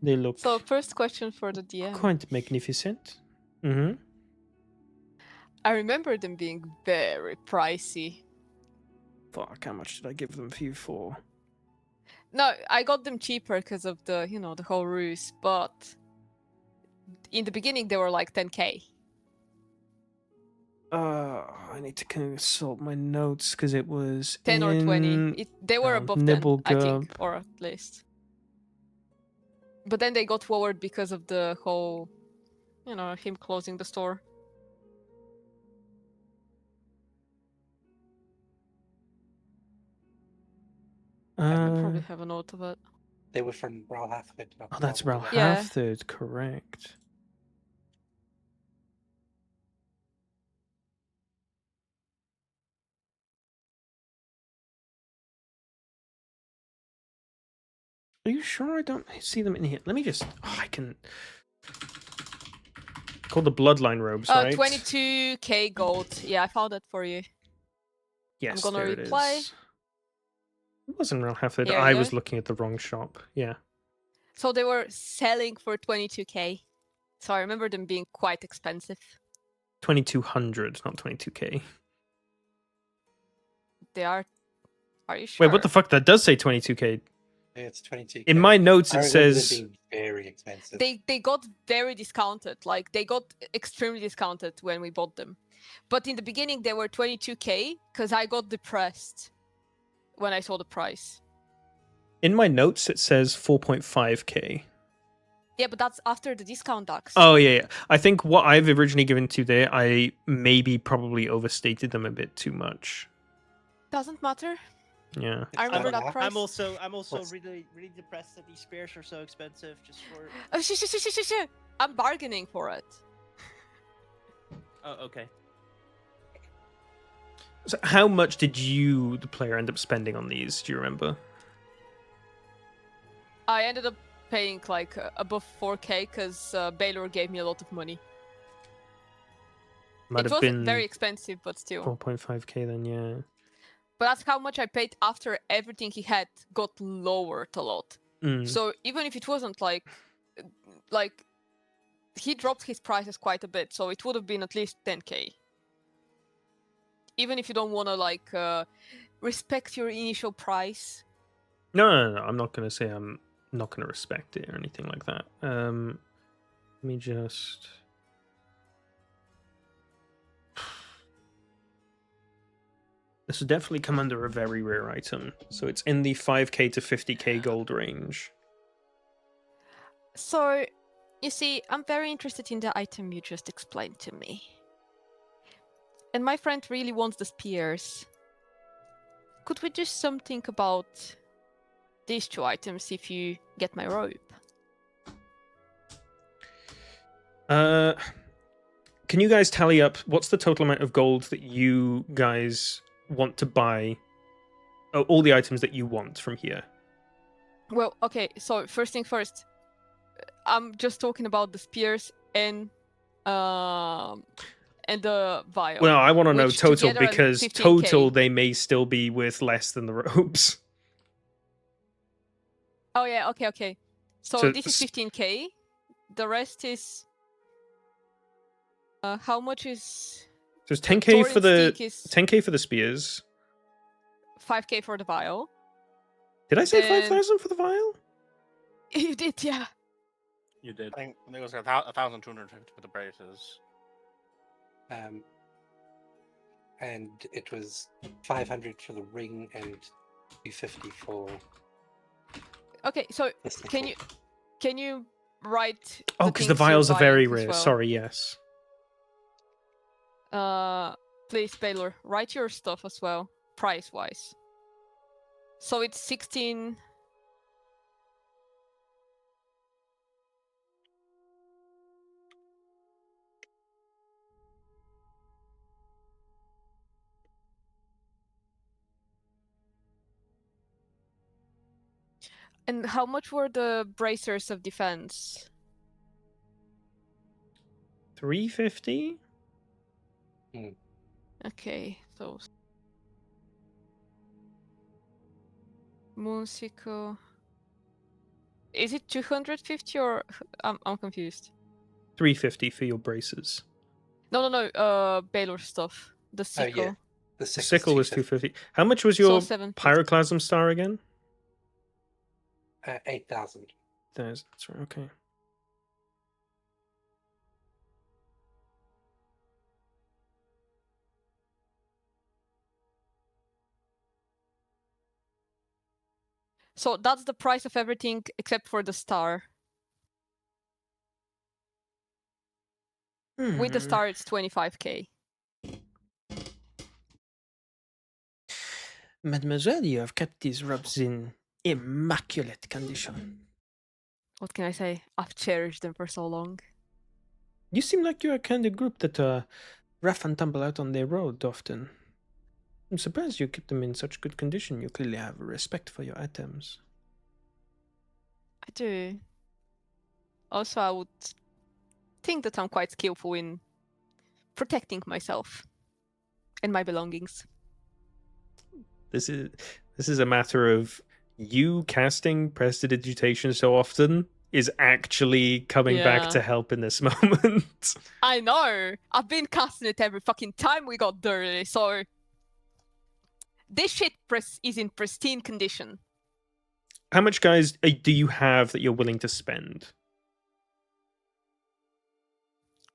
They look So, first question for the DM. quite magnificent. Mm-hmm. I remember them being very pricey. Fuck, how much did I give them for you for? No, I got them cheaper because of the, the whole ruse, but in the beginning they were like 10k. I need to consult my notes because it was 10 or 20. They were above 10, I think, or at least. But then they got lowered because of the whole, him closing the store. I probably have a note of it. They were from Ralhathford. Oh, that's Yeah. Ralhathford, correct. Are you sure I don't see them in here? Let me just. Oh, I can. Called the Bloodline robes, right? 22k gold. Yeah, I found it for you. Yes, I'm gonna there reply. it is. It wasn't Ralhathford. Here I you was go. looking at the wrong shop. Yeah. So they were selling for 22k. So I remember them being quite expensive. 2,200, not 22k. They are. Are you sure? Wait, what the fuck? That does say 22k. Yeah, it's 22. In my notes, I it remember them says. being very expensive. They got very discounted. Like they got extremely discounted when we bought them. But in the beginning they were 22k because I got depressed when I saw the price. In my notes, it says 4.5k. Yeah, but that's after the discount tax. Oh, yeah. I think what I've originally given to there, I probably overstated them a bit too much. Doesn't matter. Yeah. I remember not that price. I'm also What's- really depressed that these spears are so expensive. Just for Oh, shh. I'm bargaining for it. oh, okay. So how much did you, the player, end up spending on these? Do you remember? I ended up paying like above 4k because Baylor gave me a lot of money. Might It have wasn't been very expensive, but still. 4.5k then, yeah. But that's how much I paid after everything he had got lowered a lot. Mm. So even if it wasn't like he dropped his prices quite a bit, so it would have been at least 10k. Even if you don't want to like respect your initial price. No, I'm not going to say I'm not going to respect it or anything like that. Let me just. This would definitely come under a very rare item, so it's in the 5k to 50k gold range. So, you see, I'm very interested in the item you just explained to me. And my friend really wants the spears. Could we do something about these 2 items if you get my rope? Can you guys tally up what's the total amount of gold that you guys want to buy? Oh, all the items that you want from here. Well, okay, so first thing first, I'm just talking about the spears and the vial. Well, I want to know which total together are because 15K. total they may still be worth less than the ropes. Oh yeah, okay. So So this is 15k. The rest is how much is So it's 10k for the Thorin's stick is 10k for the spears. 5k for the vial. Did I say Then- 5,000 for the vial? You did, yeah. You did. I think it was 1,250 for the braces. And it was 500 for the ring and 250 for Okay, so the sickle. can you write? Oh, because the vials are very rare. Well? Sorry, yes. Please, Baylor, write your stuff as well, price-wise. So it's 16. And how much were the bracers of defense? 350? Okay, so Musico. Is it 250 or I'm confused. 350 for your braces. No. Baylor stuff. The Oh, sickle. yeah. The The sickle's sickle was 250. 250. How much was So your 750. pyroclasm star again? 8,000. That's right, okay. So that's the price of everything except for the star. With the star, it's 25k. Mademoiselle, you have kept these robes in immaculate condition. What can I say? I've cherished them for so long. You seem like you're a kind of group that rough and tumble out on their road often. I'm surprised you keep them in such good condition. You clearly have respect for your items. I do. Also, I would think that I'm quite skillful in protecting myself and my belongings. This is a matter of you casting prestidigitation so often is actually coming back Yeah. to help in this moment. I know! I've been casting it every fucking time we got dirty, so... This shit is in pristine condition. How much, guys, do you have that you're willing to spend?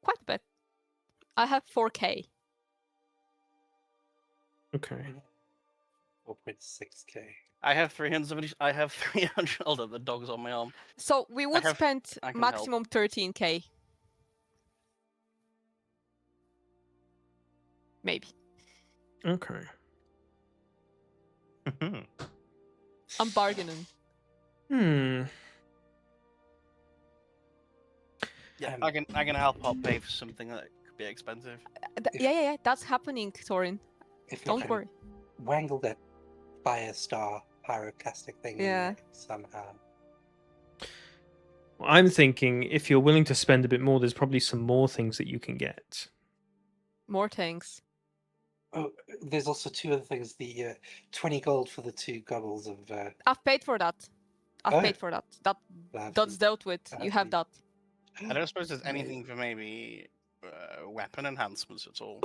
Quite a bit. I have 4k. Okay. 4.6k. I have 300. I have 300. Hold on, the dog's on my arm. So we would have- spend I can help. maximum 13k. Maybe. Okay. I'm bargaining. Hmm. Yeah, I can help out pay for something that could be expensive. Yeah, that's happening, Thorin. If you Don't can worry. wangle that fire star pyroclastic thing in Yeah. there somehow. Well, I'm thinking if you're willing to spend a bit more, there's probably some more things that you can get. More things. Oh, there's also 2 other things. The 20 gold for the 2 goggles of. I've paid for that. I've Oh. paid for that. That's Lovely. dealt with. You have that. I don't suppose there's anything for maybe weapon enhancements at all.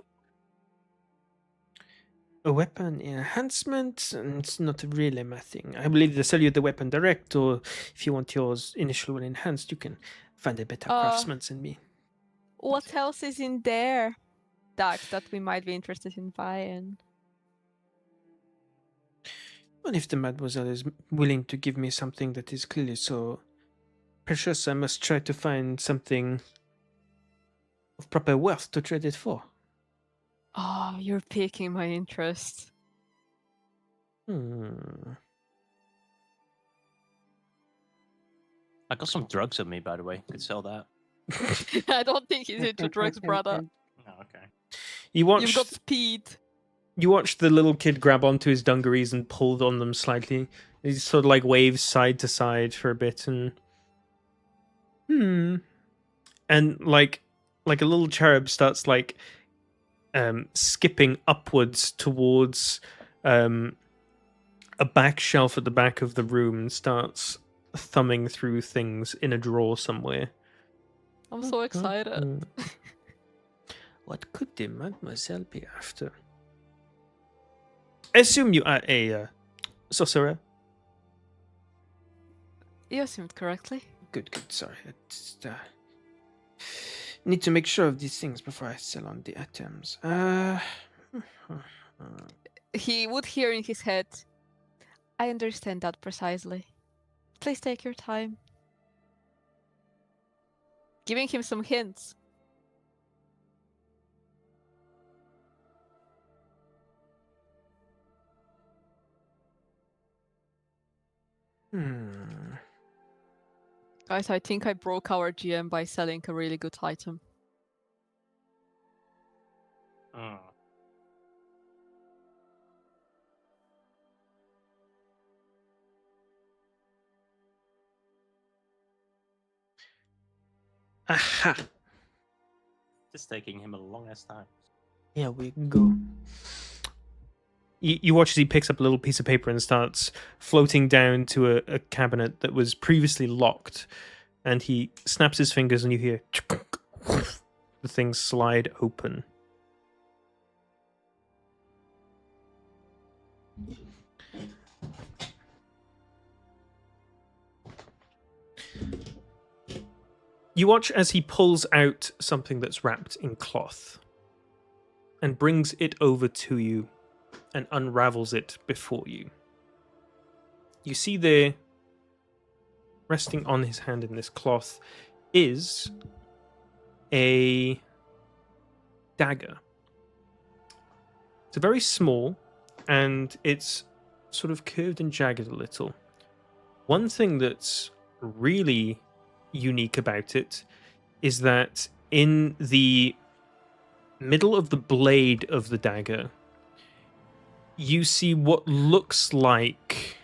A weapon enhancement, and it's not really my thing. I believe they sell you the weapon direct, or if you want yours initial one enhanced, you can find a better craftsman than me. What else is in there, Dax, that we might be interested in buying? Well, if the mademoiselle is willing to give me something that is clearly so precious, I must try to find something of proper worth to trade it for. Oh, you're piquing my interest. Hmm. I got some drugs on me, by the way. Could sell that. I don't think he's into drugs, brother. Oh, okay. You You've got watched speed. you watched the little kid grab onto his dungarees and pulled on them slightly. He sort of like waves side to side for a bit and and like a little cherub starts like skipping upwards towards a back shelf at the back of the room and starts thumbing through things in a drawer somewhere. I'm so excited. What could the mademoiselle be after? I assume you are a sorcerer. You assumed correctly. Good. Sorry. I just, need to make sure of these things before I sell on the items. He would hear in his head, I understand that precisely. Please take your time. Giving him some hints. Guys, I think I broke our GM by selling a really good item. Mm. Aha! It's taking him a long ass time. Here we go. You watch as he picks up a little piece of paper and starts floating down to a cabinet that was previously locked. And he snaps his fingers and you hear the things slide open. You watch as he pulls out something that's wrapped in cloth and brings it over to you and unravels it before you. You see there, resting on his hand in this cloth, is a dagger. It's very small and it's sort of curved and jagged a little. One thing that's really unique about it is that in the middle of the blade of the dagger, you see what looks like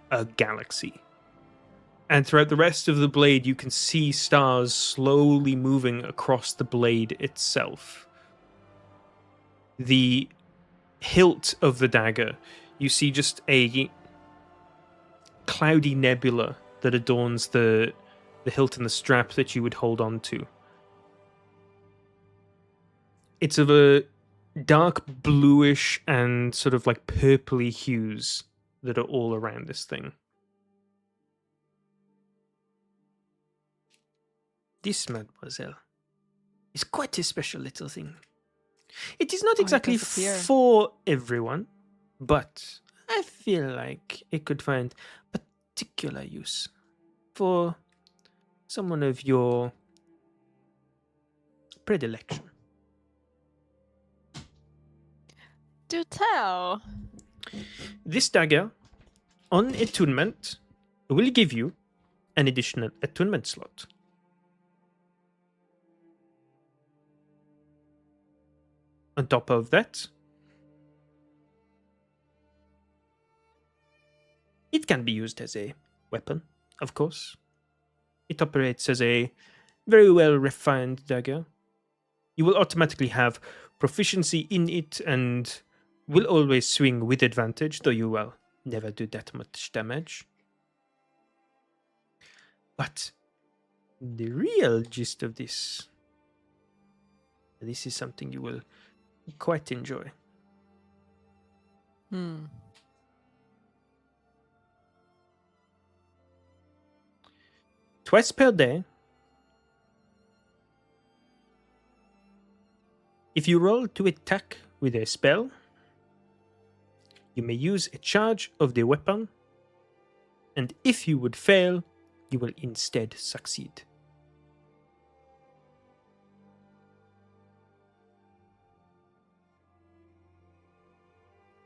a galaxy. And throughout the rest of the blade, you can see stars slowly moving across the blade itself. The hilt of the dagger, you see just a cloudy nebula that adorns the hilt and the strap that you would hold on to. It's of a dark bluish and sort of like purpley hues that are all around this thing. This, mademoiselle, is quite a special little thing. It is not exactly for everyone, but I feel like it could find particular use for someone of your predilection. Do tell. This dagger, on attunement, will give you an additional attunement slot. On top of that, it can be used as a weapon, of course. It operates as a very well refined dagger. You will automatically have proficiency in it and will always swing with advantage, though you will never do that much damage. But the real gist of this is something you will quite enjoy. Hmm. Twice per day, if you roll to attack with a spell, you may use a charge of the weapon, and if you would fail, you will instead succeed.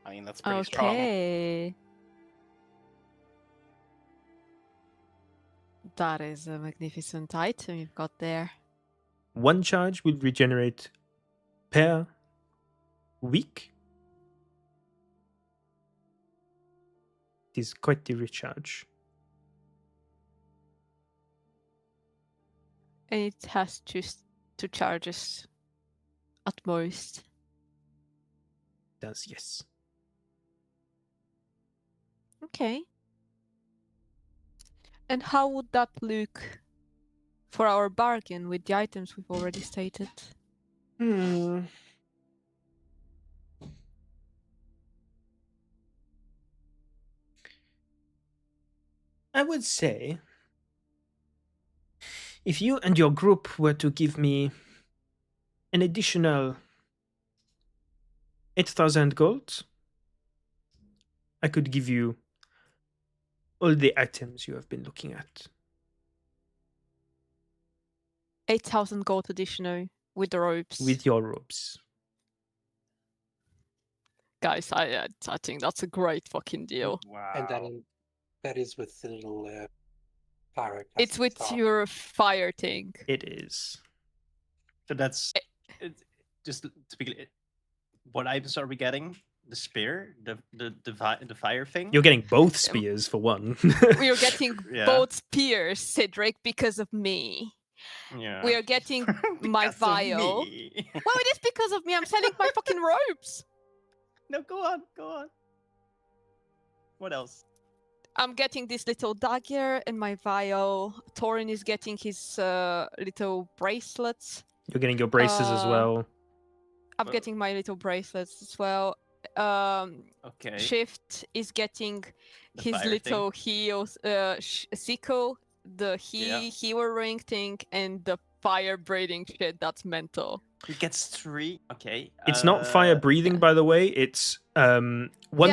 I mean, that's pretty strong. Okay. That is a magnificent item you've got there. One charge will regenerate per week. It is quite the recharge. And it has just 2 charges at most. It does, yes. Okay. And how would that look for our bargain with the items we've already stated? I would say if you and your group were to give me an additional 8,000 gold, I could give you all the items you have been looking at. 8,000 gold additional with the ropes. With your robes. Guys, I think that's a great fucking deal. Wow. And then that is with the little fire. It's with your fire thing. It is. So that's just to be clear. What items are we getting? The spear, the fire thing. You're getting both spears for one. We are getting Yeah. both spears, Cedric, because of me. Yeah. We are getting my Because of vial. me. Well, it is because of me. I'm selling my fucking ropes. No, go on, go on. What else? I'm getting this little dagger and my vial. Thorin is getting his little bracelets. You're getting your braces as well. I'm getting my little bracelets as well. Okay. Shift is getting The his fire little heels, sickle, the healer ring thing, and the fire breathing shit. That's mental. He gets 3. Okay. It's not fire breathing, by the way. It's once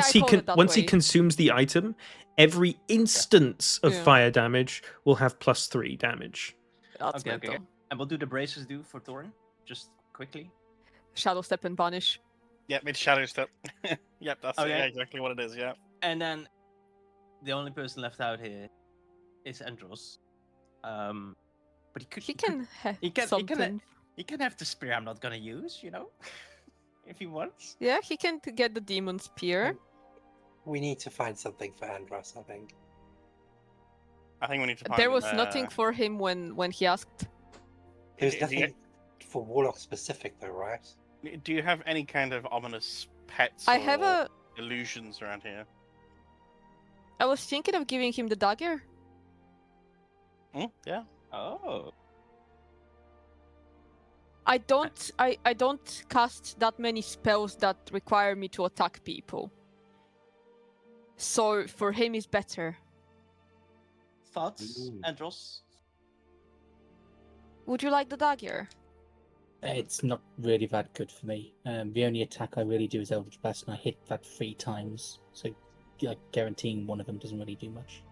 I he called it that once he way. consumes the item, every instance of Yeah. fire damage will have +3 damage. That's Okay, mental. okay. And what do the braces do for Thorin? Just quickly. Shadow step and vanish. Yep, it's shadow step. Yep, that's Okay. exactly what it is. Yeah. And then the only person left out here is Andros. But He can have he can something. he can have the spear I'm not gonna use, you know, if he wants. Yeah, he can get the demon spear. We need to find something for Andros, I think. I think we need to find. There was nothing for him when he asked. There's Is he- nothing for Warlock specific, though, right? Do you have any kind of ominous pets? I have or a. illusions around here? I was thinking of giving him the dagger. Yeah. Oh. I don't cast that many spells that require me to attack people. So for him is better. Thoughts, Ooh. Andros? Would you like the dagger? It's not really that good for me. The only attack I really do is Eldritch Blast, and I hit that 3 times. So, like, guaranteeing one of them doesn't really do much.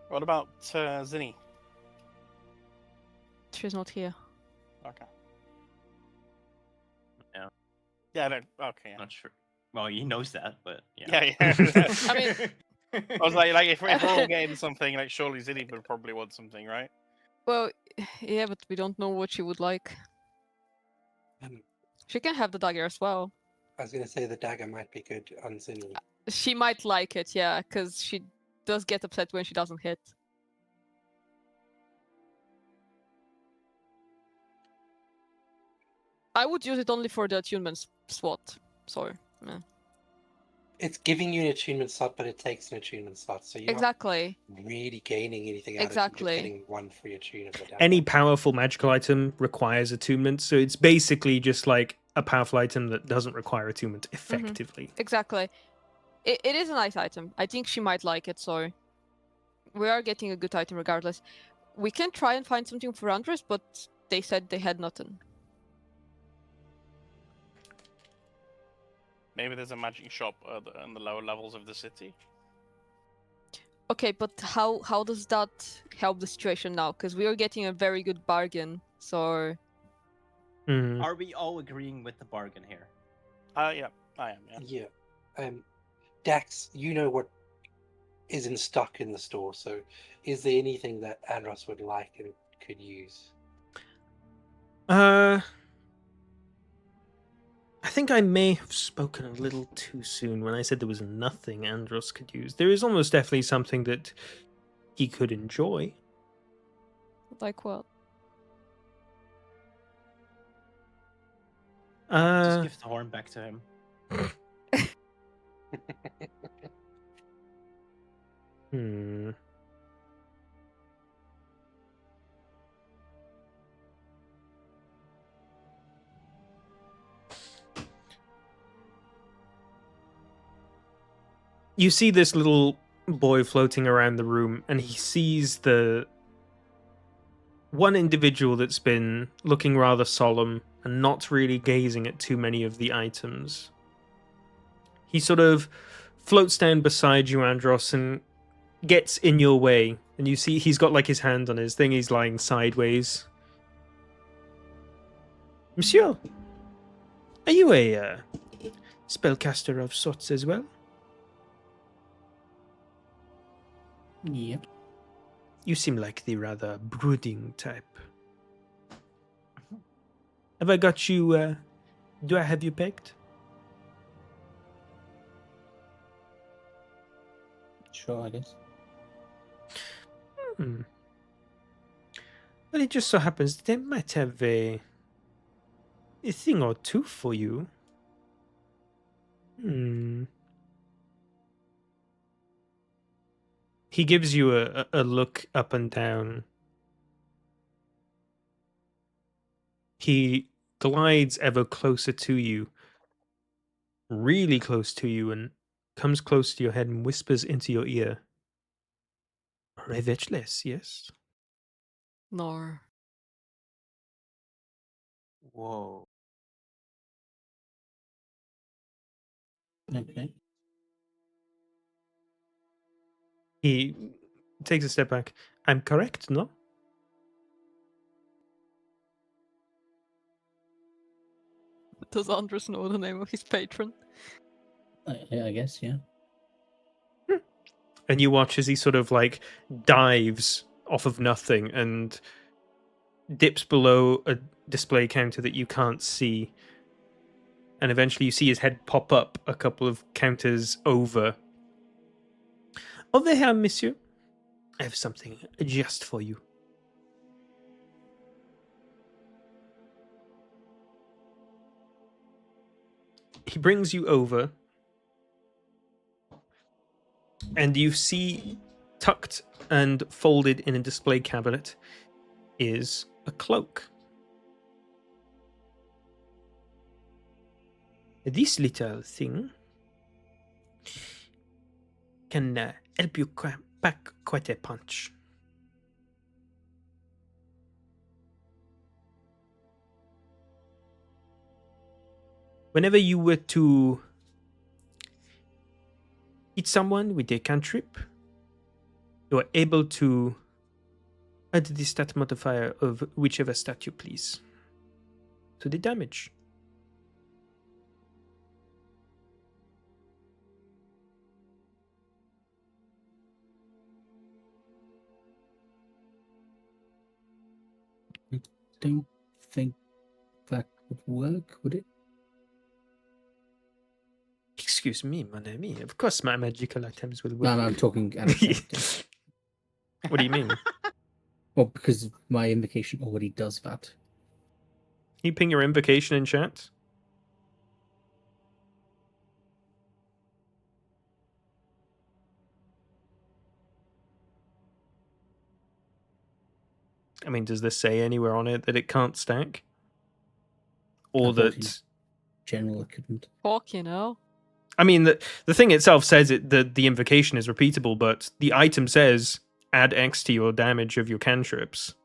What about Zinni? She's not here. Okay. Yeah. Yeah. No, okay. Yeah. Not sure. Well, he knows that, but yeah. Yeah. Yeah. I mean, I was like if we're all getting something, like surely Zinni would probably want something, right? well, yeah, but we don't know what she would like. Um, She can have the dagger as well. I was going to say the dagger might be good on Zinni. She might like it, yeah, because she does get upset when she doesn't hit. I would use it only for the attunement SWAT. So, yeah. It's giving you an attunement slot, but it takes an attunement slot, so you're Exactly. not really gaining anything out of it. Exactly. You're just getting one free attune of the damn Any thing. powerful magical item requires attunement, so it's basically just like a powerful item that doesn't require attunement effectively. Exactly. It is a nice item. I think she might like it, so we are getting a good item regardless. We can try and find something for Andres, but they said they had nothing. Maybe there's a magic shop in the lower levels of the city. Okay, but how does that help the situation now? Because we are getting a very good bargain, so... Mhm. Are we all agreeing with the bargain here? Yeah, I am. Yeah. Yeah. Dax, you know what is in stock in the store, so is there anything that Andros would like and could use? I think I may have spoken a little too soon when I said there was nothing Andros could use. There is almost definitely something that he could enjoy. Like what? Just give the horn back to him. Hmm. You see this little boy floating around the room, and he sees the one individual that's been looking rather solemn and not really gazing at too many of the items. He sort of floats down beside you, Andros, and gets in your way. And you see he's got like his hand on his thing, he's lying sideways. Monsieur, are you a spellcaster of sorts as well? Yep. You seem like the rather brooding type. Have I got you, do I have you pegged? Sure, I guess. Hmm. Well, it just so happens that I might have a thing or two for you. Hmm. He gives you a look up and down. He glides ever closer to you, really close to you, and comes close to your head and whispers into your ear. Revetchless, yes? No. Whoa. Okay. He takes a step back. I'm correct, no? Does Andres know the name of his patron? I guess, yeah. And you watch as he sort of like dives off of nothing and dips below a display counter that you can't see. And eventually you see his head pop up a couple of counters over. Over here, monsieur. I have something just for you. He brings you over, and you see tucked and folded in a display cabinet is a cloak. This little thing can help you pack quite a punch. Whenever you were to hit someone with a cantrip, you are able to add the stat modifier of whichever stat you please to the damage. Don't think that would work, would it? Excuse me, mon ami. Of course my magical items will No, work. I'm talking out of character. What do you mean? Well, because my invocation already does that. Can you ping your invocation in chat? I mean, does this say anywhere on it that it can't stack? Or that... Unfortunately, General, I couldn't. Fucking hell. I mean, the thing itself says the invocation is repeatable, but the item says add X to your damage of your cantrips.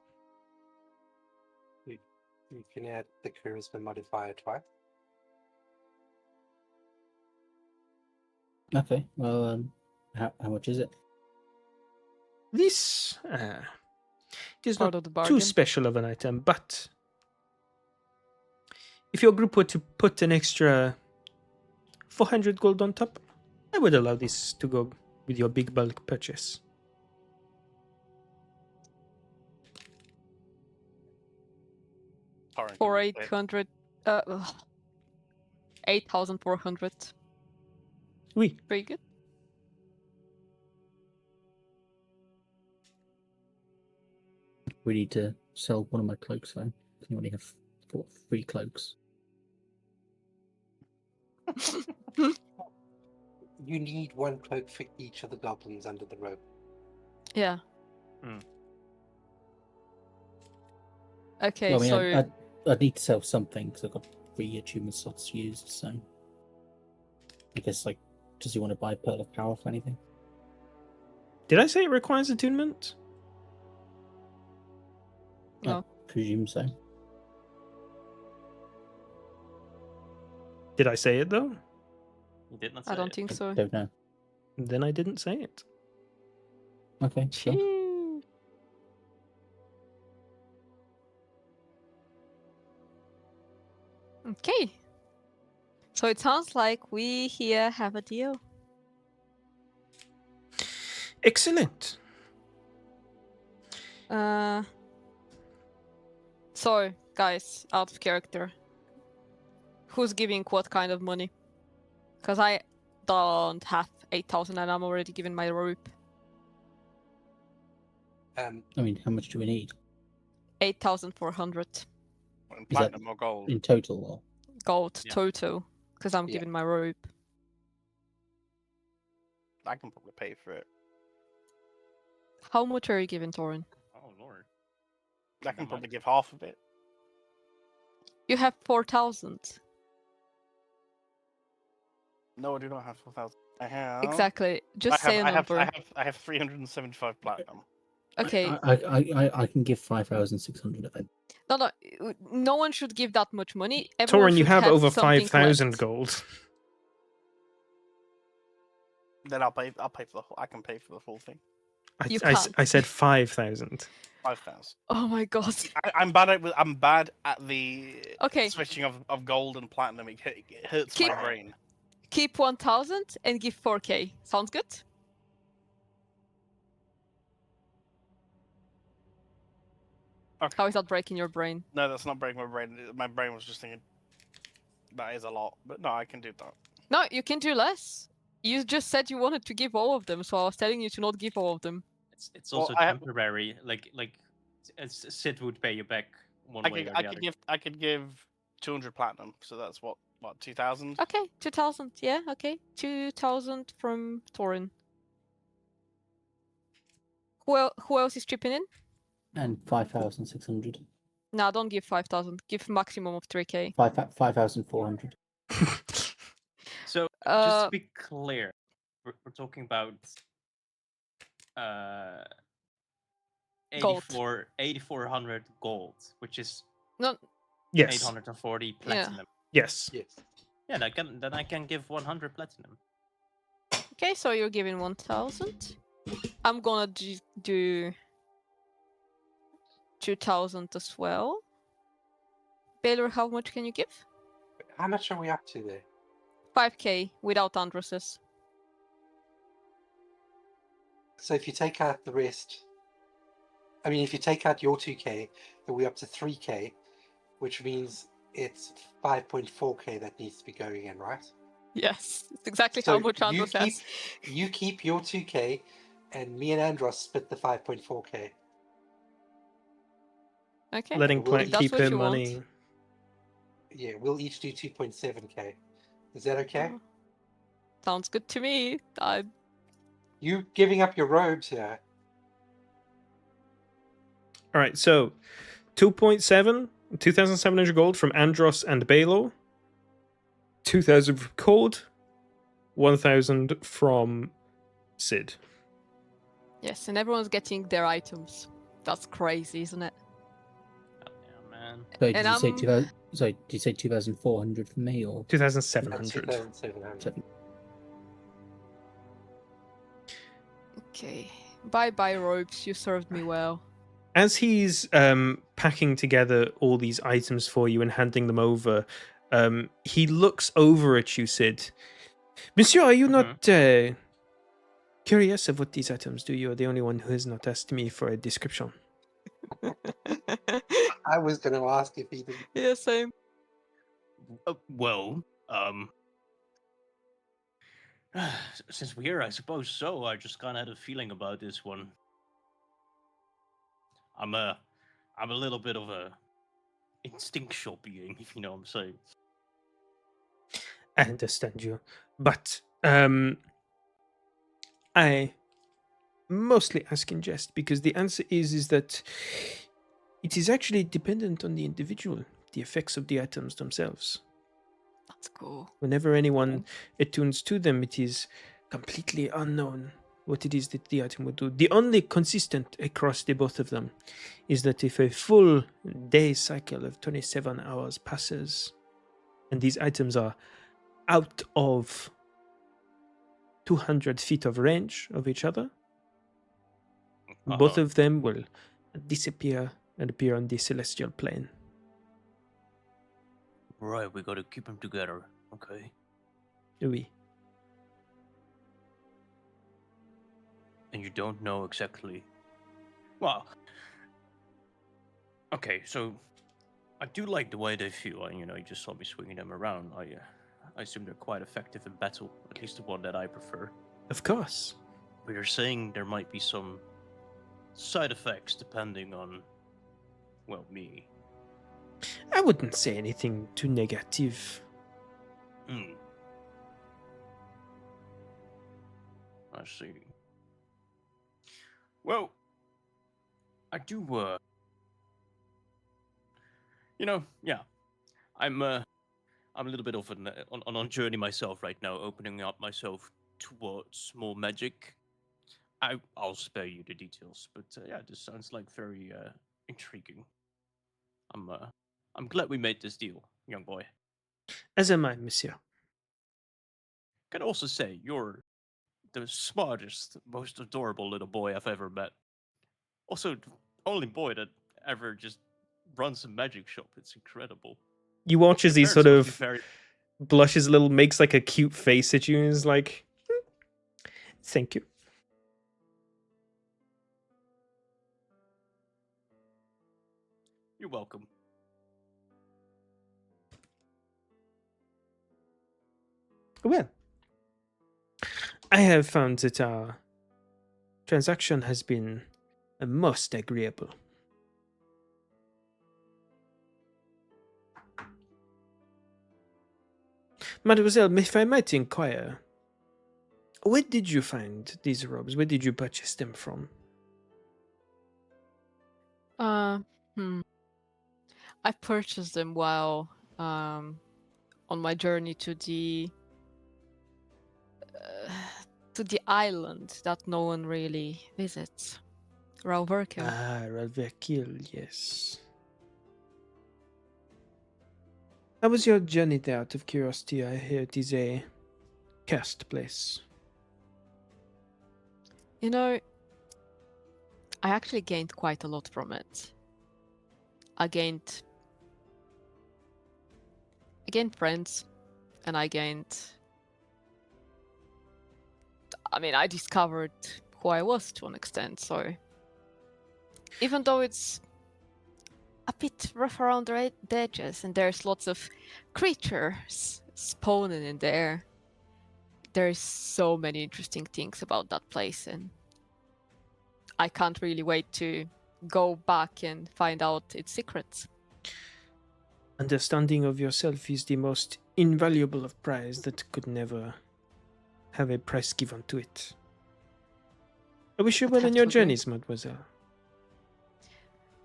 You can add the charisma modifier twice. Okay, well, how much is it? This is Part not of the too bargain. special of an item, but if your group were to put an extra 400 gold on top, I would allow this to go with your big bulk purchase. Torrent, For can you say it? 800, 8,400. Oui. Pretty good. We need to sell one of my cloaks, though. I only have 3 cloaks. You need 1 cloak for each of the goblins under the rope. Yeah. Hmm. Okay, Well, I mean, so I'd need to sell something because I've got 3 achievement slots used. So I guess, like, does he want to buy Pearl of Power for anything? Did I say it requires attunement? no. I presume so. Did I say it though? You did not I say don't it. think I so. don't know. Then I didn't say it. Okay, sure. Chee. Okay. So it sounds like we here have a deal. Excellent. So, guys, out of character. Who's giving what kind of money? Because I don't have 8,000 and I'm already given my rope. I mean, how much do we need 8,400 In that- platinum or gold? in total? Or gold Yeah. total. Because I'm Yeah. given my rope. I can probably pay for it. How much are you giving, Torin? Oh lord. I Not can much. probably give half of it. You have 4,000. No, I do not have 4,000. I have Exactly. Just I say have, a I have, number. I have 375 platinum. Okay. I can give 5,600 of it. No one should give that much money. Everyone Torin, you should have over something 5,000 left. gold. Then I'll pay for the whole. I can pay for the full thing. You I can't. said 5,000. 5,000. Oh my god. I'm bad at the Okay. switching of gold and platinum. It hurts Keep- my brain. Keep 1,000 and give 4k. Sounds good? Okay. How is that breaking your brain? No, that's not breaking my brain. My brain was just thinking that is a lot, but no, I can do that. No, you can do less. You just said you wanted to give all of them, so I was telling you to not give all of them. It's Well, also I have- temporary. Like Sid would pay you back one way or the other. I could give 200 platinum, so that's what 2,000. Okay, 2,000. Yeah, okay. 2,000 from Torin. Who else is chipping in? And 5,600. No, don't give 5,000. Give maximum of 3k. 5,400. So just Uh, to be clear, we're talking about Gold. 8,400 gold, which is no, Yes. 840 platinum. Yes. Yes. Yeah, then I can give 100 platinum. okay, so you're giving 1,000. I'm gonna do 2,000 as well. Baylor, how much can you give? How much are we up to there? 5k without Andros's. So if you take out the rest, I mean, if you take out your 2k, then we're up to 3k, which means it's 5.4k that needs to be going in, right? Yes, it's exactly So how much you Andros has. You keep your 2k, and me and Andros split the 5.4k. Okay. Letting Well, Platt that's keep what her you want. money. Yeah, we'll each do 2.7k. Is that okay? Oh, sounds good to me. I You giving up your robes here? All right, so 2.7, 2,700 gold from Andros and Baelor. 2,000 from Cold. 1,000 from Sid. Yes, and everyone's getting their items. That's crazy, isn't it? Yeah, man. Sorry, And did you say I'm- 2000? Sorry, did you say 2,400 from me or 2,700. 2,700. 7? Okay. Bye-bye, Robes. You served me well. As he's packing together all these items for you and handing them over, he looks over at you, Sid. Monsieur, are you not curious of what these items do? You are the only one who has not asked me for a description. I was going to ask if he didn't. Yeah, same. Well, since we're here, I suppose so. I just kind of had a feeling about this one. I'm a little bit of a instinctual being, if you know what I'm saying. I understand you, but I mostly ask in jest because the answer is that it is actually dependent on the individual, the effects of the items themselves. That's cool. Whenever anyone attunes to them, it is completely unknown what it is that the item would do. The only consistent across the both of them is that if a full day cycle of 27 hours passes and these items are out of 200 feet of range of each other, both of them will disappear and appear on the celestial plane. Right, we gotta keep them together. Okay. Oui. And you don't know exactly. Well. Okay, so I do like the way they feel. And, you just saw me swinging them around. I assume they're quite effective in battle. At least the one that I prefer. Of course. But you're saying there might be some side effects depending on, well, me. I wouldn't say anything too negative. Hmm. I see. Well, I do, yeah. I'm a little bit of on a journey myself right now, opening up myself towards more magic. I'll spare you the details, but yeah, this sounds like very intriguing. I'm glad we made this deal, young boy. As am I, monsieur. Can also say you're the smartest, most adorable little boy I've ever met. Also, the only boy that ever just runs a magic shop. It's incredible. You watch as he Your sort parents must of be very... blushes a little, makes like a cute face at you, and is like, thank you. You're welcome. Well, I have found that our transaction has been most agreeable. Mademoiselle, if I might inquire, where did you find these robes? Where did you purchase them from? I purchased them while on my journey to the island that no one really visits, Rauverkil. Ah, Rauverkil, yes. How was your journey there, out of curiosity? I hear it is a cursed place. I actually gained quite a lot from it. I gained friends, and I discovered who I was to an extent, so even though it's a bit rough around the edges and there's lots of creatures spawning in there, there's so many interesting things about that place, and I can't really wait to go back and find out its secrets. Understanding of yourself is the most invaluable of prize that could never have a price given to it. I wish you I'd well have in to your agree. journeys, mademoiselle.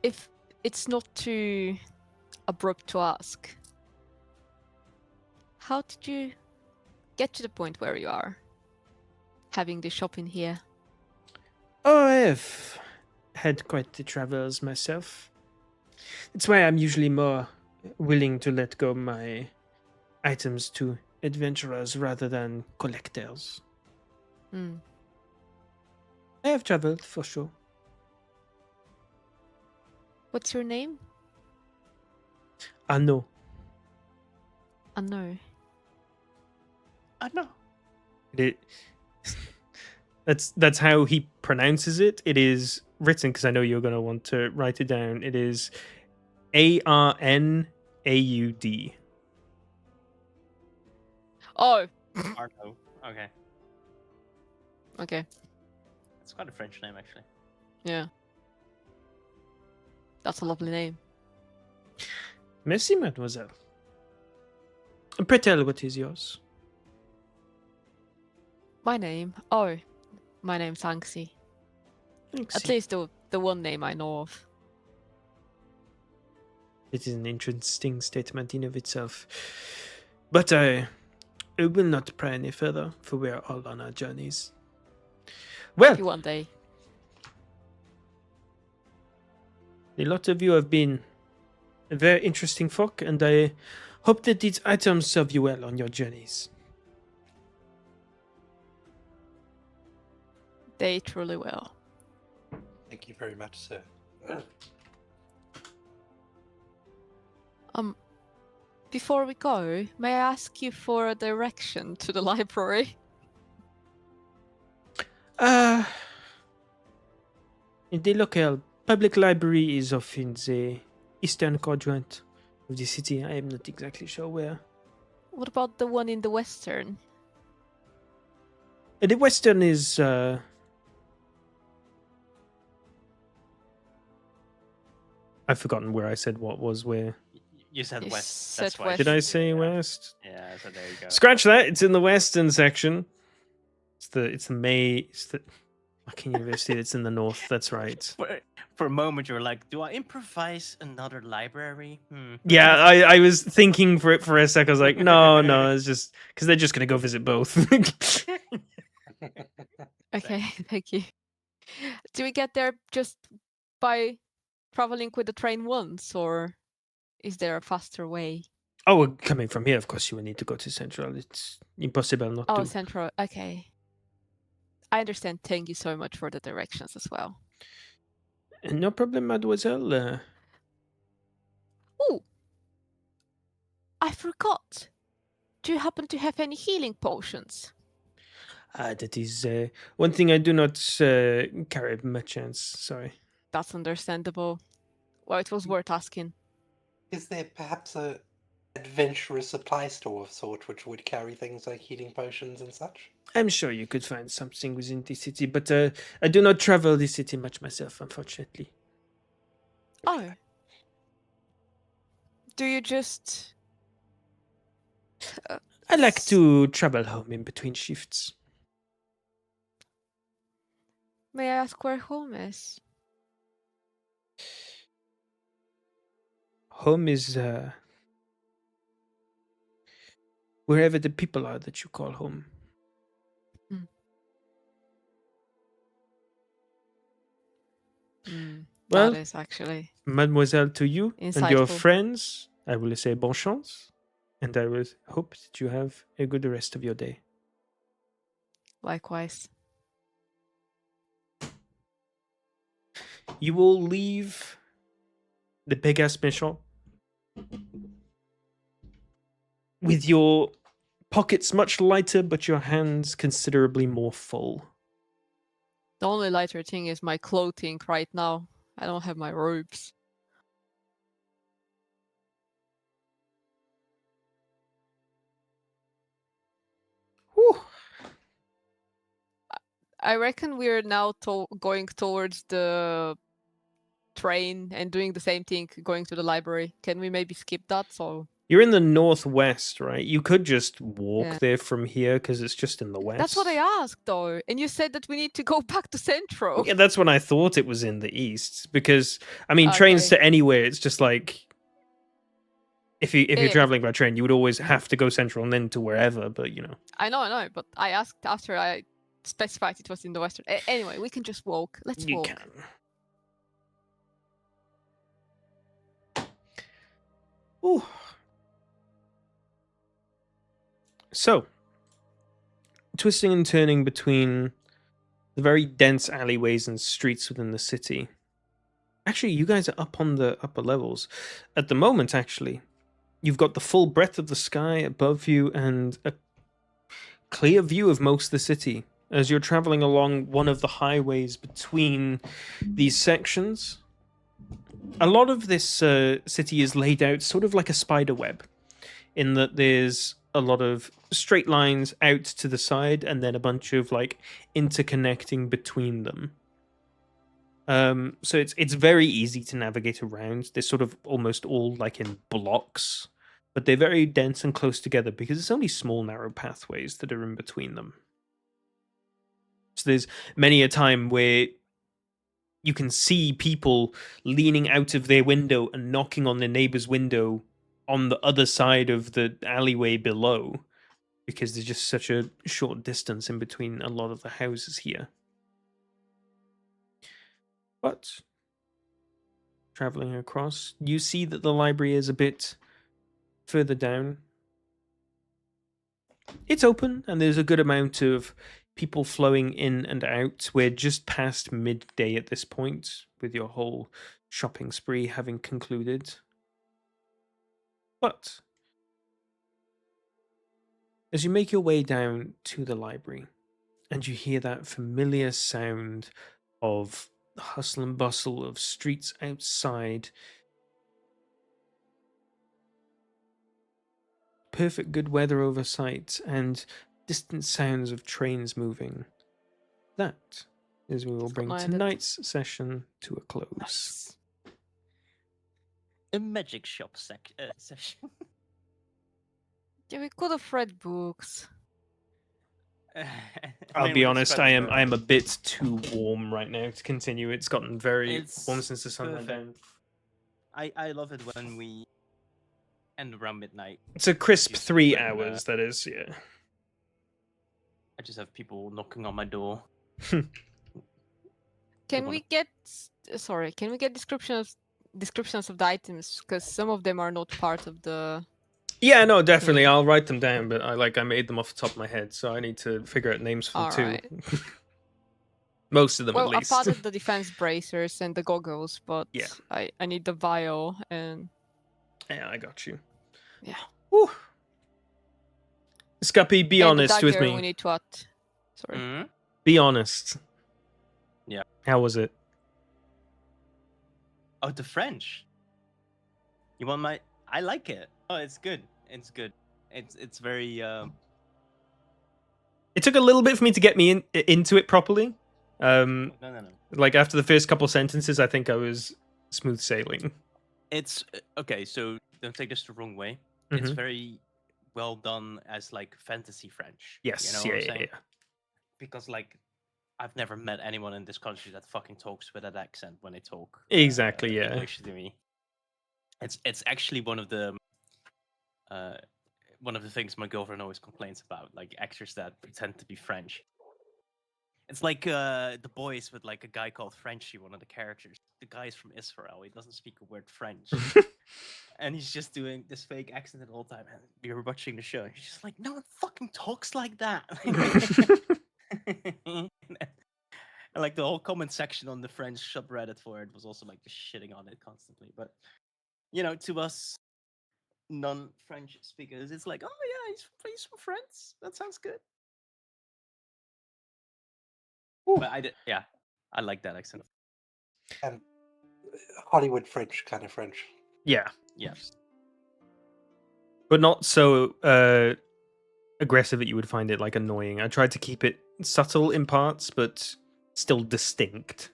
if it's not too abrupt to ask, how did you get to the point where you are? Having the shop in here? Oh, I've had quite the travels myself. It's why I'm usually more willing to let go my items to adventurers rather than collectors. Hmm. I have traveled for sure. What's your name? I know. I know. I know. It, that's how he pronounces it. It is written because I know you're going to want to write it down. It is Arnaud. Oh, Arno. Okay. okay. It's quite a French name, actually. Yeah. That's a lovely name. Merci, mademoiselle. Pray tell, what is yours? My name? Oh, my name's Anxie. At least the one name I know of. It is an interesting statement in of itself. But I will not pry any further, for we are all on our journeys. Well, Maybe one day. a lot of you have been very interesting folk, and I hope that these items serve you well on your journeys. They truly will. Thank you very much, sir. Before we go, may I ask you for a direction to the library? In the local public library is off in the eastern quadrant of the city. I am not exactly sure where. What about the one in the western? The western is I've forgotten where I said what was where. You said You west. said That's why. west. Did I say Yeah. west? Yeah, so there you go. Scratch that. It's in the western section. It's the fucking university that's in the north. That's right. For a moment, you were like, "Do I improvise another library?" Yeah, I was thinking for it for a sec. I was like, no, it's just because they're just gonna go visit both. Okay, thank you. Do we get there just by traveling with the train once, or is there a faster way? Oh, well, coming from here, of course, you will need to go to Central. It's impossible not Oh, to. Central. Okay. I understand. Thank you so much for the directions as well. No problem, mademoiselle. Ooh! I forgot. Do you happen to have any healing potions? That is one thing I do not carry merchants. Sorry. That's understandable. Well, it was worth asking. Is there perhaps a adventurous supply store of sort which would carry things like healing potions and such? I'm sure you could find something within the city, but I do not travel the city much myself, unfortunately. Oh. Do you just... I like to travel home in between shifts. May I ask where home is? Home is wherever the people are that you call home. Well, that is actually mademoiselle, to you and your insightful. friends, I will say bon chance, and I will hope that you have a good rest of your day. Likewise. You will leave the big ass mission with your pockets much lighter, but your hands considerably more full. The only lighter thing is my clothing right now. I don't have my robes. Whew. I reckon we're now going towards the train and doing the same thing, going to the library. Can we maybe skip that? So You're in the northwest, right? You could just walk Yeah. there from here because it's just in the west. That's what I asked, though, and you said that we need to go back to Central. Yeah, that's when I thought it was in the east because I mean trains Okay. to anywhere. It's just like if you're Yeah, traveling by train, you would always have to go central and then to wherever. But you know, I know, but I asked after I specified it was in the western. Anyway, we can just walk. Let's you walk. can. Ooh. So, twisting and turning between the very dense alleyways and streets within the city. Actually, you guys are up on the upper levels. At the moment, actually, you've got the full breadth of the sky above you and a clear view of most of the city as you're traveling along one of the highways between these sections. A lot of this city is laid out sort of like a spider web, in that there's a lot of straight lines out to the side and then a bunch of like interconnecting between them. So it's very easy to navigate around. They're sort of almost all like in blocks, but they're very dense and close together because it's only small narrow pathways that are in between them. So there's many a time where you can see people leaning out of their window and knocking on their neighbor's window on the other side of the alleyway below, because there's just such a short distance in between a lot of the houses here. But traveling across, you see that the library is a bit further down. It's open and there's a good amount of people flowing in and out. We're just past midday at this point, with your whole shopping spree having concluded. But as you make your way down to the library and you hear that familiar sound of the hustle and bustle of streets outside, perfect good weather oversight, and distant sounds of trains moving, that is where we'll bring Minded. tonight's session to a close. Nice. A magic shop session. Yeah, we could have read books. I'll be honest, I am a a bit too warm right now to continue. It's gotten very It's warm since the sun went down. I love it when we end around midnight. It's a crisp Just 3 when, hours, that is, yeah. I just have people knocking on my door. Can wanna- we get descriptions of the items, because some of them are not part of the. Yeah, no, definitely. I'll write them down, but I made them off the top of my head, so I need to figure out names for them too. Alright. Most of them, Well, at least. apart of the defense bracers and the goggles, but Yeah. I need the vial and Yeah, I got you. yeah. Whew. Scuppy, be and honest the with dagger me. We need to Sorry. Mhm. Be honest. Yeah. How was it? Oh, the French. You want my? I like it. Oh, it's good. It's good. It's very. It took a little bit for me to get me into it properly. No. Like after the first couple sentences, I think I was smooth sailing. It's okay. So don't take this the wrong way. It's Mhm. very well done as like fantasy French. Yes, You know yeah, what I'm yeah, saying? yeah. Because like I've never met anyone in this country that fucking talks with that accent when they talk. Exactly, yeah. English to me. It's actually one of the things my girlfriend always complains about, like actors that pretend to be French. It's like The Boys with like a guy called Frenchie, one of the characters. The guy is from Israel. He doesn't speak a word French. And he's just doing this fake accent the whole time. And we were watching the show. And he's just like, no one fucking talks like that. And like the whole comment section on the French subreddit for it was also like just shitting on it constantly. But you know, to us non-French speakers, it's like, oh yeah, he's from France. That sounds good. But I like that accent. And Hollywood French kind of French. Yeah. Yes. But not so aggressive that you would find it like annoying. I tried to keep it subtle in parts, but still distinct.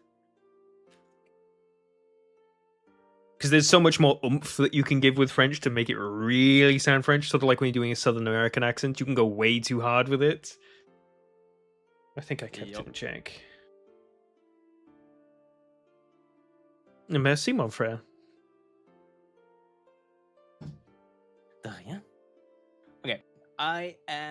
Because there's so much more oomph that you can give with French to make it really sound French. Sort of like when you're doing a Southern American accent, you can go way too hard with it. I think I kept it Yup. in check. Merci, mon frère. De rien. Okay, I am